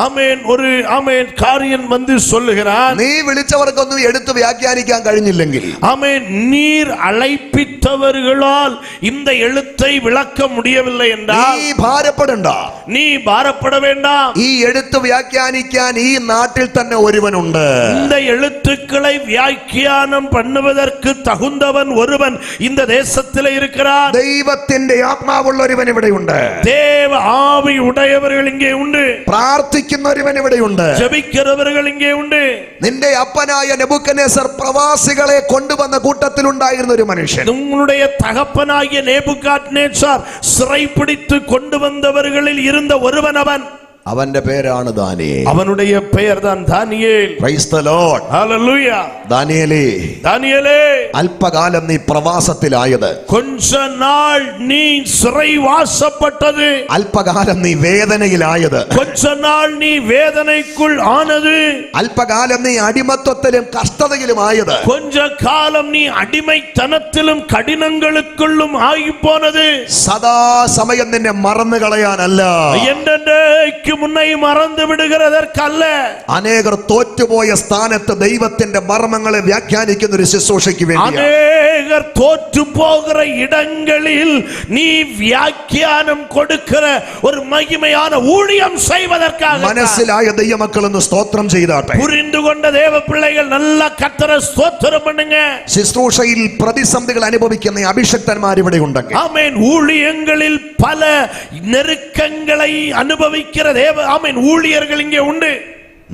Speaker 2: ஆமென் ஒரு ஆமென் காரியம் வந்து சொல்லுகிறார்,
Speaker 1: നീ വിളിച്ചവർക്കൊന്നും എടുത്ത് വ്യാഖ്യാനിക്കാൻ കഴിഞ്ഞില്ലെങ്കിൽ,
Speaker 2: ஆமென், நீர் அழைப்பித்தவர்களால் இந்த எழுத்தை விளக்க முடியவில்லை என்றால்
Speaker 1: നീ ഭാരപ്പെടണ്ട.
Speaker 2: நீ பாரப்பட வேண்டாம்.
Speaker 1: ഈ എഴുത്ത് വ്യാഖ്യാനിക്കാൻ ഈ നാട്ടിൽ തന്നെ ഒരുവനുണ്ട്.
Speaker 2: இந்த எழுத்துக்களை வியாக்கியானம் பண்ணுவதற்கு தகுந்தவன் ஒருவன் இந்த தேசத்தில் இருக்கிறார்.
Speaker 1: ദൈവത്തിന്റെ ആത്മാവുള്ള ഒരുവൻ ഇവിടെയുണ്ട്.
Speaker 2: தேவ ஆவி உடையவர்கள் இங்கே உண்டு.
Speaker 1: പ്രാർത്ഥിക്കുന്ന ഒരുവൻ ഇവിടെയുണ്ട്.
Speaker 2: ஜெபிக்கிறவர்கள் இங்கே உண்டு.
Speaker 1: നിന്റെ അപ്പനായ നെബൂഖദ്നേസർ പ്രവാസികളെ കൊണ്ടുവന്ന കൂട്ടത്തിലുണ്ടായിരുന്ന ഒരു മനുഷ്യൻ.
Speaker 2: உங்களுடைய தகப்பனாகிய நேபுகாத்நேச்சார் சிறைப்பிடித்து கொண்டு வந்தவர்களில் இருந்த ஒருவன் அவன்.
Speaker 1: അവന്റെ പേരാണ് ദാനിയേൽ.
Speaker 2: அவனுடைய பெயர் தான் Daniel.
Speaker 1: Praise the Lord.
Speaker 2: Hallelujah.
Speaker 1: ദാനിയേലേ,
Speaker 2: தானியேலே,
Speaker 1: അല്പകാലം നീ പ്രവാസത്തിലായത്,
Speaker 2: கொஞ்ச நாள் நீ சிறைவாசப்பட்டது,
Speaker 1: അല്പകാലം നീ വേദനയിലായത്,
Speaker 2: கொஞ்ச நாள் நீ வேதனைக்குள் ஆனது,
Speaker 1: അല്പകാലം നീ അടിമത്വത്തിലും കഷ്ടതയിലുമായത്,
Speaker 2: கொஞ்ச காலம் நீ அடிமைத்தனத்திலும் கடினங்களுக்குள்ளும் ஆகி போனது,
Speaker 1: സദാസമയം നിന്നെ മറന്നു കളയാനല്ല,
Speaker 2: என்றென்றைக்கு முன்னை மறந்து விடுகிறதற்கல்ல,
Speaker 1: അനേകർ തോറ്റുപോയ സ്ഥാനത്ത് ദൈവത്തിന്റെ മർമ്മങ്ങളെ വ്യാഖ്യാനിക്കുന്ന ഒരു ശുശ്രൂഷയ്ക്ക് വേണ്ടി,
Speaker 2: அநேகர் தோற்று போகிற இடங்களில் நீ வியாக்கியானம் கொடுக்கிற ஒரு மகிமையான ஊழியம் செய்வதற்காக.
Speaker 1: മനസ്സിലായ ദൈവമക്കളൊന്ന് സ്തോത്രം ചെയ്താട്ടെ.
Speaker 2: புரிந்து கொண்ட தேவ பிள்ளைகள் நல்ல கர்த்தரை ஸ்தோத்திரம் பண்ணுங்க.
Speaker 1: ശുശ്രൂഷയിൽ പ്രതിസന്ധികൾ അനുഭവിക്കുന്ന അഭിഷക്തന്മാർ ഇവിടെ ഉണ്ടെങ്കിൽ,
Speaker 2: ஆமென், ஊழியங்களில் பல நெருக்கங்களை அனுபவிக்கிற தேவ ஆமென் ஊழியர்கள் இங்கே உண்டு.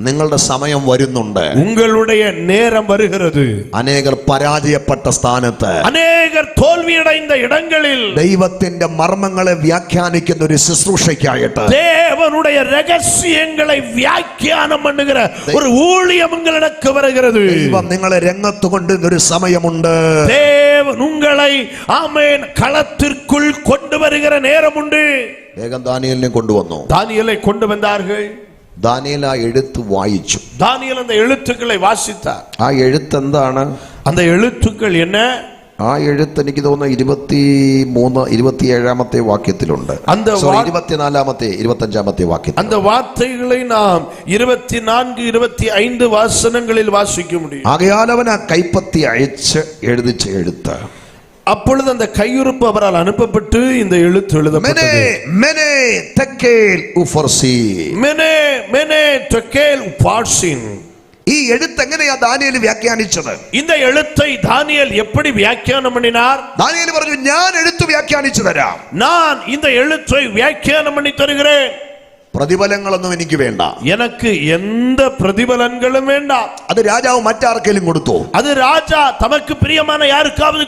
Speaker 1: നിങ്ങളുടെ സമയം വരുന്നുണ്ട്.
Speaker 2: உங்களுடைய நேரம் வருகிறது.
Speaker 1: അനേകർ പരാജയപ്പെട്ട സ്ഥാനത്ത്,
Speaker 2: அநேகர் தோல்வியடைந்த இடங்களில்
Speaker 1: ദൈവത്തിന്റെ മർമ്മങ്ങളെ വ്യാഖ്യാനിക്കുന്ന ഒരു ശുശ്രൂഷയ്ക്കായിട്ട്
Speaker 2: தேவனுடைய ரகசியங்களை வியாக்கியானம் பண்ணுகிற ஒரு ஊழியம் உங்களுக்கு வருகிறது.
Speaker 1: ദൈവം നിങ്ങളെ രംഗത്ത് കൊണ്ടുവരുന്ന ഒരു സമയമുണ്ട്.
Speaker 2: தேவன் உங்களை ஆமென் களத்திற்குள் கொண்டு வருகிற நேரம் உண்டு.
Speaker 1: വേഗം ദാനിയേലിനെ കൊണ്ടുവന്നു.
Speaker 2: தானியேலை கொண்டு வந்தார்கள்.
Speaker 1: ദാനിയേൽ ആ എഴുത്ത് വായിച്ചു.
Speaker 2: தானியேல் அந்த எழுத்துக்களை வாசித்தார்.
Speaker 1: ആ എഴുത്ത് എന്താണ്?
Speaker 2: அந்த எழுத்துக்கள் என்ன?
Speaker 1: ആ എഴുത്ത് എനിക്ക് തോന്നുന്നു 27-ാമത്തെ വാക്യത്തിലുണ്ട്. 24-ാമത്തെ 25-ാമത്തെ വാക്യം.
Speaker 2: அந்த வார்த்தைகளை நாம் 24-25 വചനങ്ങളിൽ വാസിக்க முடியும்.
Speaker 1: ആകയാൽ അവൻ ആ കൈപ്പത്തി അയച്ച് എഴുതിച്ച എഴുത്ത്,
Speaker 2: அப்பொழுது அந்த கையுறுப்பு அவரால் அனுப்பப்பட்டு இந்த எழுத்து எழுதப்பட்டது.
Speaker 1: മെനെ തെക്കേൽ ഉഫർസി.
Speaker 2: മെനെ മെനെ തെക്കേൽ ഉഫർസിൻ.
Speaker 1: ഈ എഴുത്ത് എങ്ങനെയാ ദാനിയേൽ വ്യാഖ്യാനിച്ചത്?
Speaker 2: இந்த எழுத்தை தானியேல் எப்படி வியாக்கியானம் பண்ணினார்?
Speaker 1: ദാനിയേൽ പറഞ്ഞു, ഞാൻ എഴുത്ത് വ്യാഖ്യാനിച്ചു തരാം.
Speaker 2: நான் இந்த எழுத்தை வியாக்கியானம் பண்ணி தருகிறேன்.
Speaker 1: പ്രതിഫലങ്ങളൊന്നും എനിക്ക് വേണ്ട.
Speaker 2: எனக்கு எந்த பிரதிபலன்களும் வேண்டாம்.
Speaker 1: അത് രാജാവ് മറ്റാർക്കെങ്കിലും കൊടുത്തു.
Speaker 2: அது ராஜா தமக்கு பிரியமான யாருக்காவது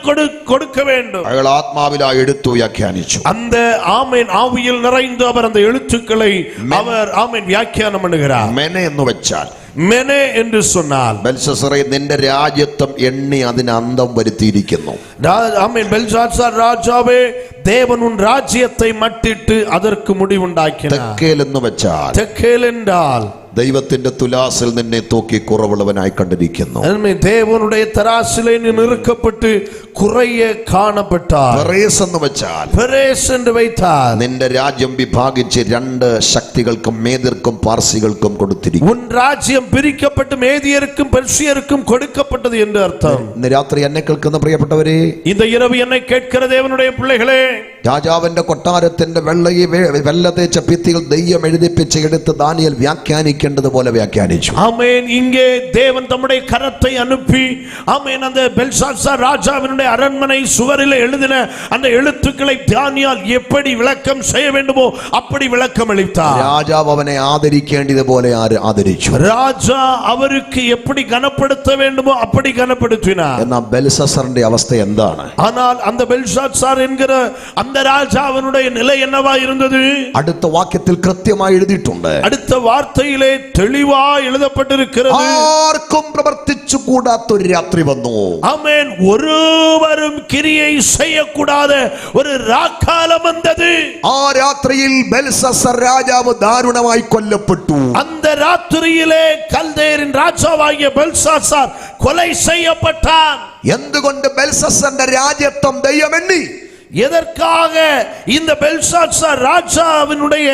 Speaker 2: கொடுக்க வேண்டும்.
Speaker 1: അയാൾ ആത്മാവിൽ ആ എഴുത്ത് വ്യാഖ്യാനിച്ചു.
Speaker 2: அந்த ആമേൻ ആവിയിൽ நிறைந்து அவர் அந்த எழுத்துக்களை அவர் ஆமேன் வியாக்கியானம் பண்ணுகிறார்.
Speaker 1: മെനെ എന്ന് വെച്ചാൽ,
Speaker 2: മെനെ என்று சொன்னால்,
Speaker 1: ബെൽശസ്സറേ, നിന്റെ രാജ്യത്വം എണ്ണി അതിന് അന്തം വരുത്തിയിരിക്കുന്നു.
Speaker 2: ஆமென். பெல்ஷாத்சார் ராஜாவே, தேவன் உன் ராஜ்யத்தை மட்டிட்டு அதற்கு முடிவுண்டாக்கினார்.
Speaker 1: തെക്കേൽ എന്ന് വെച്ചാൽ,
Speaker 2: தெக்கேல் என்றால்
Speaker 1: ദൈവത്തിന്റെ തുലാസിൽ നിന്നെ തൂക്കി കുറവുള്ളവനായി കണ്ടിരിക്കുന്നു.
Speaker 2: தேவனுடைய தராசிலே நிறுக்கப்பட்டு குறைய காணப்பட்டார்.
Speaker 1: പെരേസ് എന്ന് വെച്ചാൽ,
Speaker 2: பெரேஸ் என்று வைத்தார்.
Speaker 1: നിന്റെ രാജ്യം വിഭാഗിച്ച് 2 ശക്തികൾക്കും മേദ്യർക്കും പാർസികൾക്കും കൊടുത്തിരിക്കുന്നു.
Speaker 2: உன் ராஜ்யம் பிரிக்கப்பட்டு மேதியருக்கும் பெர்சியருக்கும் கொடுக்கப்பட்டது என்று அர்த்தம்.
Speaker 1: ഇന്ന് രാത്രി എന്നെ കേൾക്കുന്ന പ്രിയപ്പെട്ടവരെ,
Speaker 2: இந்த இரவு என்னை கேட்கிற தேவனுடைய பிள்ளைகளே,
Speaker 1: രാജാവിന്റെ കൊട്ടാരത്തിന്റെ വെള്ള തേച്ച ഭിത്തികൾ ദൈവം എഴുതിപ്പിച്ച് എടുത്ത് ദാനിയേൽ വ്യാഖ്യാനിക്കേണ്ടതുപോലെ വ്യാഖ്യാനിച്ചു.
Speaker 2: ஆமென். இங்கே தேவன் தம்முடைய கரத்தை அனுப்பி ஆமென் அந்த பெல்ஷாத்சார் ராஜாவினுடைய அரண்மனை சுவரில் எழுதின அந்த எழுத்துக்களை தானியேல் எப்படி விளக்கம் செய்ய வேண்டுமோ அப்படி விளக்கம் அளித்தார்.
Speaker 1: രാജാവ് അവനെ ആദരിക്കേണ്ടതുപോലെ ആദരിച്ചു.
Speaker 2: ராஜா அவருக்கு எப்படி கனப்படுத்த வேண்டுமோ அப்படி கனப்படுத்தினார்.
Speaker 1: എന്നാൽ ബെൽശസ്സറിന്റെ അവസ്ഥ എന്താണ്?
Speaker 2: ஆனால் அந்த பெல்ஷாத்சார் என்கிற அந்த ராஜாவினுடைய நிலை என்னவா இருந்தது?
Speaker 1: അടുത്ത വാക്യത്തിൽ കൃത്യമായി എഴുതിയിട്ടുണ്ട്.
Speaker 2: அடுத்த வார்த்தையிலே தெளிவா எழுதப்பட்டிருக்கிறது.
Speaker 1: ആർക്കും പ്രവർത്തിച്ചു കൂടാത്തൊരു രാത്രി വന്നു.
Speaker 2: ஆமென். ஒருவரும் கிரியை செய்யக்கூடாத ஒரு ராக்காலம் வந்தது.
Speaker 1: ആ രാത്രിയിൽ ബെൽശസ്സർ രാജാവ് ദാരുണമായി കൊല്ലപ്പെട്ടു.
Speaker 2: அந்த ராத்திரியிலே கல்தேயரின் ராஜாவாகிய பெல்ஷாத்சார் கொலை செய்யப்பட்டான்.
Speaker 1: എന്തുകൊണ്ട് ബെൽശസ്സറിന്റെ രാജ്യത്വം ദൈവം എണ്ണി?
Speaker 2: எதற்காக இந்த பெல்ஷாத்சார் ராஜாவினுடைய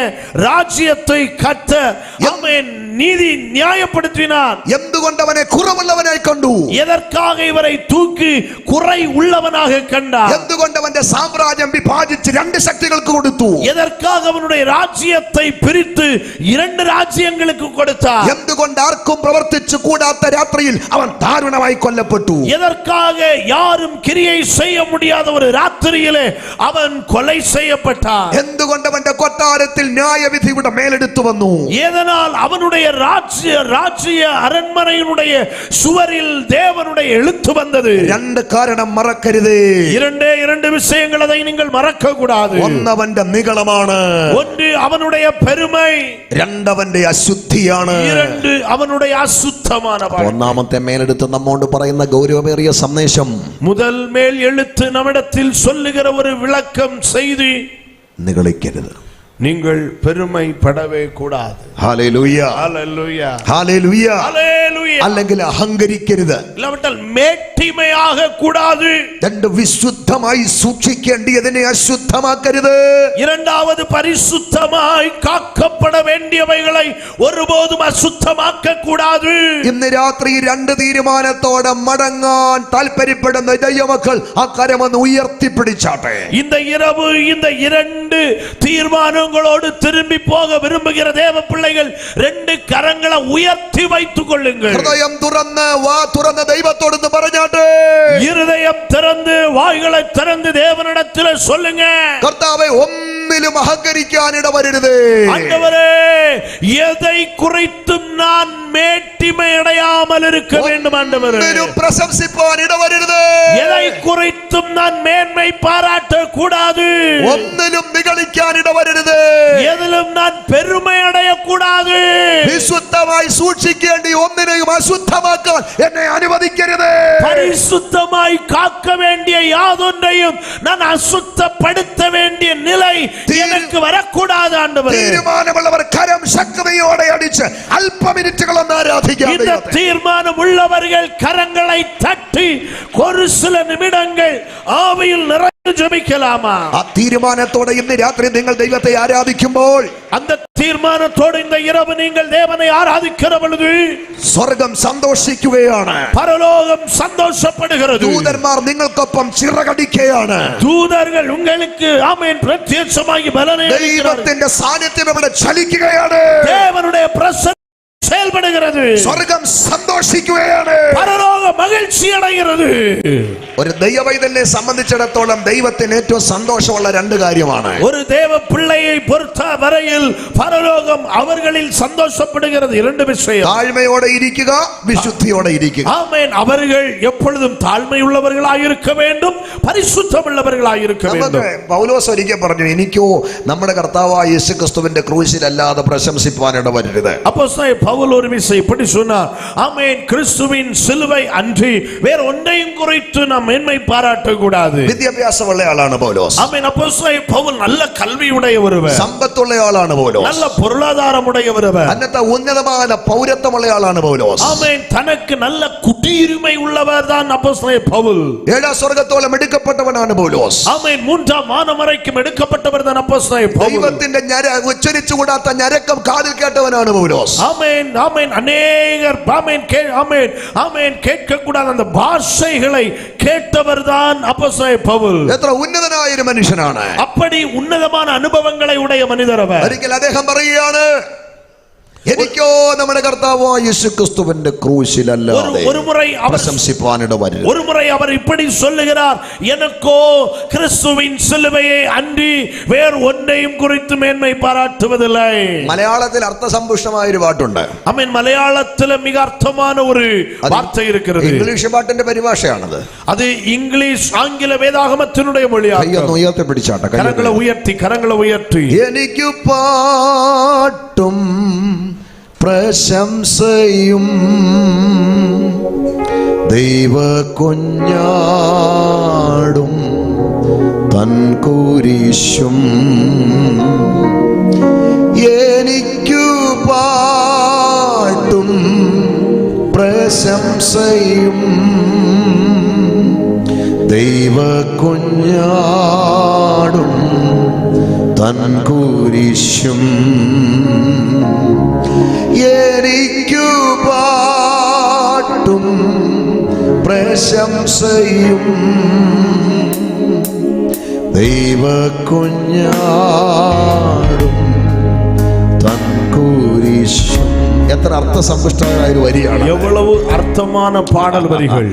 Speaker 2: ராஜ்யத்தை கர்த்தர் ஆமென் நீதி நியாயப்படுத்தினார்.
Speaker 1: എന്തുകൊണ്ട് അവനെ കുറവുള്ളവനായി കണ്ടു?
Speaker 2: எதற்காக இவரை தூக்கி குறை உள்ளவனாக கண்டார்?
Speaker 1: എന്തുകൊണ്ട് അവന്റെ സാമ്രാജ്യം വിഭാജിച്ച് 2 ശക്തികൾക്ക് കൊടുത്തു?
Speaker 2: எதற்காக அவனுடைய ராஜ்யத்தை பிரித்து 2 ராஜ்யங்களுக்கு கொடுத்தார்?
Speaker 1: എന്തുകൊണ്ട് ആർക്കും പ്രവർത്തിച്ചു കൂടാത്ത രാത്രിയിൽ അവൻ ദാരുണമായി കൊല്ലപ്പെട്ടു?
Speaker 2: எதற்காக யாரும் கிரியை செய்ய முடியாத ஒரு ராத்திரியிலே அவன் கொலை செய்யப்பட்டான்?
Speaker 1: എന്തുകൊണ്ട് അവന്റെ കൊട്ടാരത്തിൽ ന്യായവിധിയുടെ മേലെടുത്തു വന്നു?
Speaker 2: ஏதனால் அவனுடைய ராஜ்ய அரண்மனையினுடைய சுவரில் தேவனுடைய எழுத்து வந்தது.
Speaker 1: 2 കാരണം മറക്കരുത്.
Speaker 2: 2 விஷயங்கள், அதை நீங்கள் மறக்க கூடாது.
Speaker 1: ഒന്ന് അവന്റെ നിഗളമാണ്,
Speaker 2: ஒன்று அவனுடைய பெருமை,
Speaker 1: 2 അവന്റെ അശുദ്ധിയാണ്.
Speaker 2: 2 அவனுடைய அசுத்தமான வாழ்க்கை.
Speaker 1: ഒന്നാമത്തെ മേലെടുത്ത് നമ്മോട് പറയുന്ന ഗൗരവമേറിയ സന്ദേശം,
Speaker 2: முதல் மேல் எழுத்து நம்மிடத்தில் சொல்லுகிற ஒரு விளக்கம் செய்தி,
Speaker 1: നിഗളിക്കരുത്.
Speaker 2: நீங்கள் பெருமைப்படவே கூடாது.
Speaker 1: ഹല്ലേലൂയ,
Speaker 2: ஹல்லேலூயா,
Speaker 1: ഹല്ലേലൂയ.
Speaker 2: ஹல்லேலூயா.
Speaker 1: അല്ലെങ്കിൽ അഹങ്കരിക്കരുത്.
Speaker 2: இல்லாவிட்டால் மேட்டிமையாக கூடாது.
Speaker 1: 2 വിശുദ്ധമായി സൂക്ഷിക്കേണ്ടിയതിനെ അശുദ്ധമാക്കരുത്.
Speaker 2: இரண்டாவது பரிசுத்தமாய் காக்கப்பட வேண்டியவைகளை ஒருபோதும் அசுத்தமாக்க கூடாது.
Speaker 1: ഇന്ന് രാത്രി 2 തീരുമാനത്തോടെ മടങ്ങാൻ താല്പര്യപ്പെടുന്ന ദൈവമക്കൾ ആ കരമൊന്ന് ഉയർത്തിപ്പിടിച്ചാട്ടെ.
Speaker 2: இந்த இரவு இந்த 2 தீர்மானங்களோடு திரும்பி போக விரும்புகிற தேவ பிள்ளைகள் 2 கரங்களை உயர்த்தி வைத்துக் கொள்ளுங்கள்.
Speaker 1: ഹൃദയം തുറന്ന് വാ തുറന്ന് ദൈവത്തോട് പറഞ്ഞാട്ടെ.
Speaker 2: இருதயம் திறந்து வாய்களை திறந்து தேவனிடத்தில் சொல்லுங்க.
Speaker 1: കർത്താവേ, ഒന്ന് ഒന്നിലും അഹങ്കരിക്കാൻ ഇടവരരുത്.
Speaker 2: ஆண்டவரே, எதை குறித்தும் நான் மேட்டிமை அடையாமல் இருக்க வேண்டும் ஆண்டவரே.
Speaker 1: ഒന്നിലും പ്രശംസിപ്പാൻ ഇടവരരുത്.
Speaker 2: எதை குறித்தும் நான் மேன்மை பாராட்ட கூடாது.
Speaker 1: ഒന്നിലും നിഗളിക്കാൻ ഇടവരരുത്.
Speaker 2: எதிலும் நான் பெருமை அடைய கூடாது.
Speaker 1: വിശുദ്ധമായി സൂക്ഷിക്കേണ്ടി ഒന്നിനെയും അശുദ്ധമാക്കാൻ എന്നെ അനുവദിക്കരുത്.
Speaker 2: பரிசுத்தமாய் காக்க வேண்டிய யாதொன்றையும் நான் அசுத்தப்படுத்த வேண்டிய நிலை எனக்கு வரக்கூடாது ஆண்டவரே.
Speaker 1: തീരുമാനമുള്ളവർ കരം ശക്തിയോടെ അടിച്ച് അല്പ മിനിറ്റുകളൊന്ന് ആരാധിക്കാം.
Speaker 2: இந்த தீர்மானம் உள்ளவர்கள் கரங்களை தட்டி ஒரு சில நிமிடங்கள் ஆவியில் நிறைந்து ஜெபிக்கலாமா?
Speaker 1: ആ തീരുമാനത്തോടെ ഇന്ന് രാത്രി നിങ്ങൾ ദൈവത്തെ ആരാധിക്കുമ്പോൾ,
Speaker 2: அந்த தீர்மானத்தோடு இந்த இரவு நீங்கள் தேவனை ஆராதிக்கிற பொழுது
Speaker 1: സ്വർഗം സന്തോഷിക്കുകയാണ്.
Speaker 2: பரலோகம் சந்தோஷப்படுகிறது.
Speaker 1: ദൂതന്മാർ നിങ്ങൾക്കൊപ്പം ചിറകടിക്കുകയാണ്.
Speaker 2: தூதர்கள் உங்களுக்கு ஆமென் பிரத்யட்சமாகி பலனை அளிக்கிறார்கள்.
Speaker 1: ദൈവത്തിന്റെ സാന്നിധ്യം ഇവിടെ ചലിക്കുകയാണ്.
Speaker 2: தேவனுடைய பிரசன்னம் செயல்படுகிறது.
Speaker 1: സ്വർഗം സന്തോഷിക്കുകയാണ്.
Speaker 2: பரலோகம் மகிழ்ச்சி அடைகிறது.
Speaker 1: ഒരു ദൈവവൈതലിനെ സംബന്ധിച്ചിടത്തോളം ദൈവത്തിന് ഏറ്റവും സന്തോഷമുള്ള രണ്ട് കാര്യമാണ്.
Speaker 2: ஒரு தேவ பிள்ளையை பொறுத்த வரையில் பரலோகம் அவர்களில் சந்தோஷப்படுகிறது இரண்டு விஷயம்.
Speaker 1: താഴ്മയോടെ ഇരിക്കുക, വിശുദ്ധിയോടെ ഇരിക്കുക.
Speaker 2: ஆமென். அவர்கள் எப்பொழுதும் தாழ்மை உள்ளவர்களாய் இருக்க வேண்டும், பரிசுத்தம் உள்ளவர்களாய் இருக்க வேண்டும்.
Speaker 1: പൗലോസ് ഒരിക്കൽ പറഞ്ഞു, എനിക്കോ നമ്മുടെ കർത്താവായ യേശുക്രിസ്തുവിന്റെ ക്രൂശിൽ അല്ലാതെ പ്രശംസിപ്പാൻ ഇടവരരുത്.
Speaker 2: அப்போஸ்தலனாகிய பவுல் ஒரு விசை இப்படி சொன்னார், ஆமென், கிறிஸ்துவின் சிலுவை அன்றி வேற ஒன்றையும் குறித்து நாம் மேன்மை பாராட்ட கூடாது.
Speaker 1: വിദ്യാഭ്യാസമുള്ള ആളാണ് പൗലോസ്.
Speaker 2: ஆமென். அப்போஸ்தலனாகிய பவுல் நல்ல കൽവിയുடைய ഒരുവൻ,
Speaker 1: സമ്പത്തുള്ള ആളാണ് പൗലോസ്.
Speaker 2: நல்ல பொருளாதாரமுடைய ഒരുവൻ,
Speaker 1: അന്നത്തെ ഉന്നതമായ പൗരത്വമുള്ള ആളാണ് പൗലോസ്.
Speaker 2: ஆமென். தனக்கு நல்ல குடியுரிமை உள்ளவர் தான் அப்போஸ்தலனாகிய பவுல்.
Speaker 1: ഏഴാം സ്വർഗ്ഗത്തോളം എടുക്കപ്പെട്ടവനാണ് പൗലോസ്.
Speaker 2: ஆமென். மூன்றாம் வானம் வரைக்கும் എടുക്കപ്പെട്ടவர் தான் அப்போஸ்தலனாகிய பவுல்.
Speaker 1: ദൈവത്തിന്റെ ഉച്ചരിച്ചുകൂടാത്ത ഞരക്കം കാതിൽ കേട്ടവനാണ് പൗലോസ്.
Speaker 2: ஆமென். ஆமென். அநேகர் ஆமென் ஆமென் ஆமென் கேட்க கூடாத அந்த பாஷைகளை கேட்டவர் தான் அப்போஸ்தலனாகிய பவுல்.
Speaker 1: എത്ര ഉന്നതനായ ഒരു മനുഷ്യനാണ്.
Speaker 2: அப்படி ഉന്നതமான അനുഭവங்களை ഉடைய மனிதர் அவர்.
Speaker 1: ഒരിക്കൽ അദ്ദേഹം പറയുകയാണ്, എനിക്കോ നമ്മുടെ കർത്താവായ യേശുക്രിസ്തുവിന്റെ ക്രൂശിലല്ലാതെ
Speaker 2: ஒரு முறை அவர்
Speaker 1: പ്രശംസിപ്പാനിടവരരുത്.
Speaker 2: ஒரு முறை அவர் இப்படி சொல்லுகிறார், எனக்கோ கிறிஸ்துவின் சிலுவையை அன்றி வேறு ஒன்றையும் குறித்து மேன்மை பாராட்டுவதில்லை.
Speaker 1: മലയാളത്തിൽ അർത്ഥസമ്പുഷ്ടമായ ഒരു പാട്ടുണ്ട്.
Speaker 2: ஆமென். மலையாளத்தில் மிக அர்த்தமான ஒரு வார்த்தை இருக்கிறது.
Speaker 1: ഇംഗ്ലീഷ് പാട്ടിന്റെ പരിഭാഷയാണത്.
Speaker 2: அது இங்கிலீஷ் ആംഗല വേദാഗമത്തിനുடைய മൊഴിയാണ്.
Speaker 1: കയ്യൊന്ന് ഉയർത്തി പിടിച്ചാട്ടെ.
Speaker 2: കരങ്ങളെ ഉയർത്തി, കരങ്ങളെ ഉയർത്തി.
Speaker 1: എനിക്ക് പാട്ടും പ്രശംസയും ദൈവ കുഞ്ഞാടും തൻ കുരിശും എനിക്കു പാട്ടും പ്രശംസയും ദൈവ കുഞ്ഞാടും തൻ കുരിശും എനിക്കു പാട്ടും പ്രശംസയും ദൈവ കുഞ്ഞാടും തൻ കുരിശും. എത്ര അർത്ഥസമ്പുഷ്ടമായ ഒരു വരിയാണ്.
Speaker 2: எவ்வளவு அர்த்தமான பாடல் வரிகள்.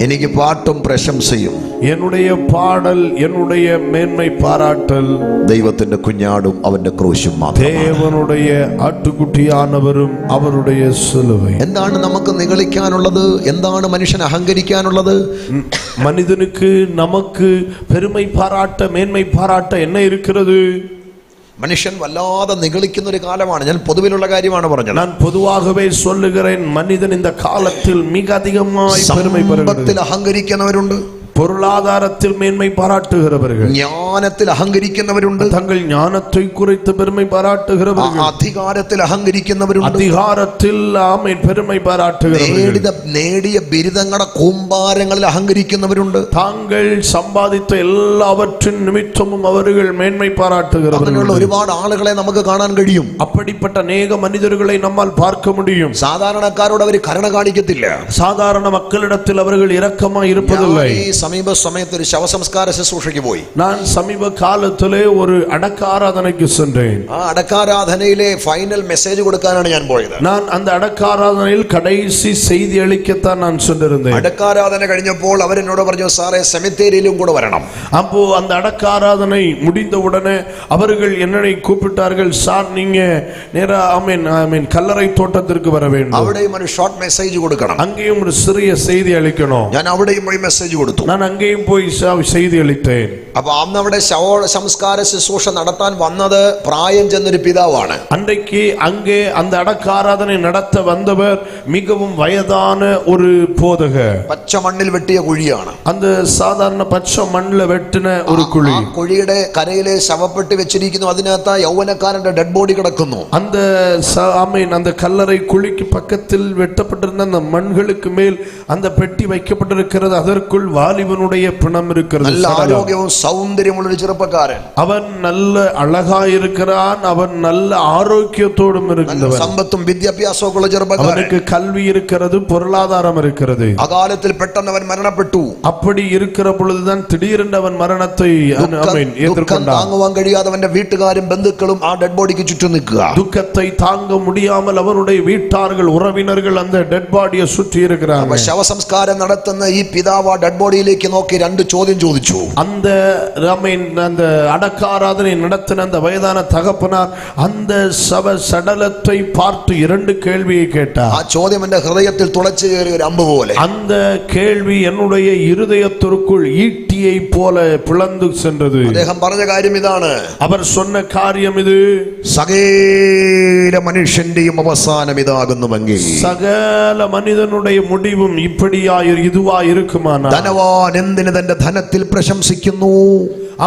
Speaker 1: എനിക്ക് പാട്ടും പ്രശംസയും,
Speaker 2: என்னுடைய பாடல், என்னுடைய மேன்மை பாராட்டல்
Speaker 1: ദൈവത്തിന്റെ കുഞ്ഞാടും അവന്റെ ക്രൂശും മാത്രം.
Speaker 2: தேவனுடைய ஆட்டுக்குட்டியானவரும் அவருடைய சிலுவை.
Speaker 1: എന്താണ് നമുക്ക് നിഗളിക്കാനുള്ളത്? എന്താണ് മനുഷ്യൻ അഹങ്കരിക്കാനുള്ളത്?
Speaker 2: மனிதனுக்கு நமக்கு பெருமை பாராட்ட, மேன்மை பாராட்ட என்ன இருக்கிறது?
Speaker 1: മനുഷ്യൻ വല്ലാതെ നിഗളിക്കുന്ന ഒരു കാലമാണ്. ഞാൻ പൊതുവിലുള്ള കാര്യമാണ് പറഞ്ഞത്.
Speaker 2: நான் பொதுவாகவே சொல்லுகிறேன், மனிதன் இந்த காலத்தில் மிக அதிகமாய் பெருமை பெறுகிறார்.
Speaker 1: അഹങ്കരിക്കുന്നവരുണ്ട്,
Speaker 2: பொருளாதாரத்தில் மேன்மை பாராட்டுகிறவர்கள்,
Speaker 1: ஞானத்தில் അഹങ്കരിക്കുന്നവരുണ്ട്,
Speaker 2: தங்கள் ஞானத்தை குறித்து பெருமை பாராட்டுகிறவர்கள்,
Speaker 1: അധികാരത്തിൽ അഹങ്കരിക്കുന്നവരുണ്ട്,
Speaker 2: அதிகாரத்தில் ஆமென் பெருமை பாராட்டுகிறவர்கள்,
Speaker 1: നേടിയ ബിരുദങ്ങളുടെ കൂമ്പാരങ്ങളിൽ അഹങ്കരിക്കുന്നവരുണ്ട്,
Speaker 2: தாங்கள் சம்பாதித்த எல்லாவற்றின் நிமித்தமும் அவர்கள் மேன்மை பாராட்டுகிறவர்கள்.
Speaker 1: ഒരുപാട് ആളുകളെ നമുക്ക് കാണാൻ കഴിയും.
Speaker 2: அப்படிப்பட்ட அநேக மனிதர்களை நம்மால் பார்க்க முடியும்.
Speaker 1: സാധാരണക്കാരോട് അവർ കരുണ കാണിക്കത്തില്ല.
Speaker 2: சாதாரண மக்களிடத்தில் அவர்கள் இரக்கமாய் இருப்பதில்லை.
Speaker 1: സമീപ സമയത്ത് ഒരു ശവസംസ്കാര ശുശ്രൂഷയ്ക്ക് പോയി.
Speaker 2: நான் சமீப காலத்திலே ஒரு அடக்க ஆராதனைக்கு சென்றேன்.
Speaker 1: ആ അടക്കാരാധനയിലെ ഫൈനൽ മെസ്സേജ് കൊടുക്കാനാണ് ഞാൻ പോയത്.
Speaker 2: நான் அந்த அடக்க ஆராதனையில் கடைசி செய்தி அளிக்கத்தான் நான் சென்றிருந்தேன்.
Speaker 1: അടക്കാരാധന കഴിഞ്ഞപ്പോൾ അവരെന്നോട് പറഞ്ഞു, സാറേ സെമിത്തേരിയിലും കൂടെ വരണം.
Speaker 2: அப்போ அந்த அடக்க ஆராதனை முடிந்த உடனே அவர்கள் என்னை கூப்பிட்டார்கள், சார் நீங்க நேரா ஆமென் கல்லறை தோட்டத்திற்கு வர வேண்டும்,
Speaker 1: അവിടെയും ഒരു ഷോർട്ട് മെസ്സേജ് കൊടുക്കണം.
Speaker 2: அங்கேயும் ஒரு சிறிய செய்தி அளிக்கணும்.
Speaker 1: ഞാൻ അവിടെയും പോയി മെസ്സേജ് കൊടുത്തു.
Speaker 2: நான் அங்கேயும் போய் செய்தி அளித்தேன்.
Speaker 1: അപ്പൊ അന്ന് അവിടെ ശവ സംസ്കാര ശുശ്രൂഷ നടത്താൻ വന്നത് പ്രായം ചെന്നൊരു പിതാവാണ്.
Speaker 2: அன்றைக்கு அங்கே அந்த அடக்க ஆராதனை நடத்த வந்தவர் மிகவும் வயதான ஒரு போதகர்.
Speaker 1: പച്ച മണ്ണിൽ വെട്ടിയ കുഴിയാണ്.
Speaker 2: அந்த சாதாரண பச்சை மண்ணில் வெட்டின ஒரு குழி.
Speaker 1: ആ കുഴിയുടെ കരയിലെ ശവപ്പെട്ടി വെച്ചിരിക്കുന്നു. അതിനകത്ത് യൗവനക്കാരന്റെ ഡെഡ് ബോഡി കിടക്കുന്നു.
Speaker 2: அந்த அந்த கல்லறை குழிக்கு பக்கத்தில் வெட்டப்பட்டிருந்த அந்த மண்களுக்கு மேல் அந்த பெட்டி வைக்கப்பட்டிருக்கிறது. அதற்குள் வாலிபனுடைய பிணம் இருக்கிறது.
Speaker 1: നല്ല ആരോഗ്യവും സൗന്ദര്യമുള്ള ഒരു ചെറുപ്പക്കാരൻ.
Speaker 2: அவன் நல்ல അഴകാ இருக்கிறான். அவன் நல்ல ஆரோக்கியத்தோடும் இருக்கிறவன்.
Speaker 1: സമ്പത്തും വിദ്യാഭ്യാസവും ഉള്ള ചെറുപ്പക്കാരൻ.
Speaker 2: அவனுக்கு കல்வி இருக்கிறது, பொருளாதாரம் இருக்கிறது.
Speaker 1: അകാലത്തിൽ പെട്ടെന്ന് അവൻ മരണപ്പെട്ടു.
Speaker 2: அப்படி இருக்கிற பொழுதுதான் திடீரென்று அவன் மரணத்தை ஏற்றுக்கொண்டான்.
Speaker 1: താങ്ങുവാൻ കഴിയാതെ അവന്റെ വീട്ടുകാരും ബന്ധുക്കളും ആ ഡെഡ് ബോഡിക്ക് ചുറ്റും നിൽക്കുക.
Speaker 2: துக்கத்தை தாங்க முடியாமல் அவருடைய வீட்டார்கள் உறவினர்கள் அந்த டெட் பாடியை சுற்றி இருக்கிறாங்க.
Speaker 1: ശവസംസ്കാരം നടത്തുന്ന ഈ പിതാവ് ആ ഡെഡ് ബോഡിയിലേക്ക് നോക്കി രണ്ട് ചോദ്യം ചോദിച്ചു.
Speaker 2: அந்த அந்த அடக்க ஆராதனை நடத்தின அந்த வயதான தகப்பனார் அந்த சவ சடலத்தை பார்த்து இரண்டு கேள்வியை கேட்டார்.
Speaker 1: ആ ചോദ്യം എന്റെ ഹൃദയത്തിൽ തുളച്ചു കയറിയ ഒരു അമ്പ് പോലെ.
Speaker 2: அந்த കേൾവി என்னுடைய இருதயத்திற்குள் ஈட்டியை போல பிளந்து சென்றது.
Speaker 1: അദ്ദേഹം പറഞ്ഞ കാര്യം ഇതാണ്.
Speaker 2: அவர் சொன்ன காரியம் இது,
Speaker 1: സകല മനുഷ്യന്റെയും അവസാനം ഇതാകുന്നുവെങ്കിൽ,
Speaker 2: സകല മനുഷ്യനുடைய முடிவும் இதுவா இருக்குமானா,
Speaker 1: ധനവാൻ എന്തിന് തന്റെ ധനത്തിൽ പ്രശംസിക്കുന്നു?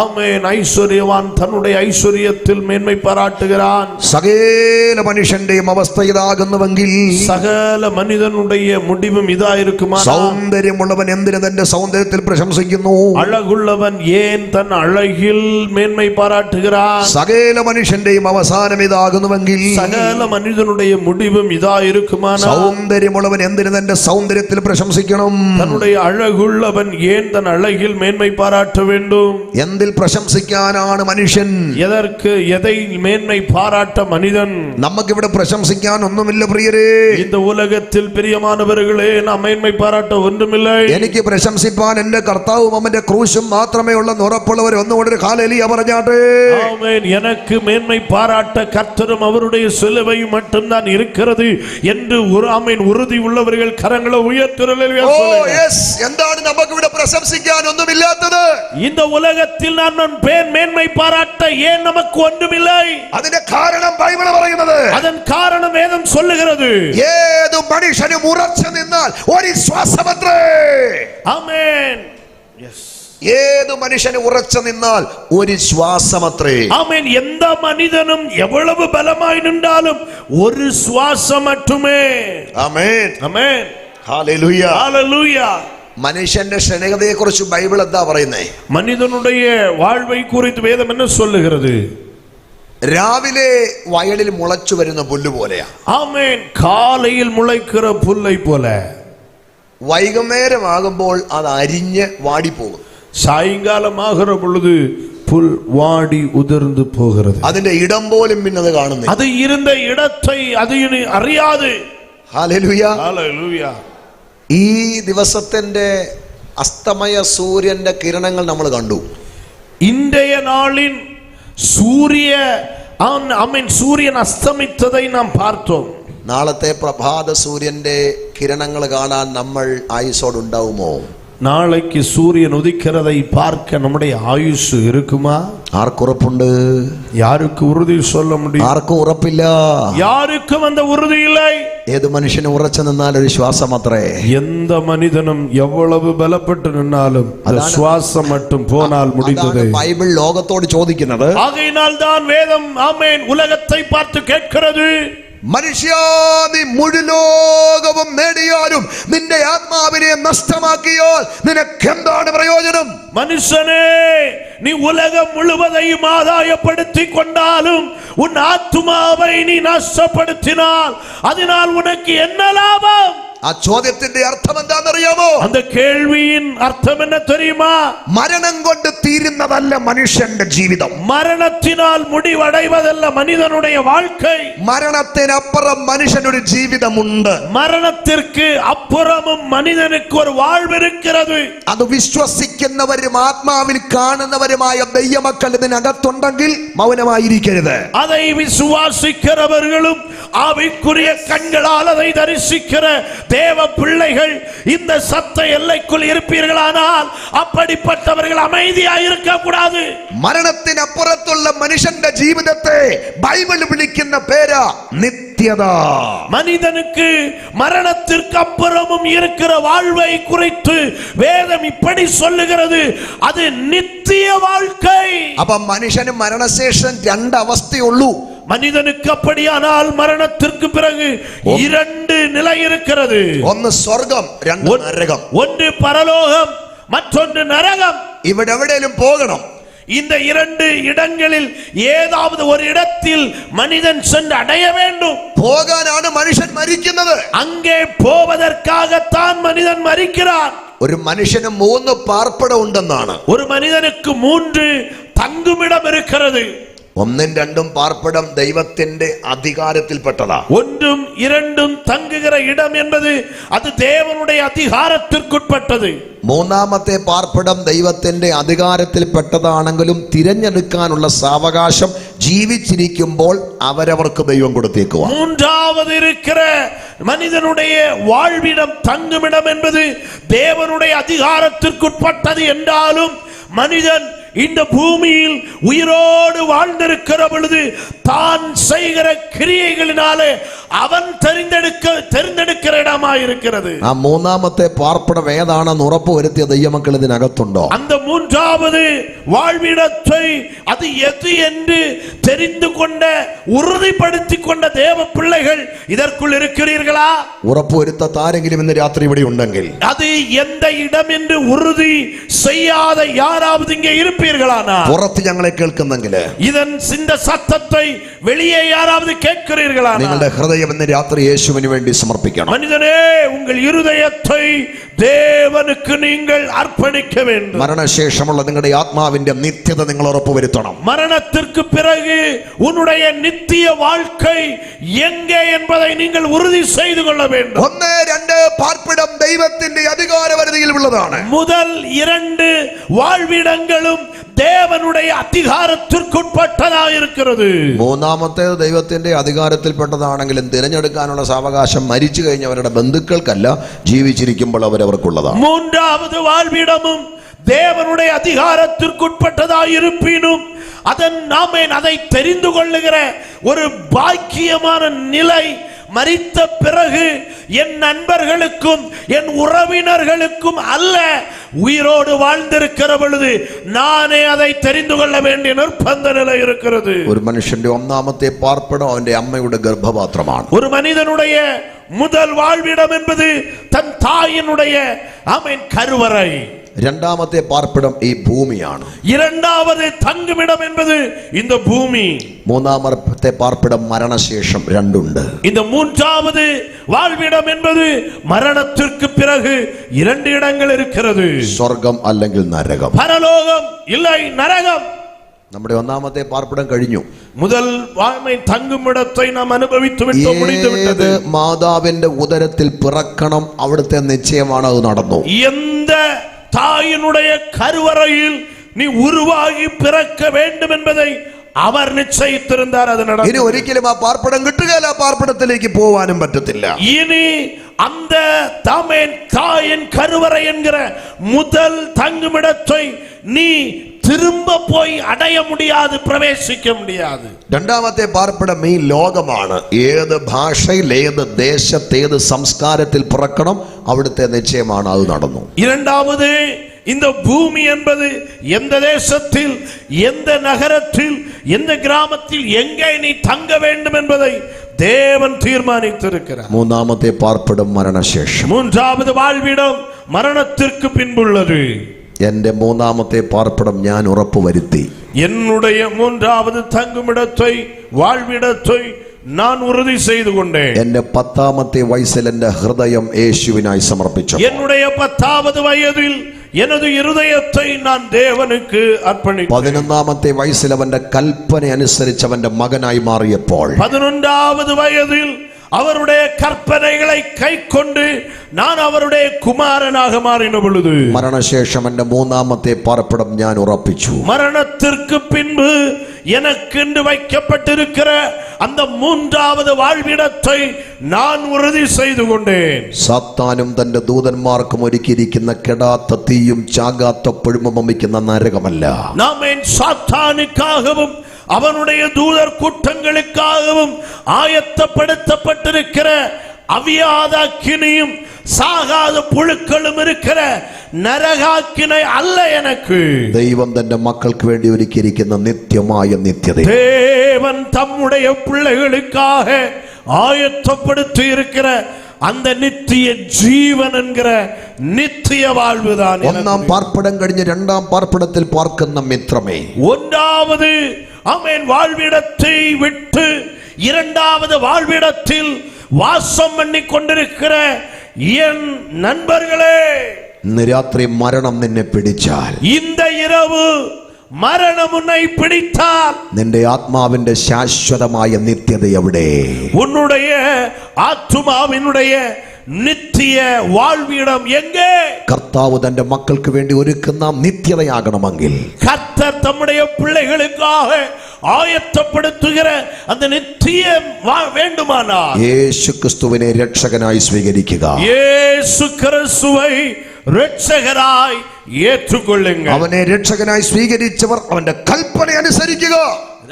Speaker 2: ஆமென். ஐஸ்வர்யவான் தன்னுடைய ஐஸ்வர்யத்தில் மேன்மை பாராட்டுகிறான்.
Speaker 1: സകല മനുഷ്യന്റെയും അവസ്ഥ ഇതാകുന്നുവെങ്കിൽ,
Speaker 2: സകല മനുഷ്യനുடைய முடிவும் இதா இருக்குമാனா,
Speaker 1: സൗന്ദര്യമുള്ളവൻ എന്തിന് തന്റെ സൗന്ദര്യത്തിൽ പ്രശംസിക്കുന്നു?
Speaker 2: அழகுள்ளவன் ஏன் தன் அழகில் மேன்மை பாராட்டுகிறான்?
Speaker 1: സകല മനുഷ്യന്റെയും അവസാനം ഇതാകുന്നുവെങ്കിൽ,
Speaker 2: സകല മനുഷ്യനുடைய முடிவும் இதா இருக்குமானா,
Speaker 1: സൗന്ദര്യമുള്ളവൻ എന്തിന് തന്റെ സൗന്ദര്യത്തിൽ പ്രശംസിക്കണം?
Speaker 2: தன்னுடைய அழகுள்ளவன் ஏன் தன் அழகில் மேன்மை பாராட்ட வேண்டும்?
Speaker 1: എന്തിൽ പ്രശംസിക്കാനാണ് മനുഷ്യൻ?
Speaker 2: எதை மேன்மை பாராட்ட மனிதன்?
Speaker 1: നമുക്കിവിടെ പ്രശംസിക്കാൻ ഒന്നുമില്ല പ്രിയരേ.
Speaker 2: இந்த உலகத்தில் பிரியமானவர்களே, நாம் மேன்மை பாராட்ட ஒன்றுமில்லை.
Speaker 1: എനിക്ക് പ്രശംസിപ്പാൻ എന്റെ കർത്താവും അവന്റെ ക്രൂശും മാത്രമേ ഉള്ളെന്ന് ഉറപ്പുള്ളവർ ഒന്നുകൂടെ ഒരു ഹല്ലേലൂയ പറഞ്ഞാട്ടെ.
Speaker 2: ஆமென். எனக்கு மேன்மை பாராட்ட கர்த்தரும் அவருடைய சிலுவையும் மட்டும்தான் இருக்கிறது என்று ஆமென் உறுதி உள்ளவர்கள் கரங்களை உயர்த்துறீர்கள்.
Speaker 1: എന്താണ് നമുക്കിവിടെ പ്രശംസിക്കാൻ ഒന്നുമില്ലാത്തത്?
Speaker 2: இந்த உலகத்தில் நான் மேன்மை பாராட்ட ஏன் நமக்கு ஒன்றுமில்லை?
Speaker 1: അതിന്റെ കാരണം ബൈബിൾ പറയുന്നത്.
Speaker 2: அதன் காரணம் வேதம் சொல்லுகிறது.
Speaker 1: ഏതു മനുഷ്യനും ഉറച്ചു നിന്നാൽ ഒരു ശ്വാസമത്രേ.
Speaker 2: ஆமென். எஸ்.
Speaker 1: ഏതു മനുഷ്യനും ഉറച്ചു നിന്നാൽ ഒരു ശ്വാസമത്രേ.
Speaker 2: ஆமென். எந்த மனிதனும் எவ்வளவு பலமாய் நின்றாலும் ஒரு சுவாசம் மட்டுமே.
Speaker 1: ആമേൻ.
Speaker 2: ஆமென்.
Speaker 1: ഹല്ലേലൂയ.
Speaker 2: ஹல்லேலூயா.
Speaker 1: മനുഷ്യന്റെ ക്ഷണികതയെ കുറിച്ച് ബൈബിൾ എന്താ പറയുന്നേ?
Speaker 2: மனிதனுடைய வாழ்வை குறித்து வேதம் என்ன சொல்லுகிறது?
Speaker 1: രാവിലെ വയലിൽ മുളച്ചു വരുന്ന പുല്ല് പോലെയാ.
Speaker 2: ஆமென். காலையில் முளைக்கிற புல்லை போல.
Speaker 1: വൈകുന്നേരമാകുമ്പോൾ അത് അരിഞ്ഞ് വാടിപ്പോകും.
Speaker 2: சாயங்காலமாகிற பொழுது புல் வாடி உதிர்ந்து போகிறது.
Speaker 1: അതിന്റെ ഇടം പോലും പിന്നത് കാണുന്നില്ല.
Speaker 2: அது இருந்த இடத்தை அது അറിயாது.
Speaker 1: ഹല്ലേലൂയ.
Speaker 2: ഹല്ലേലൂയ.
Speaker 1: ഈ ദിവസത്തിന്റെ അസ്തമയ സൂര്യന്റെ കിരണങ്ങൾ നമ്മൾ കണ്ടു.
Speaker 2: இன்றைய நாளின் சூரியன் அஸ்தமித்ததை நாம் பார்த்தோம்.
Speaker 1: നാളത്തെ പ്രഭാത സൂര്യന്റെ കിരണങ്ങൾ കാണാൻ നമ്മൾ ആയുസ്സോടുണ്ടാവുമോ?
Speaker 2: நாளைக்கு சூரியன் உதிக்கிறதை பார்க்க நம்முடைய ஆயுசு இருக்குமா?
Speaker 1: ആർക്കുറപ്പുണ്ട്?
Speaker 2: யாருக்கு உறுதி சொல்ல முடியும்?
Speaker 1: ആർക്കും ഉറപ്പില്ല.
Speaker 2: யாருக்கும் அந்த உறுதி இல்லை.
Speaker 1: ഏത് മനുഷ്യനും ഉറച്ചു നിന്നാൽ ഒരു ശ്വാസം അത്രേ.
Speaker 2: எந்த மனிதனும் எவ்வளவு பலப்பட்டு நின்னாலும் அந்த சுவாசம் மட்டும் போனால் முடிந்தது.
Speaker 1: ബൈബിൾ ലോകത്തോട് ചോദിക്കുന്നത്.
Speaker 2: ஆகையினால் தான் வேதம் ஆமென் உலகத்தை பார்த்து கேட்கிறது.
Speaker 1: മനുഷ്യാ, നീ മുഴുലോകവും നേടിയാലും നിന്റെ ആത്മാവിനെ നഷ്ടമാക്കിയാൽ നിനക്കെന്താണ് പ്രയോജനം?
Speaker 2: மனுஷனே, நீ உலகம் முழுவதையும் ஆதாயப்படுத்தி கொண்டாலும் உன் ஆத்துமாவை நீ நஷ்டப்படுத்தினால் அதனால் உனக்கு என்ன லாபம்?
Speaker 1: ആ ചോദ്യത്തിന്റെ അർത്ഥം എന്താണെന്നറിയാമോ?
Speaker 2: அந்த கேள்வியின் அர்த்தம் என்ன தெரியுமா?
Speaker 1: മരണം കൊണ്ട് തീരുന്നതല്ല മനുഷ്യന്റെ ജീവിതം.
Speaker 2: மரணத்தினால் முடிவடைவதல்ல மனிதனுடைய வாழ்க்கை.
Speaker 1: മരണത്തിനപ്പുറം മനുഷ്യനൊരു ജീവിതമുണ്ട്.
Speaker 2: மரணத்திற்கு அப்புறமும் மனிதனுக்கு ஒரு வாழ்வு இருக்கிறது.
Speaker 1: അത് വിശ്വസിക്കുന്നവരും ആത്മാവിൽ കാണുന്നവരുമായ ദൈവമക്കൾ ഇതിനകത്തുണ്ടെങ്കിൽ മൗനമായിരിക്കരുത്.
Speaker 2: அதை விசுவாசிக்கிறவர்களும் ஆவிக்குரிய கண்களால் அதை தரிசிக்கிற தேவ பிள்ளைகள் இந்த சத்த எல்லைக்குள் இருப்பீர்களானால் அப்படிப்பட்டவர்கள் அமைதியாக இருக்க கூடாது.
Speaker 1: മരണത്തിനപ്പുറത്തുള്ള മനുഷ്യന്റെ ജീവിതത്തെ ബൈബിൾ വിളിക്കുന്ന പേര് നിത്യത.
Speaker 2: மனிதனுக்கு மரணத்திற்கு அப்புறமும் இருக்கிற வாழ்வை குறித்து வேதம் இப்படி சொல்லுகிறது, அது நித்திய வாழ்க்கை.
Speaker 1: അപ്പൊ മനുഷ്യന് മരണശേഷം രണ്ട് അവസ്ഥയുള്ളൂ.
Speaker 2: மனிதனுக்கு அப்படியானால் மரணத்திற்கு பிறகு இரண்டு நிலை இருக்கிறது.
Speaker 1: ഒന്ന് സ്വർഗം, രണ്ട് നരകം.
Speaker 2: ஒன்று பரலோகம், மற்றொன்று நரகம்.
Speaker 1: ഇവിടെ എവിടെയും പോകണം.
Speaker 2: இந்த இரண்டு இடங்களில் ஏதாவது ஒரு இடத்தில் மனிதன் சென்று அடைய வேண்டும்.
Speaker 1: പോകാനാണ് മനുഷ്യൻ മരിക്കുന്നത്.
Speaker 2: அங்கே போவதற்காகத்தான் மனிதன் மரிக்கிறான்.
Speaker 1: ഒരു മനുഷ്യന് 3 പാർപ്പിടം ഉണ്ടെന്നാണ്.
Speaker 2: ஒரு மனிதனுக்கு 3 தங்குமிடம் இருக்கிறது.
Speaker 1: 1ഉം 2ഉം പാർപ്പിടം ദൈവത്തിന്റെ അധികാരത്തിൽപ്പെട്ടതാ.
Speaker 2: 1ഉം 2ഉം தங்குகிற இடம் என்பது அது தேவனுடைய அதிகாரத்திற்குட்பட்டது.
Speaker 1: 3ാമത്തെ പാർപ്പിടം ദൈവത്തിന്റെ അധികാരത്തിൽപ്പെട്ടതാണെങ്കിലും തിരഞ്ഞെടുക്കാനുള്ള സാവകാശം ജീവിച്ചിരിക്കുമ്പോൾ അവരവർക്ക് ദൈവം കൊടുത്തേക്കുക.
Speaker 2: 3வது இருக்கிற மனிதனுடைய வாழ்விடம் தங்குமிடம் என்பது தேவனுடைய அதிகாரத்திற்குட்பட்டது என்றாலும் மனிதன் இந்த பூமியில் உயிரோடு வாழ்ந்திருக்கிற பொழுது தான் செய்கிற கிரியைகளினாலே அவன் தெரிந்தெடுக்கிற இடமாய் இருக்கிறது.
Speaker 1: ആ 3ാമത്തെ പാർപ്പിടം ഏതാണെന്ന് ഉറപ്പുവരുത്തിയ ദൈവമക്കൾ ഇതിനകത്തുണ്ടോ?
Speaker 2: அந்த 3வது வாழ்விடத்தை அது எது என்று தெரிந்து கொண்ட உறுதிப்படுத்திக் கொண்ட தேவ பிள்ளைகள் இதற்குள் இருக்கிறீர்களா?
Speaker 1: ഉറപ്പുവരുത്താത്ത ആരെങ്കിലും ഇന്ന് രാത്രി ഇവിടെ ഉണ്ടെങ്കിൽ,
Speaker 2: அது எந்த இடம் என்று உறுதி செய்யாத யாராவது இங்கே இருப்பீர்களானா?
Speaker 1: പുറത്ത് ഞങ്ങളെ കേൾക്കുന്നെങ്കിൽ,
Speaker 2: இதன் இந்த சத்தத்தை வெளியே யாராவது கேட்கிறீர்களானா?
Speaker 1: നിങ്ങളുടെ ഹൃദയം ഇന്ന് രാത്രി യേശുവിന് വേണ്ടി സമർപ്പിക്കണം.
Speaker 2: மனிதனே, உங்கள் இருதயத்தை தேவனுக்கு நீங்கள் அர்ப்பணிக்க வேண்டும்.
Speaker 1: മരണശേഷമുള്ള നിങ്ങളുടെ ആത്മാവിന്റെ നിത്യത നിങ്ങൾ ഉറപ്പുവരുത്തണം.
Speaker 2: மரணத்திற்கு பிறகு உன்னுடைய நித்திய வாழ்க்கை எங்கே என்பதை நீங்கள் உறுதி செய்து கொள்ள வேண்டும்.
Speaker 1: 1, 2 പാർപ്പിടം ദൈവത്തിന്റെ അധികാരപരിധിയിൽ ഉള്ളതാണ്.
Speaker 2: முதல் 2 வாழ்விடங்களும் தேவனுடைய அதிகாரத்திற்குட்பட்டதாக இருக்கிறது.
Speaker 1: 3ാമത്തേത് ദൈവത്തിന്റെ അധികാരത്തിൽപ്പെട്ടതാണെങ്കിലും തിരഞ്ഞെടുക്കാനുള്ള സാവകാശം മരിച്ചു കഴിഞ്ഞവരുടെ ബന്ധുക്കൾക്കല്ല, ജീവിച്ചിരിക്കുമ്പോൾ അവരവർക്കുള്ളതാണ്.
Speaker 2: 3வது வாழ்விடமும் தேவனுடைய அதிகாரத்திற்குட்பட்டதாக இருப்பினும் அதை தெரிந்து கொள்ளுகிற ஒரு பாக்கியமான நிலை மரித்த பிறகு என் நண்பர்களுக்கும் என் உறவினர்களுக்கும் அல்ல, உயிரோடு வாழ்ந்திருக்கிற பொழுது நானே அதை தெரிந்து கொள்ள வேண்டிய நிர்பந்த நிலை இருக்கிறது.
Speaker 1: ഒരു മനുഷ്യന്റെ 1ാമത്തെ പാർപ്പിടം അവന്റെ അമ്മയുടെ ഗർഭപാത്രമാണ്.
Speaker 2: ஒரு மனிதனுடைய முதல் வாழ்விடம் என்பது தன் தாயினுடைய கருவறை.
Speaker 1: 2ാമത്തെ പാർപ്പിടം ഈ ഭൂമിയാണ്.
Speaker 2: 2வது தங்குமிடம் என்பது இந்த பூமி.
Speaker 1: 3ാമത്തെ പാർപ്പിടം മരണശേഷം 2 ഉണ്ട്.
Speaker 2: இந்த 3வது வாழ்விடம் என்பது மரணத்திற்கு பிறகு 2 இடங்கள் இருக்கிறது.
Speaker 1: സ്വർഗം അല്ലെങ്കിൽ നരകം.
Speaker 2: பரலோகம் இல்லை நரகம்.
Speaker 1: നമ്മുടെ 1ാമത്തെ പാർപ്പിടം കഴിഞ്ഞു.
Speaker 2: முதல் தங்குமிடத்தை நாம் அனுபவித்து விட்டோம், முடிந்து விட்டது.
Speaker 1: മാതാവിന്റെ ഉദരത്തിൽ പിറക്കണം, അവിടുത്തെ നിശ്ചയമാണ്, അത് നടന്നു.
Speaker 2: எந்த தாயினுடைய கருவறையில் நீ உருவாகி பிறக்க வேண்டும் என்பதை அவர் நிச்சயித்திருந்தார், அது நடந்தது.
Speaker 1: ഇനി ഒരിക്കലും ആ പാർപ്പിടം കിട്ടുകയില്ല, ആ പാർപ്പിടത്തിലേക്ക് പോവാനും പറ്റത്തില്ല.
Speaker 2: இனி அந்த தாயின் கருவறை என்கிற முதல் தங்குமிடத்தை நீ திரும்ப போய் அடைய முடியாது, பிரவேசிக்க முடியாது.
Speaker 1: 2ാമത്തെ പാർപ്പിടം ഈ ലോകമാണ്. ഏത് ഭാഷയിൽ, ഏത് ദേശത്ത്, ഏത് സംസ്കാരത്തിൽ പിറക്കണം, അവിടുത്തെ നിശ്ചയമാണ്, അത് നടന്നു.
Speaker 2: 2வது இந்த பூமி என்பது எந்த தேசத்தில், எந்த நகரத்தில், எந்த கிராமத்தில், எங்கே நீ தங்க வேண்டும் என்பதை தேவன் தீர்மானித்திருக்கிறார்.
Speaker 1: 3ാമത്തെ പാർപ്പിടം മരണശേഷം.
Speaker 2: 3வது வாழ்விடம் மரணத்திற்கு பின்புள்ளது.
Speaker 1: എന്റെ 3ാമത്തെ പാർപ്പിടം ഞാൻ ഉറപ്പുവരുത്തി.
Speaker 2: என்னுடைய 3வது தங்குமிடத்தை, வாழ்விடத்தை நான் உறுதி செய்து கொண்டேன்.
Speaker 1: എന്റെ 10ാമത്തെ വയസ്സിൽ എന്റെ ഹൃദയം യേശുവിനായി സമർപ്പിച്ചു.
Speaker 2: என்னுடைய 10வது வயதில் எனது இருதயத்தை நான் தேவனுக்கு அர்ப்பணித்தேன்.
Speaker 1: 11ാമത്തെ വയസ്സിൽ അവന്റെ കൽപ്പന അനുസരിച്ച് അവന്റെ മകനായി മാറിയപ്പോൾ
Speaker 2: 11வது வயதில் அவருடைய கற்பனைகளை கைக்கொண்டு நான் அவருடைய குமாரனாக மாறின பொழுது
Speaker 1: മരണശേഷം എന്റെ 3ാമത്തെ പാർപ്പിടം ഞാൻ ഉറപ്പിച്ചു.
Speaker 2: மரணத்திற்கு பின்பு எனக்கென்று வைக்கப்பட்டிருக்கிற அந்த 3வது வாழ்விடத்தை நான் உறுதி செய்து கொண்டேன்.
Speaker 1: സാത്താനും തന്റെ ദൂതന്മാർക്കും ഒരുക്കിയിരിക്കുന്ന കെടാത്ത തീയും ചാകാത്ത പുഴുമം വമിക്കുന്ന നരകമല്ല.
Speaker 2: நாமேன் சாத்தானுக்காகவும் அவனுடைய தூதர் கூட்டங்களுக்காகவும் ஆயத்தப்படுத்தப்பட்டிருக்கிற அவியாத அக்கினியும் சாகாத புழுக்களும் இருக்கிற നരകാക്കിനെ അല്ല എനിക്ക്.
Speaker 1: ദൈവം തന്റെ മക്കൾക്ക് വേണ്ടി ഒരുക്കിയിരിക്കുന്ന നിത്യമായ നിത്യത,
Speaker 2: தேவன் தம்முடைய பிள்ளைகளுக்காக ஆயத்தப்படுத்தி இருக்கிற அந்த நித்திய ஜீவன் என்கிற நித்திய வாழ்வுதான்.
Speaker 1: 1ാം പാർപ്പിടം കഴിഞ്ഞ് 2ാം പാർപ്പിടത്തിൽ പാർക്കുന്ന മിത്രമേ,
Speaker 2: 1வது ஆமென் வாழ்விடத்தை விட்டு 2வது வாழ்விடத்தில் வாசம் பண்ணி கொண்டிருக்கிற என் நண்பர்களே,
Speaker 1: ഇന്ന് രാത്രി മരണം നിന്നെ പിടിച്ചാൽ,
Speaker 2: இந்த இரவு மரணம் உன்னை பிடித்தால்,
Speaker 1: നിന്റെ ആത്മാവിന്റെ ശാശ്വതമായ നിത്യത എവിടെ?
Speaker 2: உன்னுடைய ஆத்துமாவினுடைய நித்திய வாழ்விடம் எங்கே?
Speaker 1: കർത്താവ് തന്റെ മക്കൾക്ക് വേണ്ടി ഒരുക്കുന്ന നിത്യതയാകണമെങ്കിൽ,
Speaker 2: கர்த்தர் தம்முடைய பிள்ளைகளுக்காக ஆயத்தப்படுத்துகிற அந்த நித்தியம் வேண்டுமானால்
Speaker 1: യേശു ക്രിസ്തുവിനെ രക്ഷകനായി സ്വീകരിക്കുക.
Speaker 2: இயேசு கிறிஸ்துவை രക്ഷകരായി ஏற்றுக்கொள்ளுங்கள்.
Speaker 1: അവനെ രക്ഷകനായി സ്വീകരിച്ചവർ അവന്റെ കൽപ്പന അനുസരിക്കുക.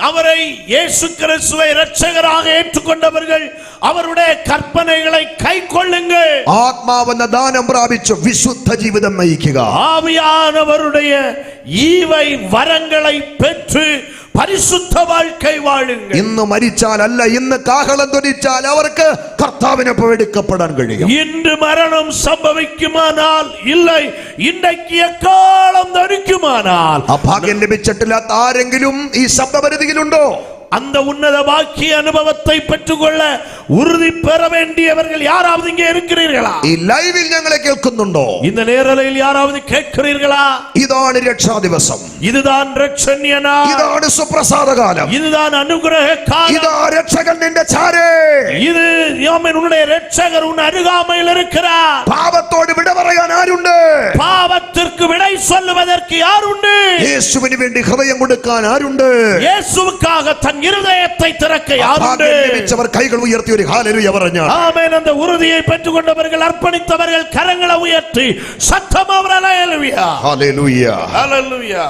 Speaker 2: அவரை இயேசு கிறிஸ்துவை இரட்சகராக ஏற்றுக்கொண்டவர்கள் அவருடைய கற்பனைகளை கைக்கொள்ளுங்கள்.
Speaker 1: ആത്മാവെന്ന ദാനം പ്രാപിച്ച് വിശുദ്ധ ജീവിതം നയിക്കുക.
Speaker 2: ஆவியானவருடைய ஈவை வரங்களை பெற்று பரிசுத்த வாழ்க்கை வாழுங்கள்.
Speaker 1: ഇന്ന് മരിച്ചാലല്ല, ഇന്ന് കാഹളം ധ്വനിച്ചാൽ അവർക്ക് കർത്താവിനൊപ്പം എടുക്കപ്പെടാൻ കഴിയും.
Speaker 2: இன்று மரணம் சம்பவிக்குமானால் இல்லை, இன்றைக்கு எக்காலம் ധരിക്കുமானால்.
Speaker 1: ആ ഭാഗ്യം ലഭിച്ചിട്ടില്ലാത്ത ആരെങ്കിലും ഈ ശബ്ദപരിധിയിലുണ്ടോ?
Speaker 2: அந்த உன்னத பாக்கிய அனுபவத்தை பெற்றுக்கொள்ள உறுதி பெற வேண்டியவர்கள் யாராவது இங்கே இருக்கிறீர்களா?
Speaker 1: ഈ ലൈവിൽ ഞങ്ങളെ കേൾക്കുന്നുണ്ടോ?
Speaker 2: இந்த நேரலையில் யாராவது கேட்கிறீர்களா?
Speaker 1: ഇതാണ് രക്ഷാ ദിവസം,
Speaker 2: இதுதான் രക്ഷണ്യ നാൾ,
Speaker 1: ഇതാണ് സുപ്രസാദ കാലം,
Speaker 2: இதுதான் அனுகிரக காலம்.
Speaker 1: ഇതാ രക്ഷകൻ നിന്റെ ചാരേ.
Speaker 2: இது உன்னுடைய இரட்சகர் உன் அருகாமையில் இருக்கிறார்.
Speaker 1: പാപത്തോട് വിട പറയാൻ ആരുണ്ട്?
Speaker 2: பாவத்திற்கு விடை சொல்லுவதற்கு யார் உண்டு?
Speaker 1: യേശുവിന് വേണ്ടി ഹൃദയം കൊടുക്കാൻ ആരുണ്ട്?
Speaker 2: இயேசுவுக்காக தன் இருதயத்தை திறக்க யார் உண்டு?
Speaker 1: ലഭിച്ചവർ കൈകൾ ഉയർത്തി ഒരു ഹല്ലേലൂയ പറഞ്ഞാൽ,
Speaker 2: ஆமென். அந்த உறுதியை பெற்றுக்கொண்டவர்கள், அர்ப்பணித்தவர்கள் கரங்களை உயர்த்தி சத்தமாக ஹல்லேலூயா
Speaker 1: ഹല്ലേലൂയ.
Speaker 2: ஹல்லேலூயா.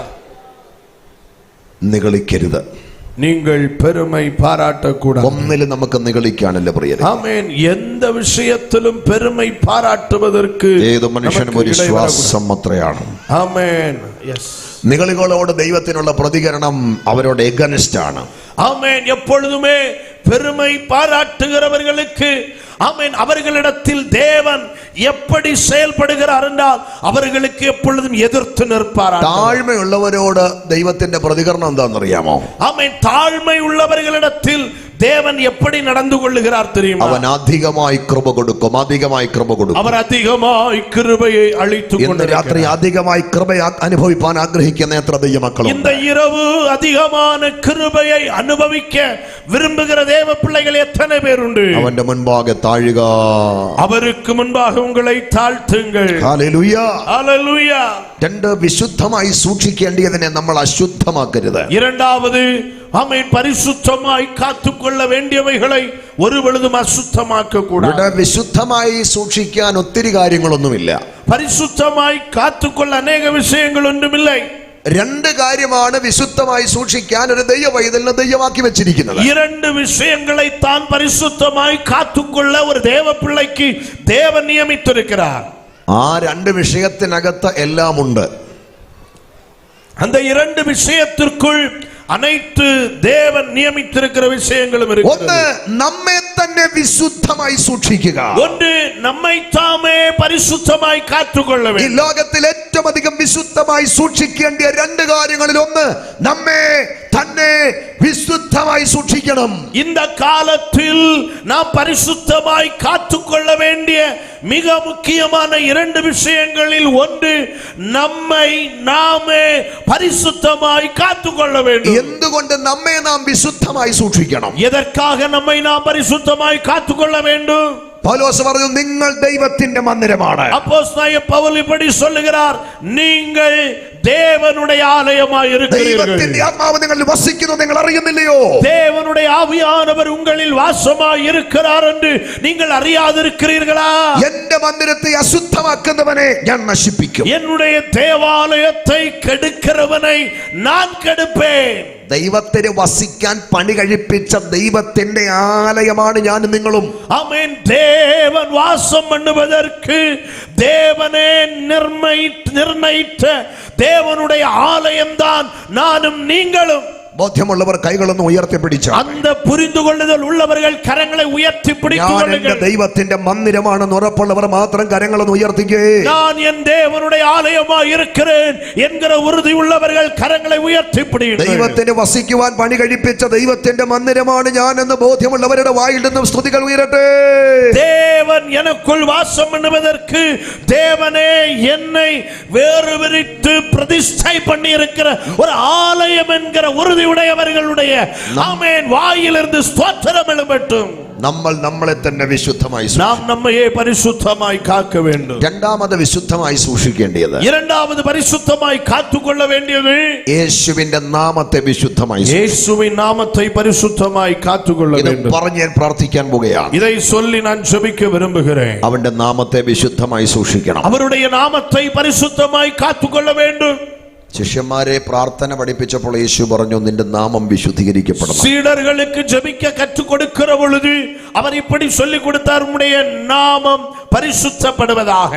Speaker 1: നിഗളിക്കരുത്,
Speaker 2: நீங்கள் பெருமை பாராட்டக்கூடாது.
Speaker 1: ഒന്നിലും നമുക്ക് നിഗളിക്കാനല്ല പ്രിയരേ.
Speaker 2: ஆமென். எந்த விஷயத்திலும் பெருமை பாராட்டுவதற்கு
Speaker 1: ഏത് മനുഷ്യനും ഒരു ശ്വാസം അത്രയാണ്.
Speaker 2: ஆமென். எஸ்.
Speaker 1: നിഗളികളോട് ദൈവത്തിനുള്ള പ്രതികരണം അവരോട് എഗനിസ്റ്റ് ആണ്.
Speaker 2: ஆமென். எப்பொழுதுமே பெருமை பாராட்டுகிறவர்களுக்கு ஆமென் அவர்களிடத்தில் தேவன் எப்படி செயல்படுகிறார் என்றால் அவர்களுக்கு எப்பொழுதும் எதிர்த்து நிற்பார்.
Speaker 1: താഴ്മയുള്ളവരോട് ദൈവത്തിന്റെ പ്രതികരണം എന്താണെന്നറിയാമോ?
Speaker 2: ஆமென். தாழ்மை உள்ளவர்களிடத்தில் தேவன் எப்படி நடந்து கொள்ளுகிறார் தெரியுமா?
Speaker 1: അവൻ അധികമായി കൃപ കൊടുക്കും, അധികമായി കൃപ കൊടുക്കും.
Speaker 2: அவர் அதிகமாய் கிருபையை அளித்துக்
Speaker 1: ഇന്ന് രാത്രി
Speaker 2: கொண்டிருக்கிறார்.
Speaker 1: അധികമായി കൃപ അനുഭവിപ്പാൻ ആഗ്രഹിക്കുന്ന എത്ര ദൈവമക്കളുണ്ട്?
Speaker 2: இந்த இரவு அதிகமான கிருபையை அனுபவிக்க விரும்புகிற தேவ பிள்ளைகள் எத்தனை பேர் உண்டு?
Speaker 1: അവന്റെ മുൻപാകെ താഴുക,
Speaker 2: அவருக்கு முன்பாக உங்களை தாழ்த்துங்கள்.
Speaker 1: ഹല്ലേലൂയ.
Speaker 2: ஹல்லேலூயா.
Speaker 1: രണ്ട്, വിശുദ്ധമായി സൂക്ഷിക്കേണ്ടതിനെ നമ്മൾ അശുദ്ധമാക്കരുത്.
Speaker 2: இரண்டாவது, ஆமென், பரிசுத்தமாய் காத்துக்கொள்ள வேண்டியவைகளை ஒரு பொழுதும் அசுத்தமாக்க கூடாது.
Speaker 1: ഇവിടെ വിശുദ്ധമായി സൂക്ഷിക്കാൻ ഒത്തിരി കാര്യങ്ങളൊന്നുമില്ല.
Speaker 2: பரிசுத்தமாய் காத்துக்கொள்ள அநேக விஷயங்கள் ஒன்றுமில்லை.
Speaker 1: രണ്ട് കാര്യമാണ് വിശുദ്ധമായി സൂക്ഷിക്കാൻ ഒരു ദൈവ പൈതലിനെ ദൈവമാക്കി വെച്ചിരിക്കുന്നത്.
Speaker 2: இரண்டு விஷயங்களை தான் பரிசுத்தமாய் காத்துக்கொள்ள ஒரு தேவ பிள்ளைக்கு தேவன் நியமித்திருக்கிறார்.
Speaker 1: ആ രണ്ട് വിഷയത്തിനകത്ത് എല്ലാം ഉണ്ട്.
Speaker 2: அந்த இரண்டு விஷயத்திற்குள் அனைத்து தேவன் நியமித்திருக்கிற விஷயங்களும்
Speaker 1: ഒന്ന്,
Speaker 2: இருக்கிறது.
Speaker 1: നമ്മെ തന്നെ വിശുദ്ധമായി സൂക്ഷിക്കുക.
Speaker 2: ஒன்று, நம்மை தாமே பரிசுத்தமாய் காத்துக்கொள்ள
Speaker 1: ഈ
Speaker 2: வேண்டும்.
Speaker 1: ലോകത്തിൽ ഏറ്റവും അധികം വിശുദ്ധമായി സൂക്ഷിക്കേണ്ട രണ്ട് കാര്യങ്ങളിൽ ഒന്ന് നമ്മെ തന്നെ വിശുദ്ധമായി സൂക്ഷിക്കണം.
Speaker 2: இந்த காலத்தில் நாம் பரிசுத்தமாய் காத்துக்கொள்ள வேண்டிய மிக முக்கியமான இரண்டு விஷயங்களில் ஒன்று நம்மை நாமே பரிசுத்தமாய் காத்துக்கொள்ள வேண்டும்.
Speaker 1: എന്തുകൊണ്ട് നമ്മെ നാം വിശുദ്ധമായി സൂക്ഷിക്കണം?
Speaker 2: எதற்காக நம்மை நாம் பரிசுத்தமாய் காத்துக்கொள்ள வேண்டும்?
Speaker 1: പൗലോസ് പറഞ്ഞു, നിങ്ങൾ ദൈവത്തിന്റെ മന്ദിരമാണ്.
Speaker 2: அப்போஸ்தலனாகிய பவுல் இப்படி சொல்லுகிறார், நீங்கள் தேவனுடைய ஆலயமாய் இருக்கிறீர்கள்.
Speaker 1: ദൈവത്തിന്റെ ആത്മാവ് നിങ്ങളിൽ വസിക്കുന്നു, നിങ്ങൾ അറിയുന്നില്ലയോ?
Speaker 2: தேவனுடைய ஆவியானவர் உங்களில் வாசமாய் இருக்கிறார் என்று நீங்கள் அறியாதிருக்கிறீர்களா?
Speaker 1: എന്റെ മന്ദിരത്തെ അശുദ്ധമാക്കുന്നവനെ ഞാൻ നശിപ്പിക്കും.
Speaker 2: என்னுடைய தேவாலயத்தை கெடுக்கிறவனை நான் கெடுப்பேன்.
Speaker 1: ദൈവത്തിന് വസിക്കാൻ പണി കഴിപ്പിച്ച ദൈവത്തിന്റെ ആലയമാണ് ഞാൻ നിങ്ങളും.
Speaker 2: ஆமென். தேவன் வாசம் பண்ணுவதற்கு தேவனே நிர்ணயித்த தேவனுடைய ஆலயம்தான் நானும் நீங்களும்.
Speaker 1: ബോധ്യമുള്ളവർ കൈകളൊന്ന് ഉയർത്തിപ്പിടിച്ചു.
Speaker 2: அந்த புரிந்து கொள்ளுதல் உள்ளவர்கள் கரங்களை உயர்த்தி பிடித்துக்
Speaker 1: ഞാൻ എന്റെ
Speaker 2: கொள்ளுங்கள்.
Speaker 1: ദൈവത്തിന്റെ മന്ദിരമാണെന്ന് ഉറപ്പുള്ളവർ മാത്രം കരങ്ങളൊന്ന് ഉയർത്തിക്കേ.
Speaker 2: நான் என் தேவனுடைய ஆலயமாய் இருக்கிறேன் என்கிற உறுதி உள்ளவர்கள் கரங்களை உயர்த்தி பிடியுங்கள்.
Speaker 1: ദൈവത്തിന് വസിക്കുവാൻ പണി കഴിപ്പിച്ച ദൈവത്തിന്റെ മന്ദിരമാണ് ഞാൻ എന്ന് ബോധ്യമുള്ളവരുടെ വായിൽ നിന്നും സ്തുതികൾ ഉയരട്ടെ.
Speaker 2: தேவன் எனக்குள் வாசம் பண்ணுவதற்கு தேவனே என்னை வேறு விரித்து பிரதிஷ்டை பண்ணி இருக்கிற ஒரு ஆலயம் என்கிற உறுதி உடையவர்களுடைய ஆமென் வாயிலிருந்து ஸ்தோத்திரம் எழும்பட்டும்.
Speaker 1: നമ്മൾ നമ്മളെ തന്നെ വിശുദ്ധമായി
Speaker 2: நாம் நம்மையே பரிசுத்தமாய் காக்க வேண்டும்.
Speaker 1: രണ്ടാമത് വിശുദ്ധമായി സൂക്ഷിക്കേണ്ടത്,
Speaker 2: இரண்டாவது பரிசுத்தமாய் காத்துக்கொள்ள வேண்டியது
Speaker 1: യേശുവിന്റെ നാമത്തെ വിശുദ്ധമായി
Speaker 2: இயேசுவின் நாமத்தை பரிசுத்தமாய் காத்துக்கொள்ள
Speaker 1: ഇത്
Speaker 2: வேண்டும்.
Speaker 1: പറഞ്ഞ് ഞാൻ പ്രാർത്ഥിക്കാൻ പോകുകയാണ്.
Speaker 2: இதை சொல்லி நான் ஜெபிக்க விரும்புகிறேன்.
Speaker 1: അവന്റെ നാമത്തെ വിശുദ്ധമായി സൂക്ഷിക്കണം.
Speaker 2: அவருடைய நாமத்தை பரிசுத்தமாய் காத்துக்கொள்ள வேண்டும்.
Speaker 1: ശിഷ്യന്മാരെ പ്രാർത്ഥന പഠിപ്പിച്ചപ്പോൾ യേശു പറഞ്ഞു, നിന്റെ നാമം വിശുദ്ധീകരിക്കപ്പെടണം.
Speaker 2: சீடர்களுக்கு ஜெபிக்க கற்றுக் கொடுக்கிற பொழுது அவர் இப்படி சொல்லிக் கொடுத்தார், உம்முடைய நாமம் பரிசுத்தப்படுவதாக.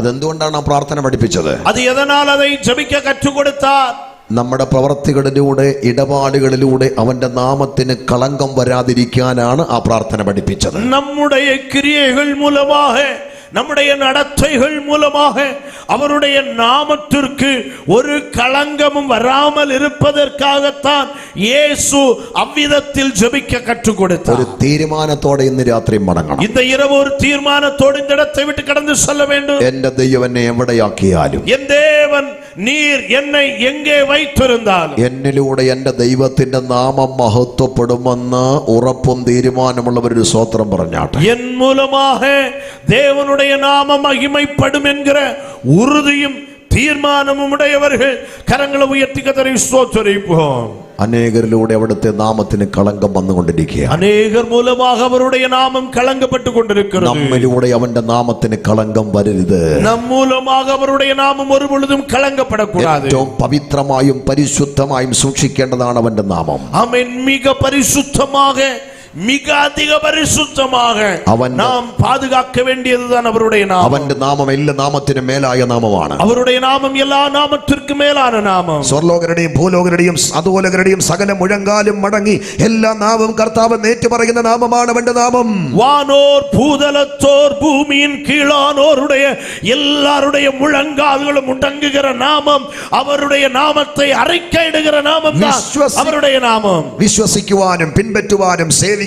Speaker 1: അതെന്തുകൊണ്ടാണ് ആ പ്രാർത്ഥന പഠിപ്പിച്ചത്?
Speaker 2: அது எதனால் அதை ஜெபிக்க கற்றுக் கொடுத்தார்?
Speaker 1: നമ്മുടെ പ്രവർത്തികളിലൂടെ ഇടപാടുകളിലൂടെ അവന്റെ നാമത്തിന് കളങ്കം വരാതിരിക്കാനാണ് ആ പ്രാർത്ഥന പഠിപ്പിച്ചത്.
Speaker 2: நம்முடைய கிரியைகள் மூலமாக, நம்முடைய நடத்தைகள் மூலமாக அவருடைய நாமத்திற்கு ஒரு களங்கமும் வராமல் இருப்பதற்காகத்தான் இயேசு அவ்விதத்தில் ஜெபிக்க கற்றுக் கொடுத்தார்.
Speaker 1: ഒരു തീരുമാനത്തോടെ ഇന്ന് രാത്രി മടങ്ങണം.
Speaker 2: இந்த இரவு ஒரு தீர்மானத்தோடு இந்த இடத்தை விட்டு கடந்து செல்ல வேண்டும்.
Speaker 1: എന്റെ ദൈവം എന്നെ എവിടെയാക്കിയാലും,
Speaker 2: என் தேவன் நீர் என்னை எங்கே வைத்திருந்தாலும்,
Speaker 1: എന്നിലൂടെ എന്റെ ദൈവത്തിന്റെ നാമം മഹത്വപ്പെടുമെന്ന് ഉറപ്പും തീരുമാനമുള്ളവരൊരു സ്തോത്രം പറഞ്ഞാട്ടെ.
Speaker 2: என் மூலமாக தேவனுடைய நாமம் மகிமைப்படும் என்கிற உறுதியும் தீர்மானமும் உடையவர்கள் கரங்களை உயர்த்தி கர்த்தரை ஸ்தோத்திரிப்போம்.
Speaker 1: അനേകരിലൂടെ അവിടുത്തെ നാമത്തിന് കളങ്കം വന്നുകൊണ്ടിരിക്കുക.
Speaker 2: அநேகர் மூலமாக அவருடைய நாமம் களங்கப்பட்டு கொண்டிருக்கிறது.
Speaker 1: നമ്മിലൂടെ അവന്റെ നാമത്തിന് കളങ്കം വരരുത്.
Speaker 2: நம் மூலமாக அவருடைய நாமம் ஒரு பொழுதும் களங்கப்படக்கூடாது.
Speaker 1: ഏറ്റവും പവിത്രമായും പരിശുദ്ധമായും സൂക്ഷിക്കേണ്ടതാണ് അവന്റെ നാമം.
Speaker 2: ஆமென். மிக பரிசுத்தமாக, மிக அதிக பரிசுத்தமாக நாம் பாதுகாக்க வேண்டியதுதான் அவருடைய நாமம்.
Speaker 1: അവന്റെ നാമം എല്ലാ നാമത്തിനും മേലായ നാമമാണ്.
Speaker 2: அவருடைய நாமம் எல்லா நாமத்திற்கும் மேலான நாமம்.
Speaker 1: സ്വർലോകരുടെയും ഭൂലോകരുടെയും അധോലോകരുടെയും സകല മുഴങ്കാലും മടങ്ങി എല്ലാ നാമവും കർത്താവ് നേറ്റു പറയുന്ന നാമമാണ് അവന്റെ നാമം.
Speaker 2: வானோர் பூதலத்தோர் பூமியின் கீழானோருடைய எல்லாருடைய முழங்கால்களும் முடங்குகிற நாமம் அவருடைய நாமத்தை அறிக்கையிடுகிற நாமம் தான் அவருடைய நாமம்.
Speaker 1: വിശ്വസിക്കുവാനും പിൻപറ്റുവാനും സേവിക്കുവാനും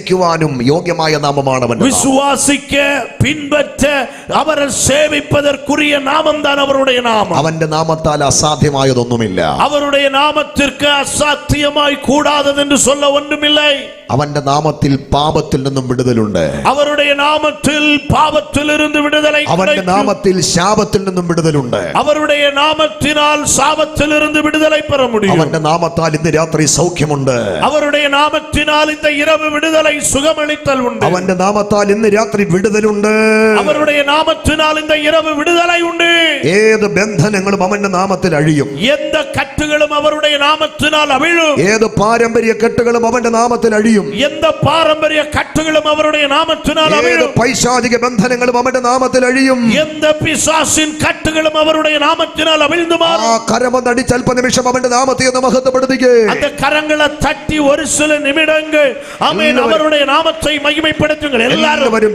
Speaker 1: യോഗ്യമായ നാമമാണ് അവന്റെ നാമം.
Speaker 2: விசுவாசிக்க பின்பற்ற அவரை சேவிப்பதற்குரிய நாமம் தான் அவருடைய நாமம்.
Speaker 1: അവന്റെ നാമത്താൽ അസാധ്യമായതൊന്നുമില്ല.
Speaker 2: அவருடைய நாமத்திற்கு அசாத்தியமாய் கூடாதது என்று சொல்ல ஒன்றுமில்லை.
Speaker 1: അവന്റെ നാമത്തിൽ പാപത്തിൽ നിന്നും വിടുതലുണ്ട്.
Speaker 2: அவருடைய நாமத்தில் பாவத்திலிருந்து விடுதலை
Speaker 1: അവന്റെ
Speaker 2: கிடைக்கும்.
Speaker 1: നാമത്തിൽ ശാപത്തിൽ നിന്നും വിടുതലുണ്ട്.
Speaker 2: அவருடைய நாமத்தினால் சாபத்திலிருந்து விடுதலை பெற முடியும்.
Speaker 1: അവന്റെ നാമത്താൽ ഇന്ന് രാത്രി സൗഖ്യമുണ്ട്.
Speaker 2: அவருடைய நாமத்தினால் இந்த இரவு விடுதலை சுகமளித்தல் உண்டு.
Speaker 1: അവന്റെ നാമത്താൽ ഇന്ന് രാത്രി വിടുതലുണ്ട്.
Speaker 2: அவருடைய நாமத்தினால் இந்த இரவு விடுதலை உண்டு.
Speaker 1: ഏത് ബന്ധനങ്ങളും അവന്റെ നാമത്തിൽ അഴിയും.
Speaker 2: எந்த கட்டுகளும் அவருடைய நாமத்தினால் அவிழும்.
Speaker 1: ഏത് പാരമ്പര്യ കെട്ടുകളും അവന്റെ നാമത്തിൽ അഴിയും.
Speaker 2: எந்த பாரம்பரிய கட்டுகளும் அவருடைய நாமத்தினால்
Speaker 1: ഏത്
Speaker 2: அவிழும்.
Speaker 1: പൈശാചിക ബന്ധനങ്ങളും അവന്റെ നാമത്തിൽ അഴിയും.
Speaker 2: எந்த பிசாசின் கட்டுகளும் அவருடைய நாமத்தினால் அவிழ்ந்து
Speaker 1: ആ
Speaker 2: மாறும்.
Speaker 1: കരമൊന്നടിച്ച് അല്പനിമിഷം അവന്റെ നാമത്തെ ഒന്ന് മഹത്വപ്പെടുത്തിക്കേ.
Speaker 2: அந்த கரங்களை தட்டி ஒரு சில நிமிடங்கள் ஆமென் அவருடைய நாமத்தை மகிமைப்படுத்துங்கள் எல்லாரும்.